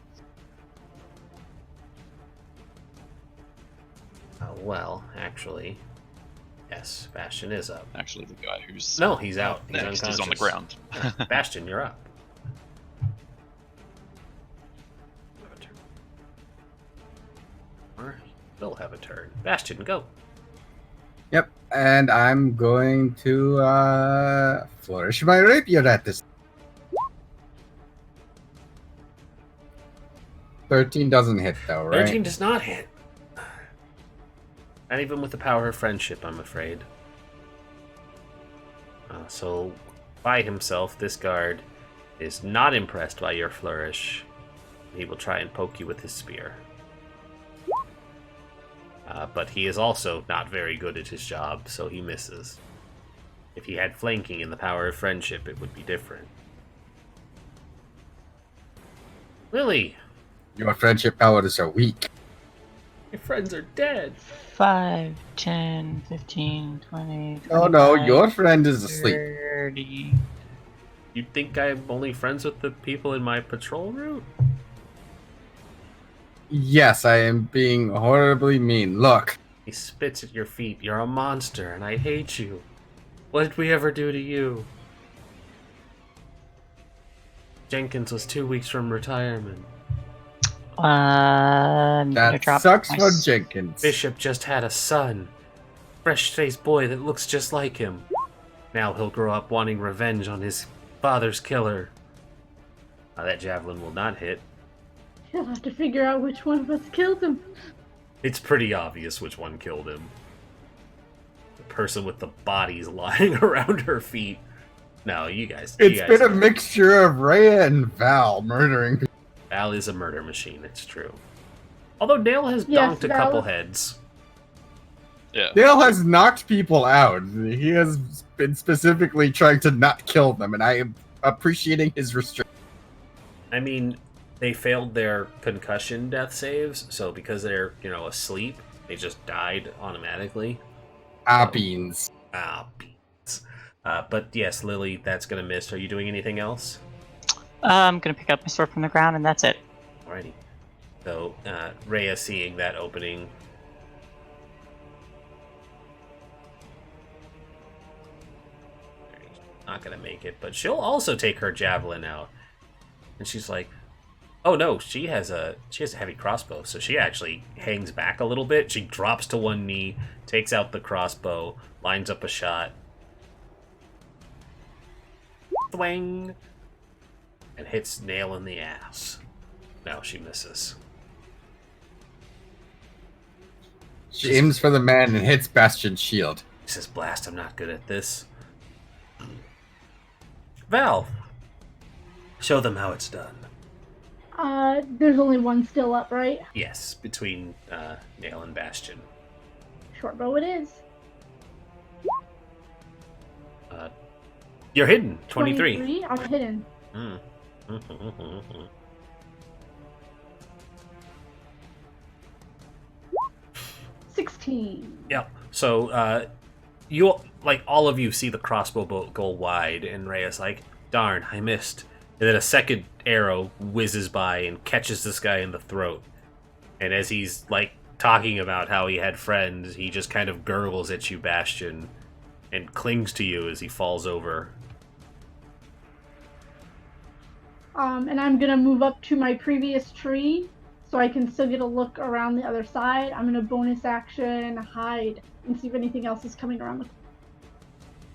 S2: Well, actually, yes, Bastion is up.
S4: Actually, the guy who's
S2: No, he's out. He's
S4: next is on the
S2: unconscious.
S4: ground.
S2: Bastion, you're up. Or will have a turn. Bastion, go.
S3: Yep, and I'm going to flourish my rapier at this. 13 doesn't hit though, right?
S2: 13 does not hit. Not even with the power of friendship, I'm afraid. So, by himself, this guard is not impressed by your flourish. He will try and poke you with his spear. But he is also not very good at his job, so he misses. If he had flanking and the power of friendship, it would be different. Lily!
S3: Your friendship powers are weak.
S2: Your friends are dead!
S1: 5, 10, 15, 20,
S3: Oh no,
S1: 25,
S3: your friend is asleep.
S1: 30.
S2: You think I'm only friends with the people in my patrol route?
S3: Yes, I am being horribly mean. Look,
S2: He spits at your feet. You're a monster, and I hate you. What did we ever do to you? Jenkins was 2 weeks from retirement.
S1: I'm gonna
S3: that
S1: drop
S3: sucks
S1: my
S3: for Jenkins.
S2: Bishop just had a son. Fresh-faced boy that looks just like him. Now he'll grow up wanting revenge on his father's killer. That javelin will not hit.
S5: He'll have to figure out which one of us killed him.
S2: It's pretty obvious which one killed him. The person with the bodies lying around her feet. No, you guys.
S3: It's been a mixture of Rhea and Val murdering people.
S2: Val is a murder machine, it's true. Although Dale has
S5: Yes,
S2: donked a
S5: Val-
S2: couple heads.
S4: Yeah.
S3: Dale has knocked people out. He has been specifically trying to not kill them, and I am appreciating his restraint.
S2: I mean, they failed their concussion death saves, so because they're, asleep, they just died automatically.
S3: Beans.
S2: Beans. But yes, Lily, that's gonna miss. Are you doing anything else?
S1: I'm gonna pick up my sword from the ground, and that's it.
S2: Alrighty. So, Rhea seeing that opening. Not gonna make it, but she'll also take her javelin out. And she's like, oh no, she has a heavy crossbow, so she actually hangs back a little bit. She drops to one knee, takes out the crossbow, lines up a shot. Thwang! And hits Nail in the ass. No, she misses.
S3: She aims for the man and hits Bastion's shield.
S2: He says, blast, I'm not good at this. Val, show them how it's done.
S5: There's only one still up, right?
S2: Yes, between Nail and Bastion.
S5: Short bow it is.
S2: You're hidden, 23.
S5: I'm hidden.
S2: Mm.
S5: 16.
S2: Yep. So, you all of you see the crossbow bolt go wide, and Rhea's like, darn, I missed. And then a second arrow whizzes by and catches this guy in the throat. And as he's, talking about how he had friends, he just kind of gurgles at you, Bastion. and clings to you as he falls over.
S5: And I'm gonna move up to my previous tree so I can still get a look around the other side. I'm gonna bonus action hide and see if anything else is coming around the.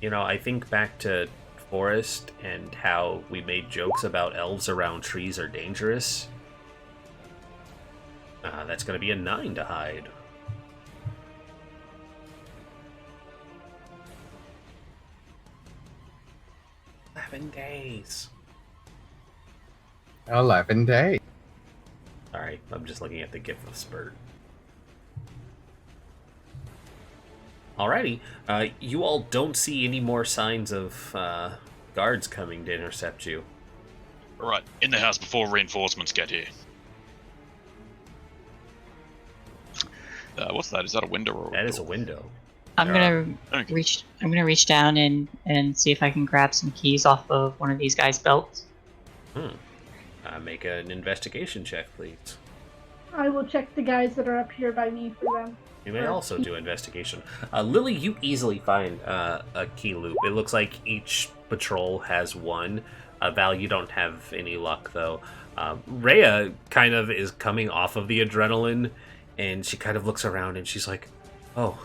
S2: You know, I think back to Forest and how we made jokes about elves around trees are dangerous. That's going to be a 9 to hide. Days.
S3: 11 days.
S2: Sorry, I'm just looking at the GIF of Spurt. Alrighty, you all don't see any more signs of guards coming to intercept you.
S4: Alright, in the house before reinforcements get here. What's that? Is that a window or
S2: That is a window.
S1: I'm gonna
S4: Okay.
S1: reach down and see if I can grab some keys off of one of these guys' belts.
S2: Make an investigation check, please.
S5: I will check the guys that are up here by me for them.
S2: You may also do investigation. Lily, you easily find a key loop. It looks like each patrol has one. Val, you don't have any luck, though. Rhea kind of is coming off of the adrenaline, and she kind of looks around, and she's like, oh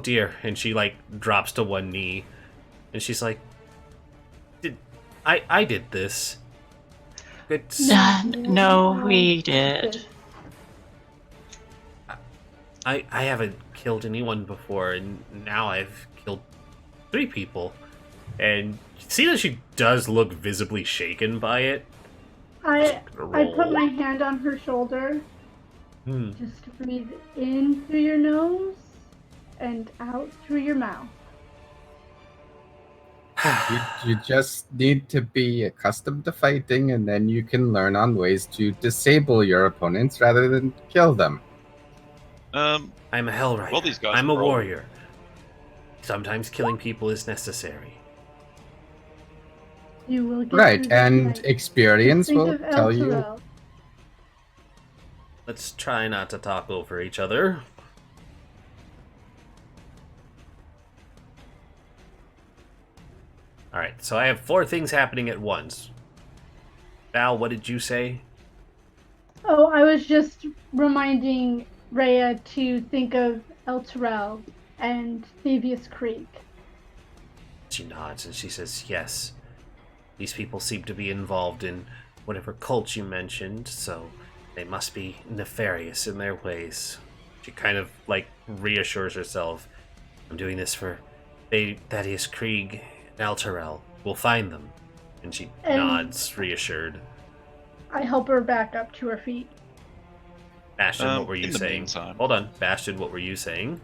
S2: dear. And she, like, drops to one knee, and she's like, I did this.
S1: No, we did.
S2: I haven't killed anyone before, and now I've killed 3 people. And you see that she does look visibly shaken by it.
S5: I put my hand on her shoulder. Just to breathe in through your nose and out through your mouth.
S3: You just need to be accustomed to fighting, and then you can learn on ways to disable your opponents rather than kill them.
S2: I'm a Hellrider.
S4: Well, these guys
S2: I'm a
S4: are all-
S2: warrior. Sometimes killing people is necessary.
S5: You will get
S3: Right,
S5: through this
S3: and
S5: night.
S3: experience
S5: Think
S3: will
S5: of El
S3: tell you.
S5: Terrell.
S2: Let's try not to talk over each other. Alright, so I have 4 things happening at once. Val, what did you say?
S5: Oh, I was just reminding Rhea to think of El Terrell and Thavius Creek.
S2: She nods and she says, yes. These people seem to be involved in whatever cult you mentioned, so they must be nefarious in their ways. She kind of, like, reassures herself. I'm doing this for Thaddeus Krieg and Alterel. We'll find them. And she nods, reassured.
S5: I help her back up to her feet.
S2: Bastion, what were you
S4: in the
S2: saying?
S4: meantime-
S2: Hold on. Bastion, what were you saying?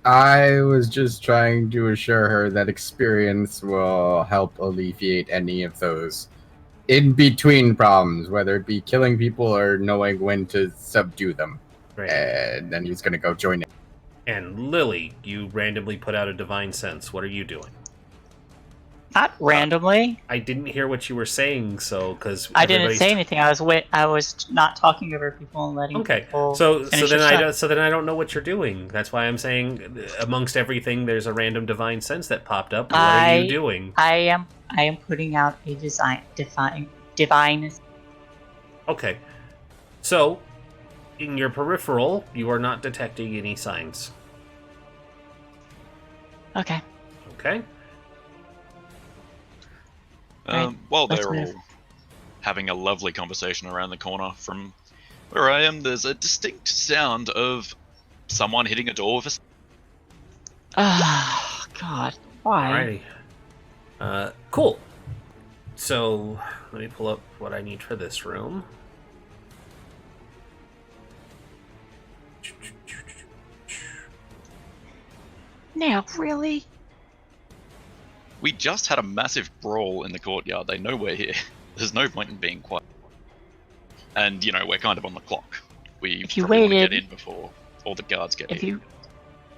S3: I was just trying to assure her that experience will help alleviate any of those in-between problems, whether it be killing people or knowing when to subdue them.
S2: Great.
S3: And then he's going to go join it.
S2: And Lily, you randomly put out a divine sense. What are you doing?
S1: Not randomly.
S2: I didn't hear what you were saying, so because
S1: I didn't say anything. I was not talking over people and letting
S2: Okay,
S1: people.
S2: so
S1: finish
S2: then
S1: their stuff.
S2: I don't know what you're doing. That's why I'm saying amongst everything, there's a random divine sense that popped up. What are you doing?
S1: I am putting out a divine.
S2: Okay, so in your peripheral, you are not detecting any signs.
S1: Okay.
S2: Okay.
S4: While
S1: let's
S4: they're
S1: move.
S4: all having a lovely conversation around the corner from where I am, there's a distinct sound of someone hitting a door with a...
S1: Oh God, why?
S2: Alrighty. Cool. So let me pull up what I need for this room.
S1: Now, really?
S4: We just had a massive brawl in the courtyard. They know we're here. There's no point in being quiet. And, you know, we're kind of on the clock. We
S1: If you
S4: probably want to
S1: waited-
S4: get in before all the guards get here.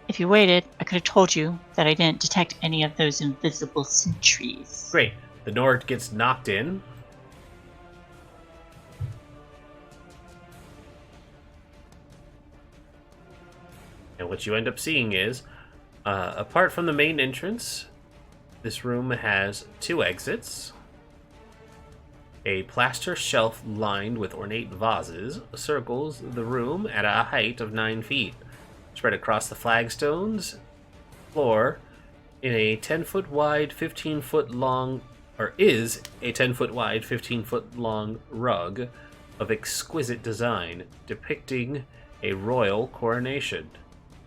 S1: If you waited, I could have told you that I didn't detect any of those invisible sentries.
S2: Great. The Nord gets knocked in. And what you end up seeing is Apart from the main entrance, this room has 2 exits. A plaster shelf lined with ornate vases circles the room at a height of 9 feet. Spread across the flagstones floor in a 10-foot wide, 15-foot long, or is a 10-foot wide, 15-foot long rug of exquisite design depicting a royal coronation.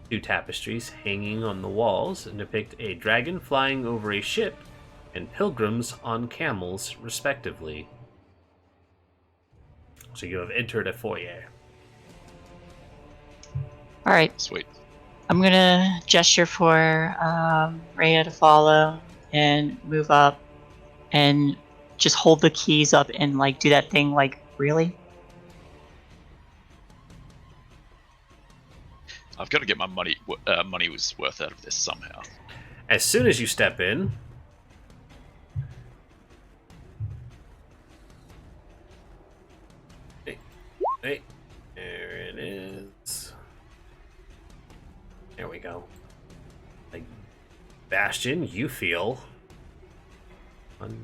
S2: 2 tapestries hanging on the walls depict a dragon flying over a ship and pilgrims on camels, respectively. So you have entered a foyer.
S1: All right.
S4: Sweet.
S1: I'm gonna gesture for Rhea to follow and move up, and just hold the keys up and like do that thing. Like, really?
S4: I've got to get my money was worth out of this somehow.
S2: As soon as you step in, hey, there it is. There we go. Like, Bastion, you feel 1,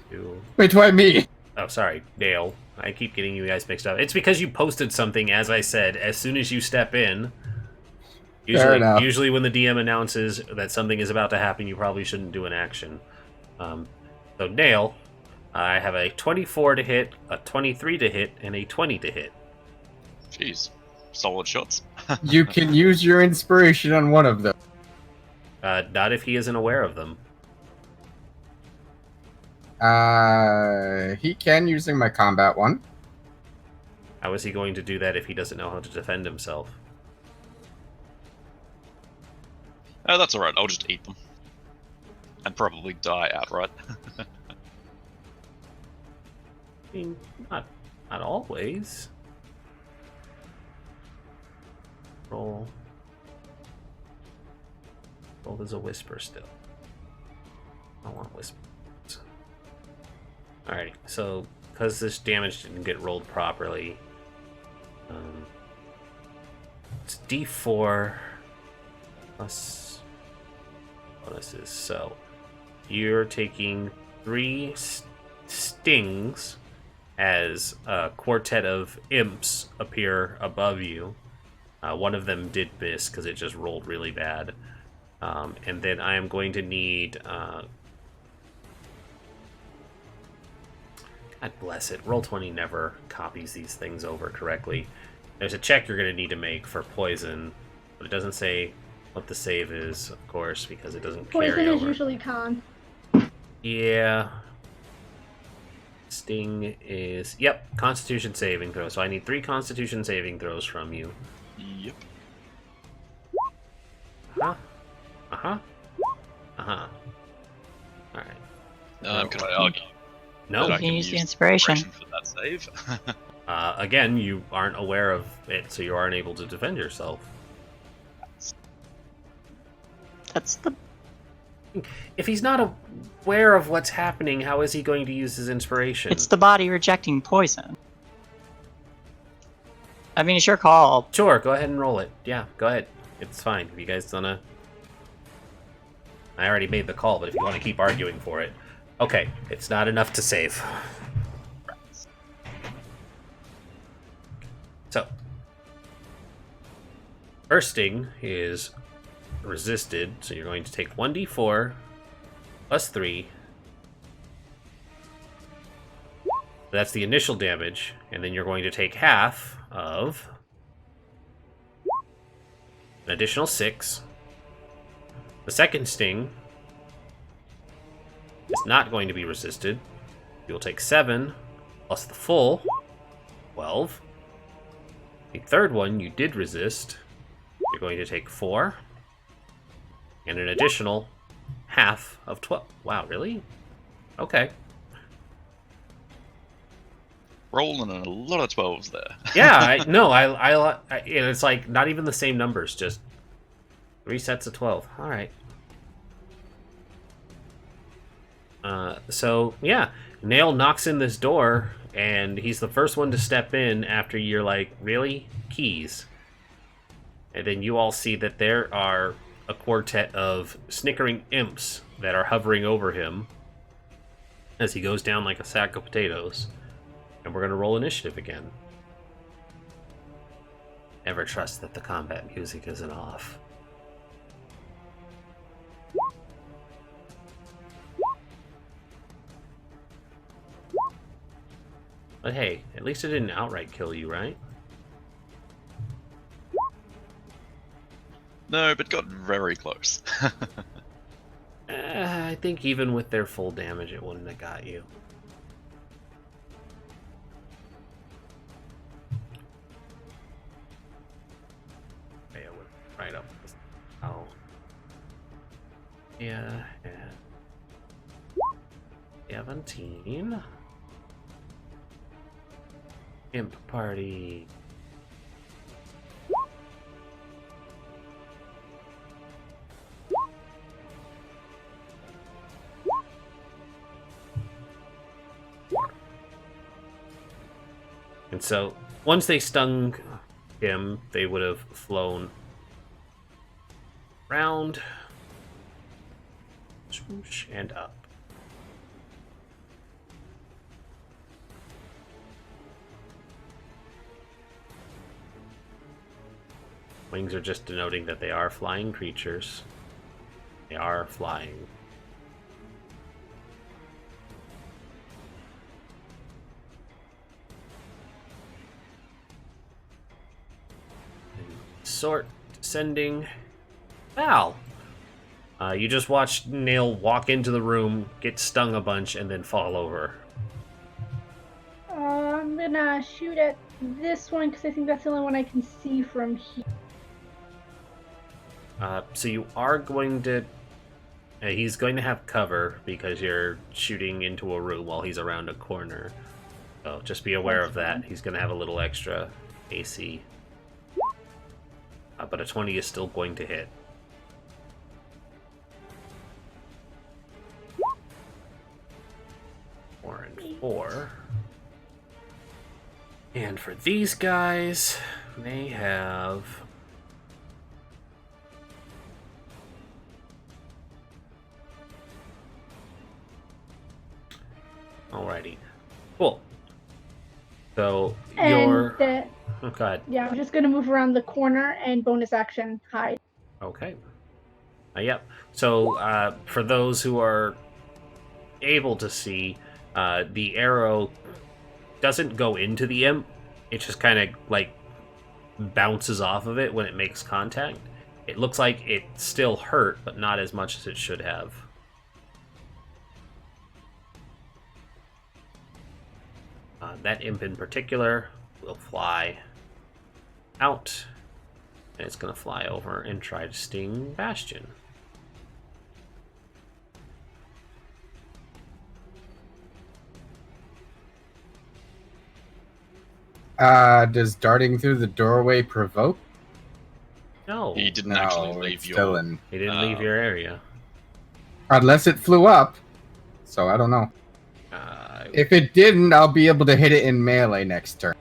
S2: 2.
S3: Wait, why me?
S2: Oh, sorry, Dale. I keep getting you guys mixed up. It's because you posted something, as I said, as soon as you step in. Usually when the DM announces that something is about to happen, you probably shouldn't do an action. So, Dale, I have a 24 to hit, a 23 to hit, and a 20 to hit.
S4: Jeez. Solid shots.
S3: You can use your inspiration on one of them.
S2: Not if he isn't aware of them.
S3: He can using my combat one.
S2: How is he going to do that if he doesn't know how to defend himself?
S4: Oh, that's alright. I'll just eat them. And probably die outright.
S2: I mean, not always. Roll. There's a whisper still. I want whispers. Alrighty, so because this damage didn't get rolled properly, it's D4 plus bonuses. So you're taking 3 stings as a quartet of imps appear above you. One of them did miss because it just rolled really bad. And then I am going to need... God bless it. Roll20 never copies these things over correctly. There's a check you're going to need to make for poison, but it doesn't say what the save is, of course, because it doesn't carry over.
S5: Poison is usually con.
S2: Yeah. Sting is... Yep, Constitution saving throw. So I need 3 Constitution saving throws from you.
S4: Yep.
S2: Uh-huh. Alright.
S4: Can I argue?
S2: No.
S4: that I
S1: You can use the
S4: use
S1: inspiration.
S4: for that save?
S2: Again, you aren't aware of it, so you aren't able to defend yourself.
S1: That's the...
S2: If he's not aware of what's happening, how is he going to use his inspiration?
S1: It's the body rejecting poison. I mean, it's your call.
S2: Sure, go ahead and roll it. Yeah, go ahead. It's fine. If you guys wanna... I already made the call, but if you want to keep arguing for it... Okay, it's not enough to save. So, bursting is resisted, so you're going to take 1d4 plus 3. That's the initial damage, and then you're going to take half of an additional 6. The second sting is not going to be resisted. You'll take 7 plus the full 12. The third one you did resist. You're going to take 4 and an additional half of 12. Wow, really? Okay.
S4: Rolling a lot of 12s there.
S2: Yeah, it's like not even the same numbers, just 3 sets of 12. All right. So yeah, Nail knocks in this door, and he's the first one to step in after you're like, really? Keys? And then you all see that there are a quartet of snickering imps that are hovering over him as he goes down like a sack of potatoes. And we're going to roll initiative again. Never trust that the combat music isn't off. But hey, at least it didn't outright kill you, right?
S4: No, but got very close.
S2: I think even with their full damage, it wouldn't have got you. Okay, I went right up. Oh. Yeah, and 17. Imp party. And so, once they stung him, they would have flown round, swoosh, and up. Wings are just denoting that they are flying creatures. They are flying. Sort descending. Val! You just watched Nail walk into the room, get stung a bunch, and then fall over.
S5: I'm gonna shoot at this one because I think that's the only one I can see from here.
S2: So you are going to... he's going to have cover because you're shooting into a room while he's around a corner. So just be aware of that. He's going to have a little extra AC. But a 20 is still going to hit. Four and 4. And for these guys, they have... Alrighty. Cool. So, your... Oh, God.
S5: Yeah, I'm just going to move around the corner and bonus action hide.
S2: Okay. Yep. So, for those who are able to see, the arrow doesn't go into the imp. It just kind of, like, bounces off of it when it makes contact. It looks like it still hurt, but not as much as it should have. That imp in particular will fly out, and it's going to fly over and try to sting Bastion.
S3: Does darting through the doorway provoke?
S2: No,
S4: He didn't actually leave
S3: it's
S4: your...
S3: still in.
S2: he didn't leave your area.
S3: Unless it flew up. So I don't know. If it didn't, I'll be able to hit it in melee next turn.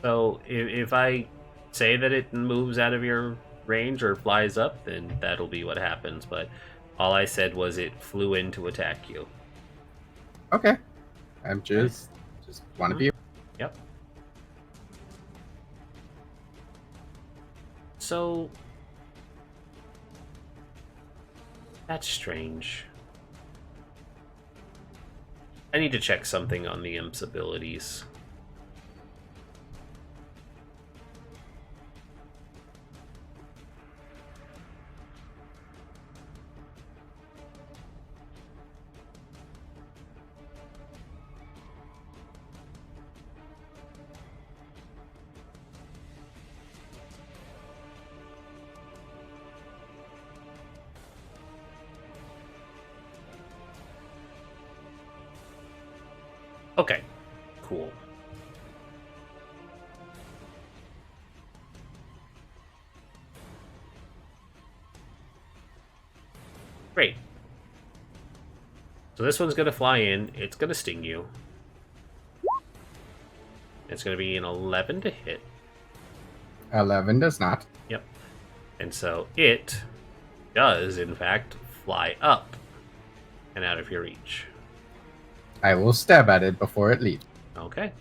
S2: So if I say that it moves out of your range or flies up, then that'll be what happens. But all I said was it flew in to attack you.
S3: Okay. I'm just want to be...
S2: Yep. So... that's strange. I need to check something on the imp's abilities. Okay, cool. Great. So this one's going to fly in. It's going to sting you. It's going to be an 11 to hit.
S3: 11 does not.
S2: Yep. And so it does, in fact, fly up and out of your reach.
S3: I will stab at it before it leaves.
S2: Okay.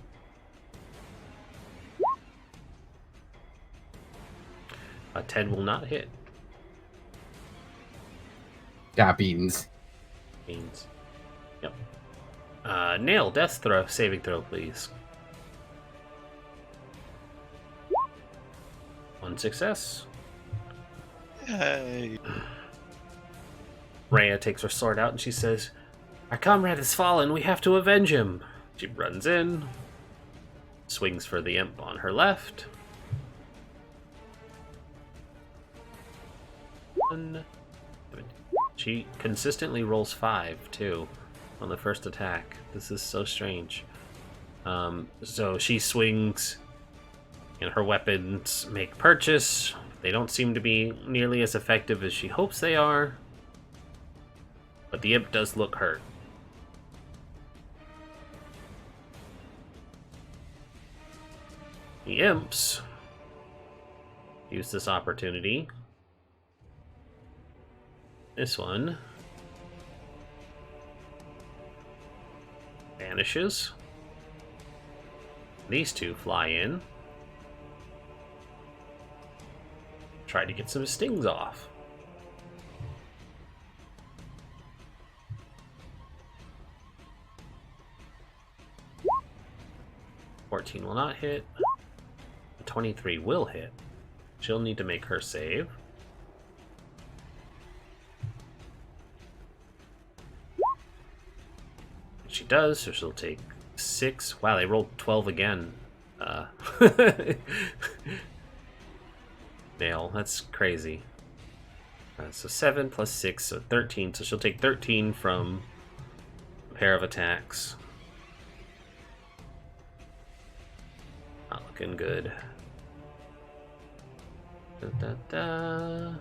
S2: A 10 will not hit.
S3: Da beans.
S2: Means. Yep. Nail, death throw, saving throw, please. 1 success.
S4: Yay!
S2: Rhea takes her sword out and she says, "Our comrade has fallen. We have to avenge him." She runs in, swings for the imp on her left. She consistently rolls 5 too on the first attack. This is so strange. So she swings, and her weapons make purchase. They don't seem to be nearly as effective as she hopes they are, but the imp does look hurt. The imps use this opportunity. This one vanishes. These two fly in. Try to get some stings off. $14 will not hit. 23 will hit. She'll need to make her save. She does, so she'll take 6. Wow, they rolled 12 again. Nail, that's crazy. So 7 plus 6, so 13. So she'll take 13 from a pair of attacks. Not looking good. Da, da, da.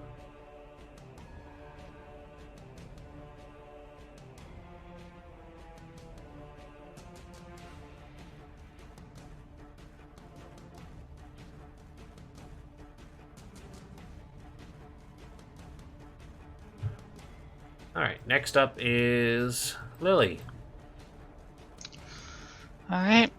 S2: Alright, next up is Lily.
S1: Alright.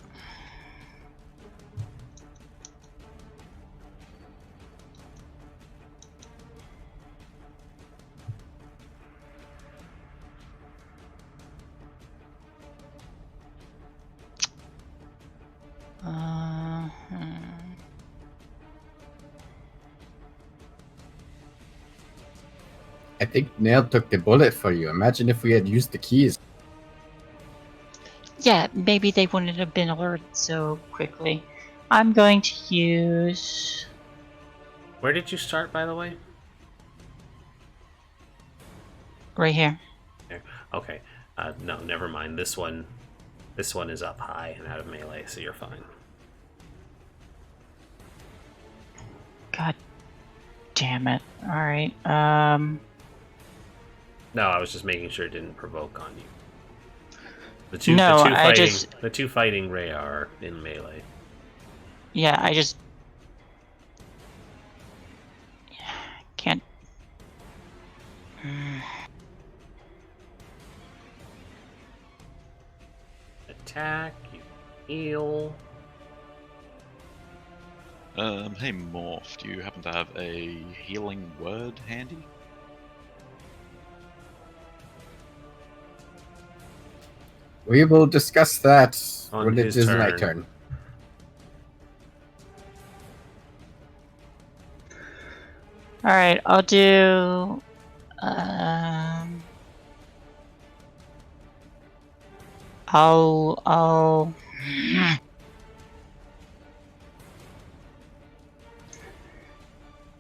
S3: I think Nail took the bullet for you. Imagine if we had used the keys.
S1: Yeah, maybe they wouldn't have been alerted so quickly. I'm going to use...
S2: Where did you start, by the way?
S1: right here.
S2: There. Okay. No, never mind. This one is up high and out of melee, so you're fine.
S1: God damn it. Alright,
S2: No, I was just making sure it didn't provoke on you. The two fighting Rhea are in melee.
S1: yeah, I just... can't...
S2: Attack, you heal.
S4: Hey Morph, do you happen to have a healing word handy?
S3: We will discuss that
S2: On
S3: when it
S2: his
S3: is my
S2: turn.
S3: turn.
S1: Alright, I'll do... I'll...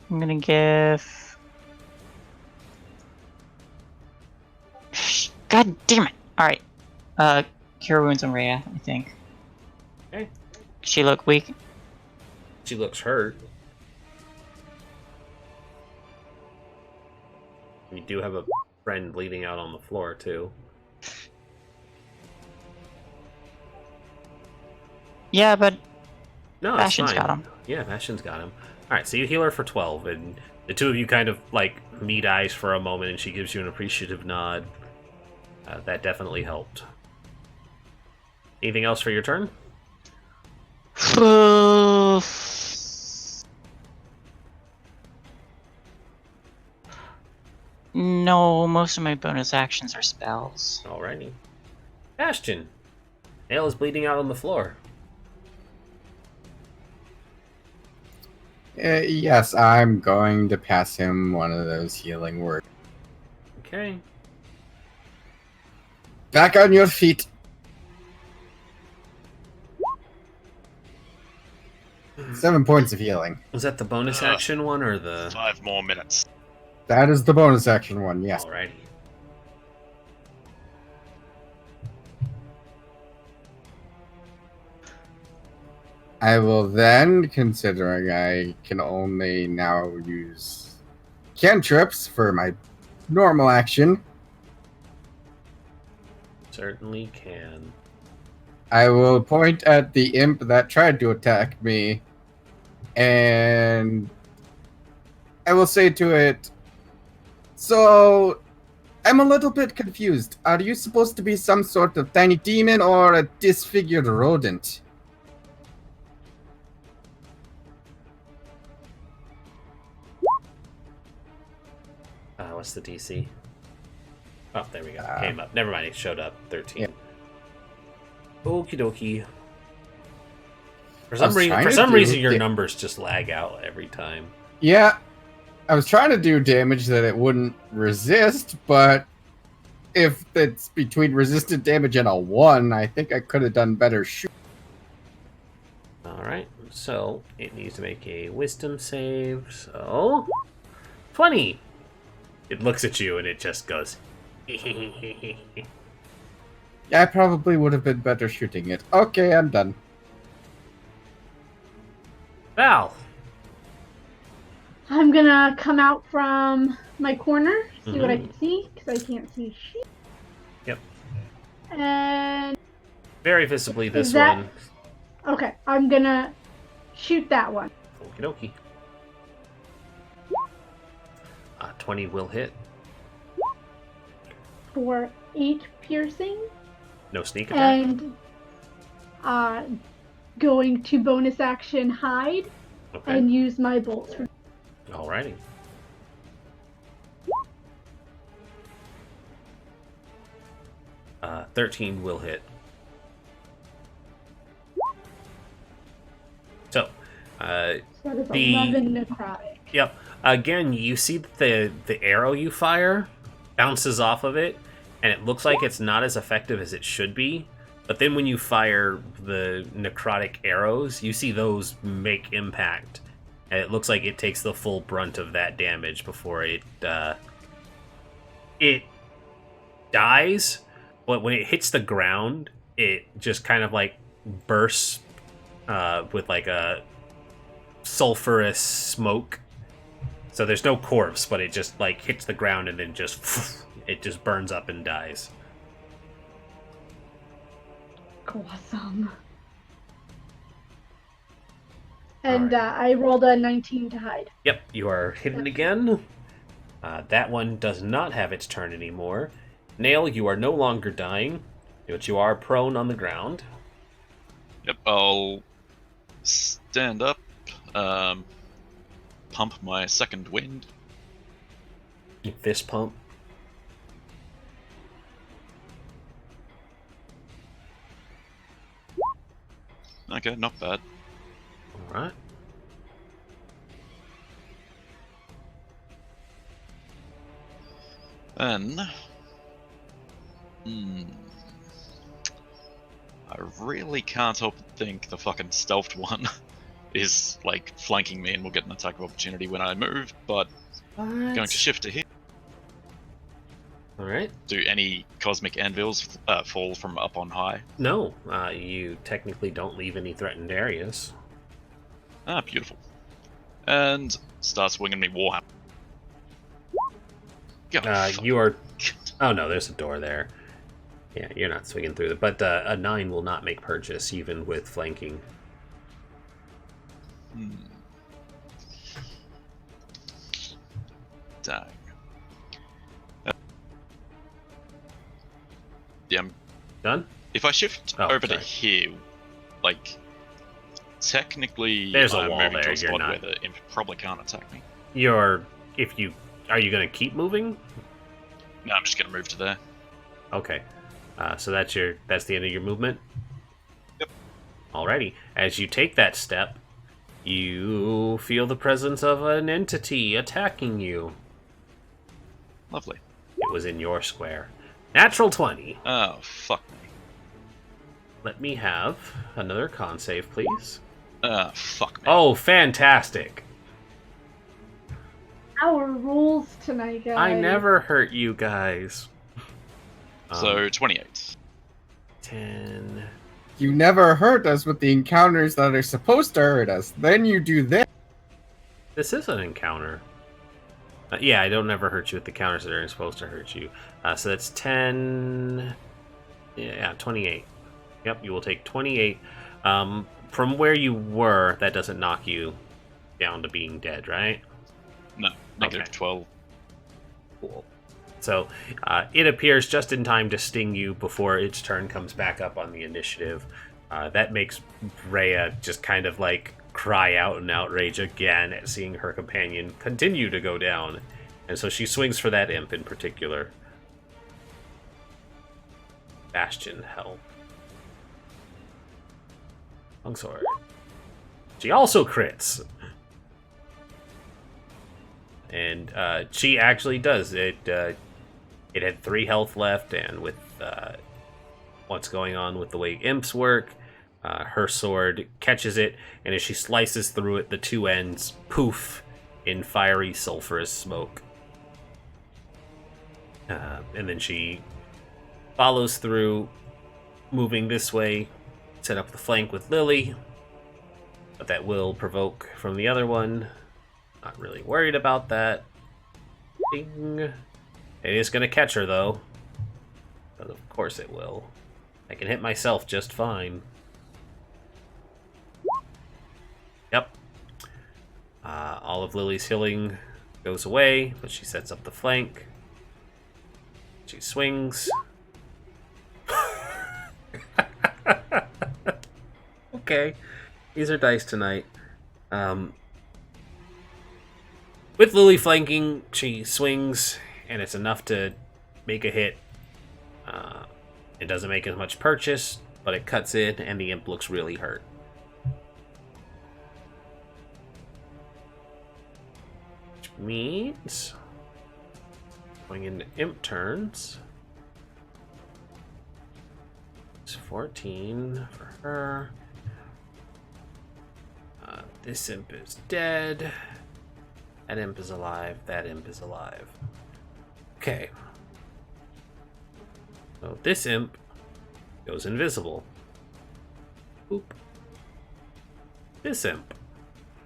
S1: I'm gonna give... God damn it! Alright. Cure wounds on Rhea, I think.
S2: Okay.
S1: She look weak?
S2: She looks hurt. You do have a friend bleeding out on the floor, too.
S1: Yeah, but
S2: No, it's
S1: Bastion's
S2: fine.
S1: got him.
S2: Yeah, Bastion's got him. Alright, so you heal her for 12, and the two of you kind of, like, meet eyes for a moment, and she gives you an appreciative nod. That definitely helped. Anything else for your turn?
S1: No, most of my bonus actions are spells.
S2: Alrighty. Bastion. Nail is bleeding out on the floor.
S3: Yes, I'm going to pass him one of those healing words.
S2: Okay.
S3: Back on your feet. Seven points of healing.
S2: Was that the bonus action one or the...
S4: 5 more minutes.
S3: That is the bonus action one, yes.
S2: Alrighty.
S3: I will then, considering I can only now use cantrips for my normal action,
S2: Certainly can.
S3: I will point at the imp that tried to attack me, and I will say to it, so I'm a little bit confused. Are you supposed to be some sort of tiny demon or a disfigured rodent?
S2: What's the DC? Oh, there we go. Came up. Never mind, it showed up. 13.
S3: Yeah.
S2: Okie dokie. For
S3: I was trying
S2: some
S3: to
S2: reason,
S3: do
S2: your
S3: da-
S2: numbers just lag out every time.
S3: Yeah, I was trying to do damage that it wouldn't resist, but if it's between resistant damage and a 1, I think I could have done better shoot.
S2: Alright, so it needs to make a wisdom save. So 20. It looks at you and it just goes.
S3: Yeah, I probably would have been better shooting it. Okay, I'm done.
S2: Val.
S5: I'm gonna come out from my corner, see what I
S2: Mhm.
S5: can see, because I can't see shit.
S2: Yep.
S5: And
S2: Very visibly this
S5: Is that-
S2: one.
S5: okay, I'm gonna shoot that one.
S2: Okie dokie. 20 will hit.
S5: For 8 piercing,
S2: No sneak attack.
S5: and going to bonus action hide
S2: Okay.
S5: and use my bolts.
S2: Alrighty. Uh, 13 will hit. So,
S5: That is
S2: The-
S5: 11 necrotic.
S2: yep. Again, you see that the arrow you fire bounces off of it, and it looks like it's not as effective as it should be. But then when you fire the necrotic arrows, you see those make impact, and it looks like it takes the full brunt of that damage before it dies. But when it hits the ground, it just kind of like bursts with like a sulfurous smoke. So there's no corpse, but it just like hits the ground and then just it just burns up and dies.
S5: Awesome. And I rolled a 19 to hide.
S2: Yep, you are hidden again. That one does not have its turn anymore. Nail, you are no longer dying, but you are prone on the ground.
S4: Yep, I'll stand up, pump my second wind.
S2: Fist pump.
S4: Okay, not bad.
S2: Alright.
S4: Then, I really can't help but think the fucking stealthed one is like flanking me and will get an attack of opportunity when I move, but going to shift to here.
S2: Alright.
S4: Do any cosmic anvils fall from up on high?
S2: No, you technically don't leave any threatened areas.
S4: Ah, beautiful. And start swinging me Warhammer. God,
S2: You are... Oh no, there's a door there. Yeah, you're not swinging through it. But a 9 will not make purchase, even with flanking.
S4: Dang. Yeah,
S2: Done?
S4: if I shift
S2: Oh,
S4: over to
S2: sorry.
S4: here, like, technically
S2: There's a
S4: I'm
S2: wall
S4: moving to
S2: there,
S4: a
S2: you're
S4: spot
S2: not-
S4: where the imp probably can't attack me.
S2: Are you going to keep moving?
S4: No, I'm just gonna move to there.
S2: Okay. So that's the end of your movement?
S4: Yep.
S2: Alrighty. As you take that step, you feel the presence of an entity attacking you.
S4: Lovely.
S2: It was in your square. Natural 20.
S4: Oh, fuck me.
S2: Let me have another con save, please.
S4: Fuck me.
S2: Oh, fantastic.
S5: Our rules tonight, guys.
S2: I never hurt you guys.
S4: So, 28.
S2: 10.
S3: You never hurt us with the encounters that are supposed to hurt us. Then you do this.
S2: This is an encounter. Yeah, I don't never hurt you with the counters that are supposed to hurt you. So that's 10. Yeah, 28. Yep, you will take 28. From where you were, that doesn't knock you down to being dead, right?
S4: No, negative
S2: Okay.
S4: 12.
S2: Cool. So it appears just in time to sting you before its turn comes back up on the initiative. That makes Rhea just kind of like cry out in outrage again at seeing her companion continue to go down. And so she swings for that imp in particular. Bastion help. Longsword. She also crits. And she actually does. It had 3 health left, and with what's going on with the way imps work, her sword catches it, and as she slices through it, the 2 ends poof in fiery sulfurous smoke. And then she follows through, moving this way, set up the flank with Lily, but that will provoke from the other one. Not really worried about that. Ding. It is going to catch her, though. But of course it will. I can hit myself just fine. Yep. All of Lily's healing goes away, but she sets up the flank. She swings. Okay. These are dice tonight. With Lily flanking, she swings, and it's enough to make a hit. It doesn't make as much purchase, but it cuts in, and the imp looks really hurt. Which means going into imp turns. It's 14 for her. This imp is dead. That imp is alive. That imp is alive. Okay. So this imp goes invisible. Boop. This imp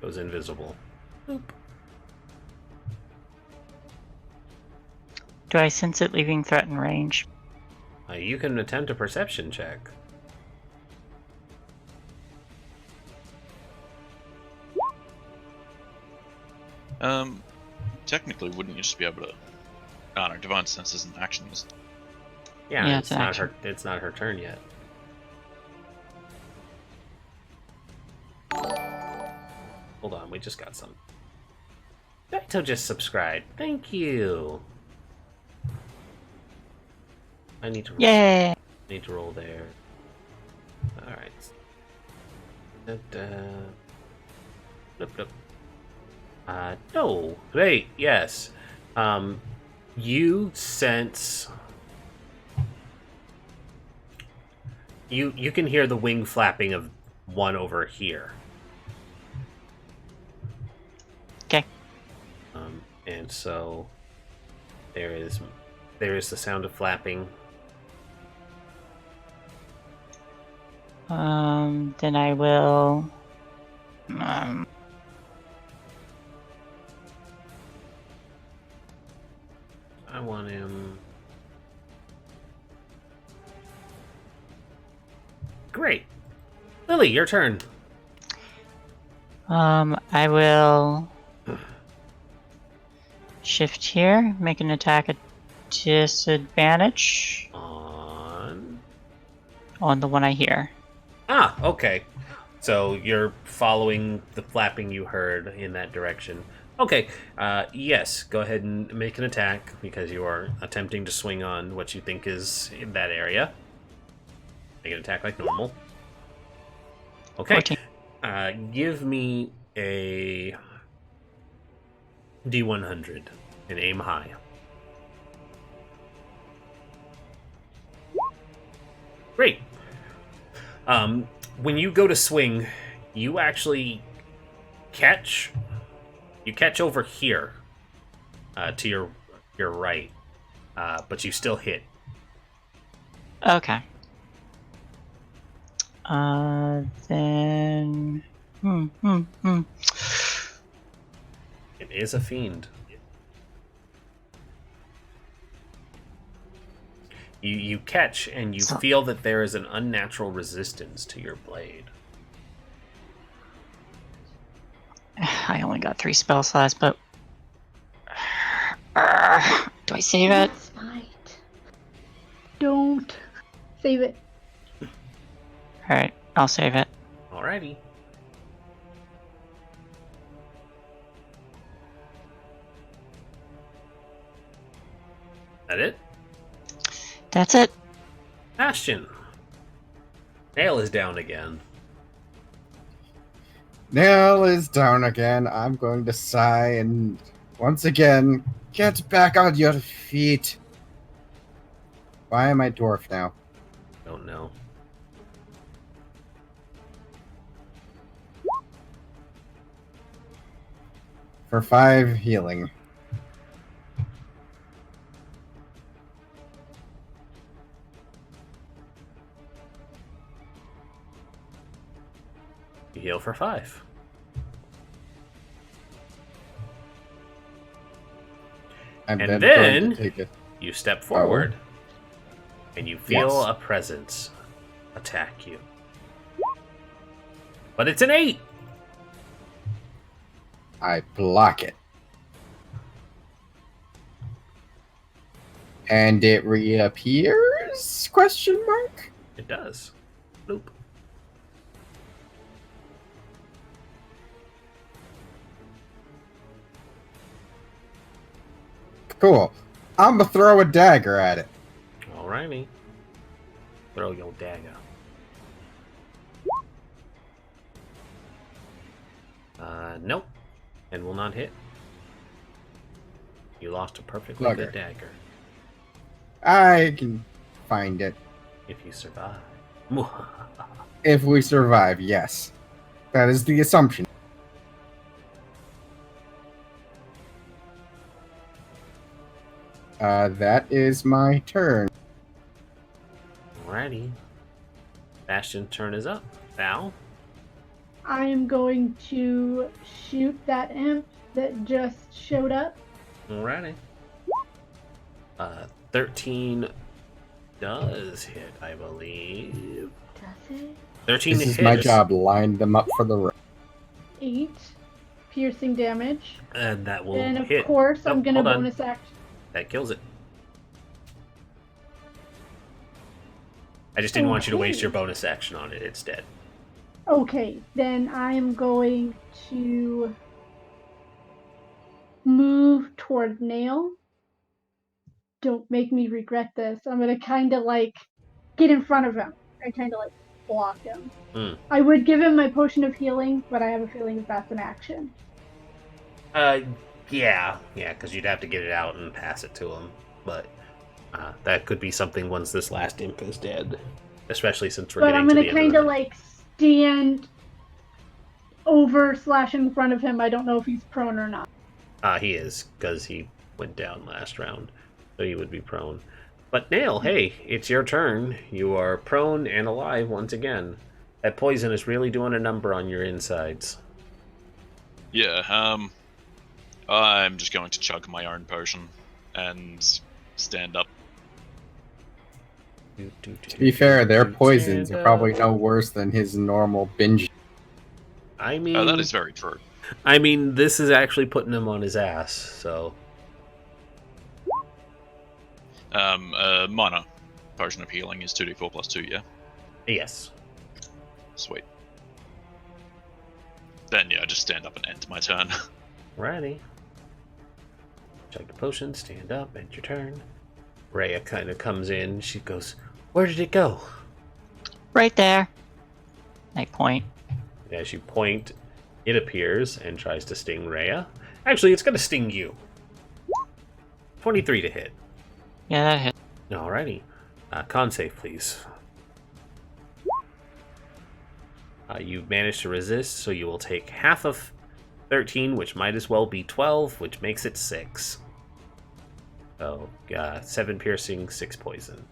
S2: goes invisible. Boop.
S1: Do I sense it leaving threatened range?
S2: You can attempt a perception check.
S4: Technically, wouldn't you just be able to... Oh no, Divine Sense isn't action, is it?
S2: Yeah,
S1: it's
S2: it's
S1: an
S2: not
S1: action.
S2: her. It's not her turn yet. Hold on, we just got some. Daito just subscribed. Thank you. I need to roll.
S1: Yay!
S2: Need to roll there. All right. Blip, blip. No. Wait. Yes. You sense. You can hear the wing flapping of one over here.
S1: Okay.
S2: And so there is the sound of flapping.
S1: Then I will.
S2: I want him. Great. Lily, your turn.
S1: I will shift here, make an attack at disadvantage
S2: On.
S1: on the one I hear.
S2: Ah, okay. So you're following the flapping you heard in that direction. Okay, yes, go ahead and make an attack because you are attempting to swing on what you think is in that area. Make an attack like normal. Okay.
S1: 14.
S2: Give me a D100 and aim high. Great. When you go to swing, you actually catch. You catch over here, to your right, but you still hit.
S1: Okay. Then.
S2: It is a fiend. You catch and you feel that there is an unnatural resistance to your blade.
S1: I only got 3 spell slots, but do I save it?
S5: Smite. Don't save it.
S1: All right, I'll save it.
S2: Alrighty. That it?
S1: That's it.
S2: Bastion. Nail is down again.
S3: Nail is down again. I'm going to sigh and once again get back on your feet. Why am I dwarf now?
S2: Don't know.
S3: For 5 healing.
S2: You heal for 5.
S3: I'm
S2: And
S3: going
S2: then
S3: to take it.
S2: you step forward, and you feel
S3: Yes.
S2: a presence attack you. But it's an 8!
S3: I block it. And it reappears? Question mark?
S2: It does. Nope.
S3: Cool. I'm gonna throw a dagger at it.
S2: Alrighty. Throw your dagger. Nope. And will not hit. You lost a perfectly
S3: Slugger.
S2: good dagger.
S3: I can find it.
S2: If you survive.
S3: If we survive, yes. That is the assumption. That is my turn.
S2: Alrighty. Bastion's turn is up. Val?
S5: I am going to shoot that imp that just showed up.
S2: Alrighty. 13 does hit, I believe.
S5: Does it?
S2: 13
S3: This
S2: hits.
S3: is my job. Line them up for the row.
S5: 8 piercing damage.
S2: And that will
S5: And of
S2: hit.
S5: course, I'm
S2: Nope,
S5: going to
S2: hold on.
S5: bonus action.
S2: That kills it. I just didn't want you to waste your bonus action on it. It's dead.
S5: Okay, then I am going to move toward Nail. Don't make me regret this. I'm going to kind of like get in front of him. I kind of like block him. I would give him my potion of healing, but I have a feeling that's an action.
S2: Yeah, because you'd have to get it out and pass it to him. But that could be something once this last imp is dead, especially since we're
S5: But
S2: getting
S5: I'm
S2: to
S5: going
S2: the
S5: to
S2: end of
S5: kind
S2: the
S5: of
S2: minute.
S5: like stand over / in front of him. I don't know if he's prone or not.
S2: He is, because he went down last round, so he would be prone. But Nail, hey, it's your turn. You are prone and alive once again. That poison is really doing a number on your insides.
S4: Yeah, I'm just going to chug my own potion and stand up.
S3: To be fair, their poisons are probably no worse than his normal binge.
S2: I mean,
S4: Oh, that is very true.
S2: I mean, this is actually putting him on his ass, so
S4: Minor potion of healing is 2d4 plus 2, yeah?
S2: Yes.
S4: Sweet. Then, yeah, just stand up and end my turn.
S2: Righty. Check the potion, stand up, end your turn. Rhea kind of comes in. She goes, "Where did it go?"
S1: Right there. I point.
S2: As you point, it appears and tries to sting Rhea. Actually, it's going to sting you. 23 to hit.
S1: Yeah, that hit.
S2: Alrighty. Con save, please. You've managed to resist, so you will take half of 13, which might as well be 12, which makes it 6. So, 7 piercing, 6 poison.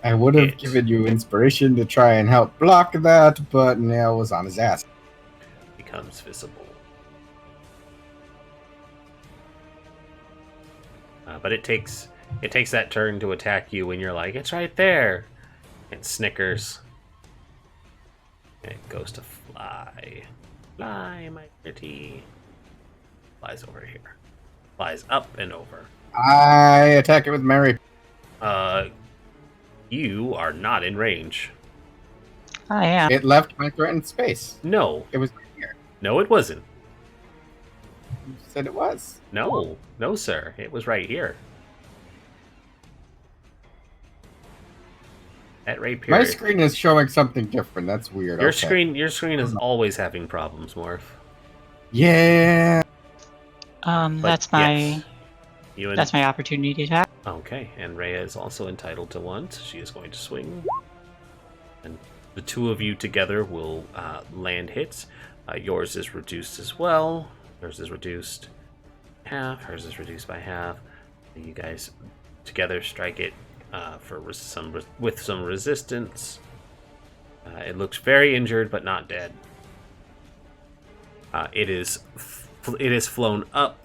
S3: I would have
S2: Hit.
S3: given you inspiration to try and help block that, but Nail was on his ass.
S2: Becomes visible. But it takes that turn to attack you when you're like, "It's right there," and snickers. And it goes to fly. Fly, my pretty. Flies over here. Flies up and over.
S3: I attack it with Mary.
S2: You are not in range.
S1: I am.
S3: It left my threatened space.
S2: No.
S3: It was right here.
S2: No, it wasn't.
S3: You said it was.
S2: No, sir. It was right here. At right period.
S3: My screen is showing something different. That's weird.
S2: Your
S3: Okay.
S2: screen is always having problems, Morph.
S3: Yeah.
S1: That's my
S2: yes. You and...
S1: that's my opportunity attack.
S2: Okay, and Rhea is also entitled to one, so she is going to swing. And the two of you together will land hits. Yours is reduced as well. Yours is reduced half. Hers is reduced by half. And you guys together strike it with some resistance. It looks very injured, but not dead. It is flown up,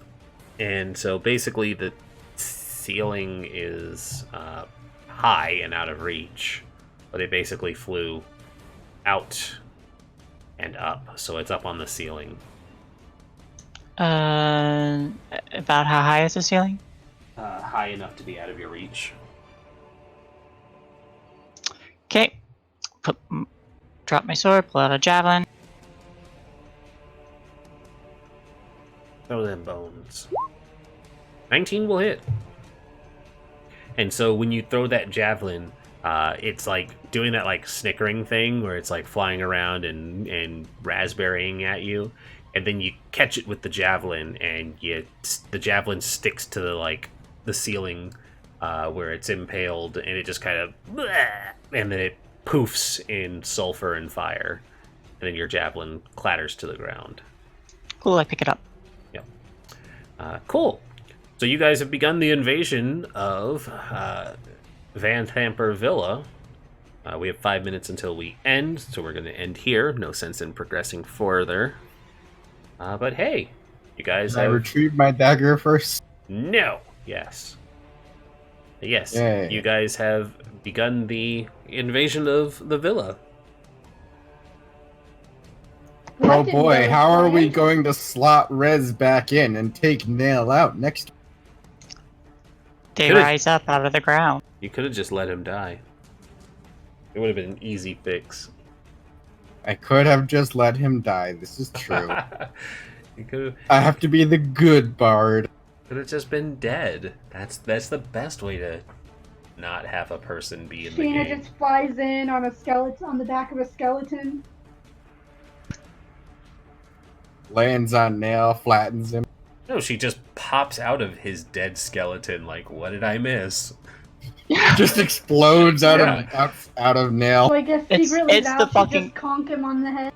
S2: and so basically the ceiling is high and out of reach, but it basically flew out and up, so it's up on the ceiling.
S1: About how high is the ceiling?
S2: High enough to be out of your reach.
S1: Okay. Drop my sword, pull out a javelin.
S2: Throw them bones. 19 will hit. And so when you throw that javelin, it's like doing that like snickering thing where it's like flying around and raspberrying at you, and then you catch it with the javelin, and the javelin sticks to the ceiling where it's impaled, and it just kind of, and then it poofs in sulfur and fire, and then your javelin clatters to the ground.
S1: Cool, I pick it up.
S2: Yep. Cool. So you guys have begun the invasion of Van Thamper Villa. We have 5 minutes until we end, so we're going to end here. No sense in progressing further. But hey, you guys
S3: Did I retrieve my dagger first?
S2: No. Yes. Yes.
S3: Yay.
S2: You guys have begun the invasion of the villa.
S3: Oh
S5: That didn't
S3: boy,
S5: go
S3: how are we
S5: planned.
S3: going to slot Rez back in and take Nail out next?
S1: They
S2: Could've-
S1: rise up out of the ground.
S2: You could have just let him die. It would have been an easy fix.
S3: I could have just let him die. This is true.
S2: You could
S3: I have to be the good bard.
S2: have just been dead. That's the best way to not have a person be in the
S5: Sheena
S2: game.
S5: just flies in on a skeleton, on the back of a skeleton.
S3: Lands on Nail, flattens him.
S2: No, she just pops out of his dead skeleton like, what did I miss?
S3: Just explodes out
S2: Yeah.
S3: of Nail.
S5: So I guess
S1: It's-
S5: secretly
S1: it's
S5: Val
S1: the
S5: should
S1: fucking-
S5: just conk him on the head.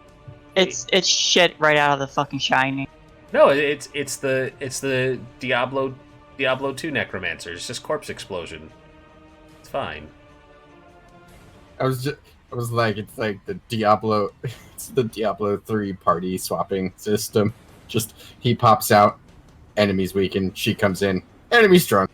S1: It's shit right out of the fucking Shining.
S2: No, it's the Diablo 2 Necromancer. It's just corpse explosion. It's fine.
S3: I was like, it's like the Diablo, it's the Diablo 3 party swapping system. Just he pops out, enemies weaken, she comes in, enemy strong.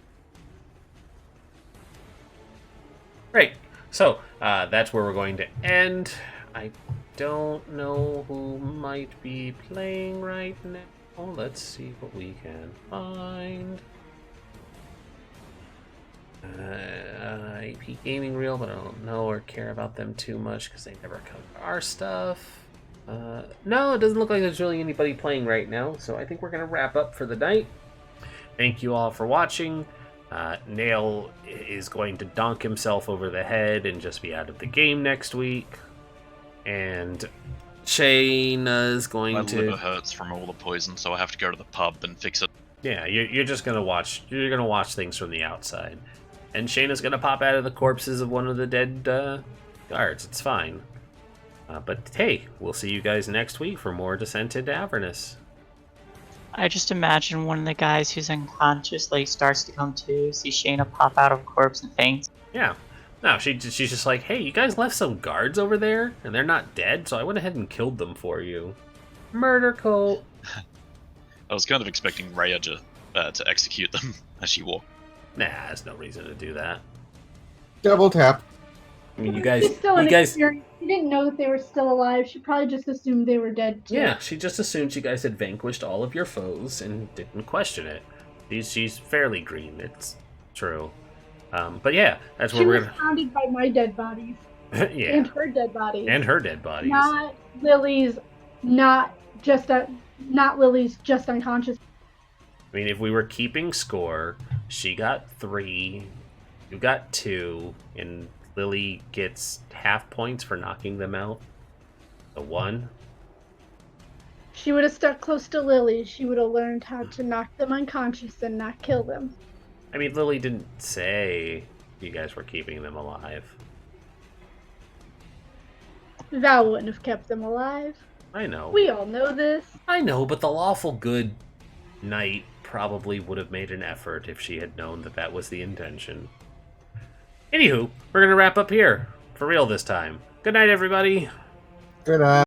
S2: Great. So that's where we're going to end. I don't know who might be playing right now. Let's see what we can find. PP Gaming Reel, but I don't know or care about them too much because they never come to our stuff. No, it doesn't look like there's really anybody playing right now, so I think we're going to wrap up for the night. Thank you all for watching. Nail is going to donk himself over the head and just be out of the game next week. And Shayna's going
S4: My
S2: to...
S4: liver hurts from all the poison, so I have to go to the pub and fix it.
S2: Yeah, you're just gonna watch. You're gonna watch things from the outside, and Shayna's gonna pop out of the corpses of one of the dead guards. It's fine. But hey, we'll see you guys next week for more Descent into Avernus.
S1: I just imagine one of the guys who's unconscious like starts to come to, see Shayna pop out of a corpse and faints.
S2: Yeah. No, she's just like, hey, you guys left some guards over there, and they're not dead, so I went ahead and killed them for you. Murder cult.
S4: I was kind of expecting Rhea to execute them as she walked.
S2: Nah, there's no reason to do that.
S3: Double tap.
S2: I mean, you
S5: She's still inexperienced. She didn't know that they were still alive. She probably just assumed they were dead too.
S2: Yeah, she just assumed you guys had vanquished all of your foes and didn't question it. She's fairly green, it's true. But yeah, that's where we're gonna...
S5: She was surrounded by my dead bodies.
S2: Yeah.
S5: And her dead bodies.
S2: And her dead bodies.
S5: Not Lily's, not Lily's just unconscious.
S2: I mean, if we were keeping score, she got 3, you got 2, and Lily gets half points for knocking them out. The 1.
S5: She would have stuck close to Lily. She would have learned how to knock them unconscious and not kill them.
S2: I mean, Lily didn't say you guys were keeping them alive.
S5: Val wouldn't have kept them alive.
S2: I know.
S5: We all know this.
S2: I know, but the lawful good knight probably would have made an effort if she had known that that was the intention. Anywho, we're going to wrap up here. For real this time. Good night, everybody.
S3: Good night.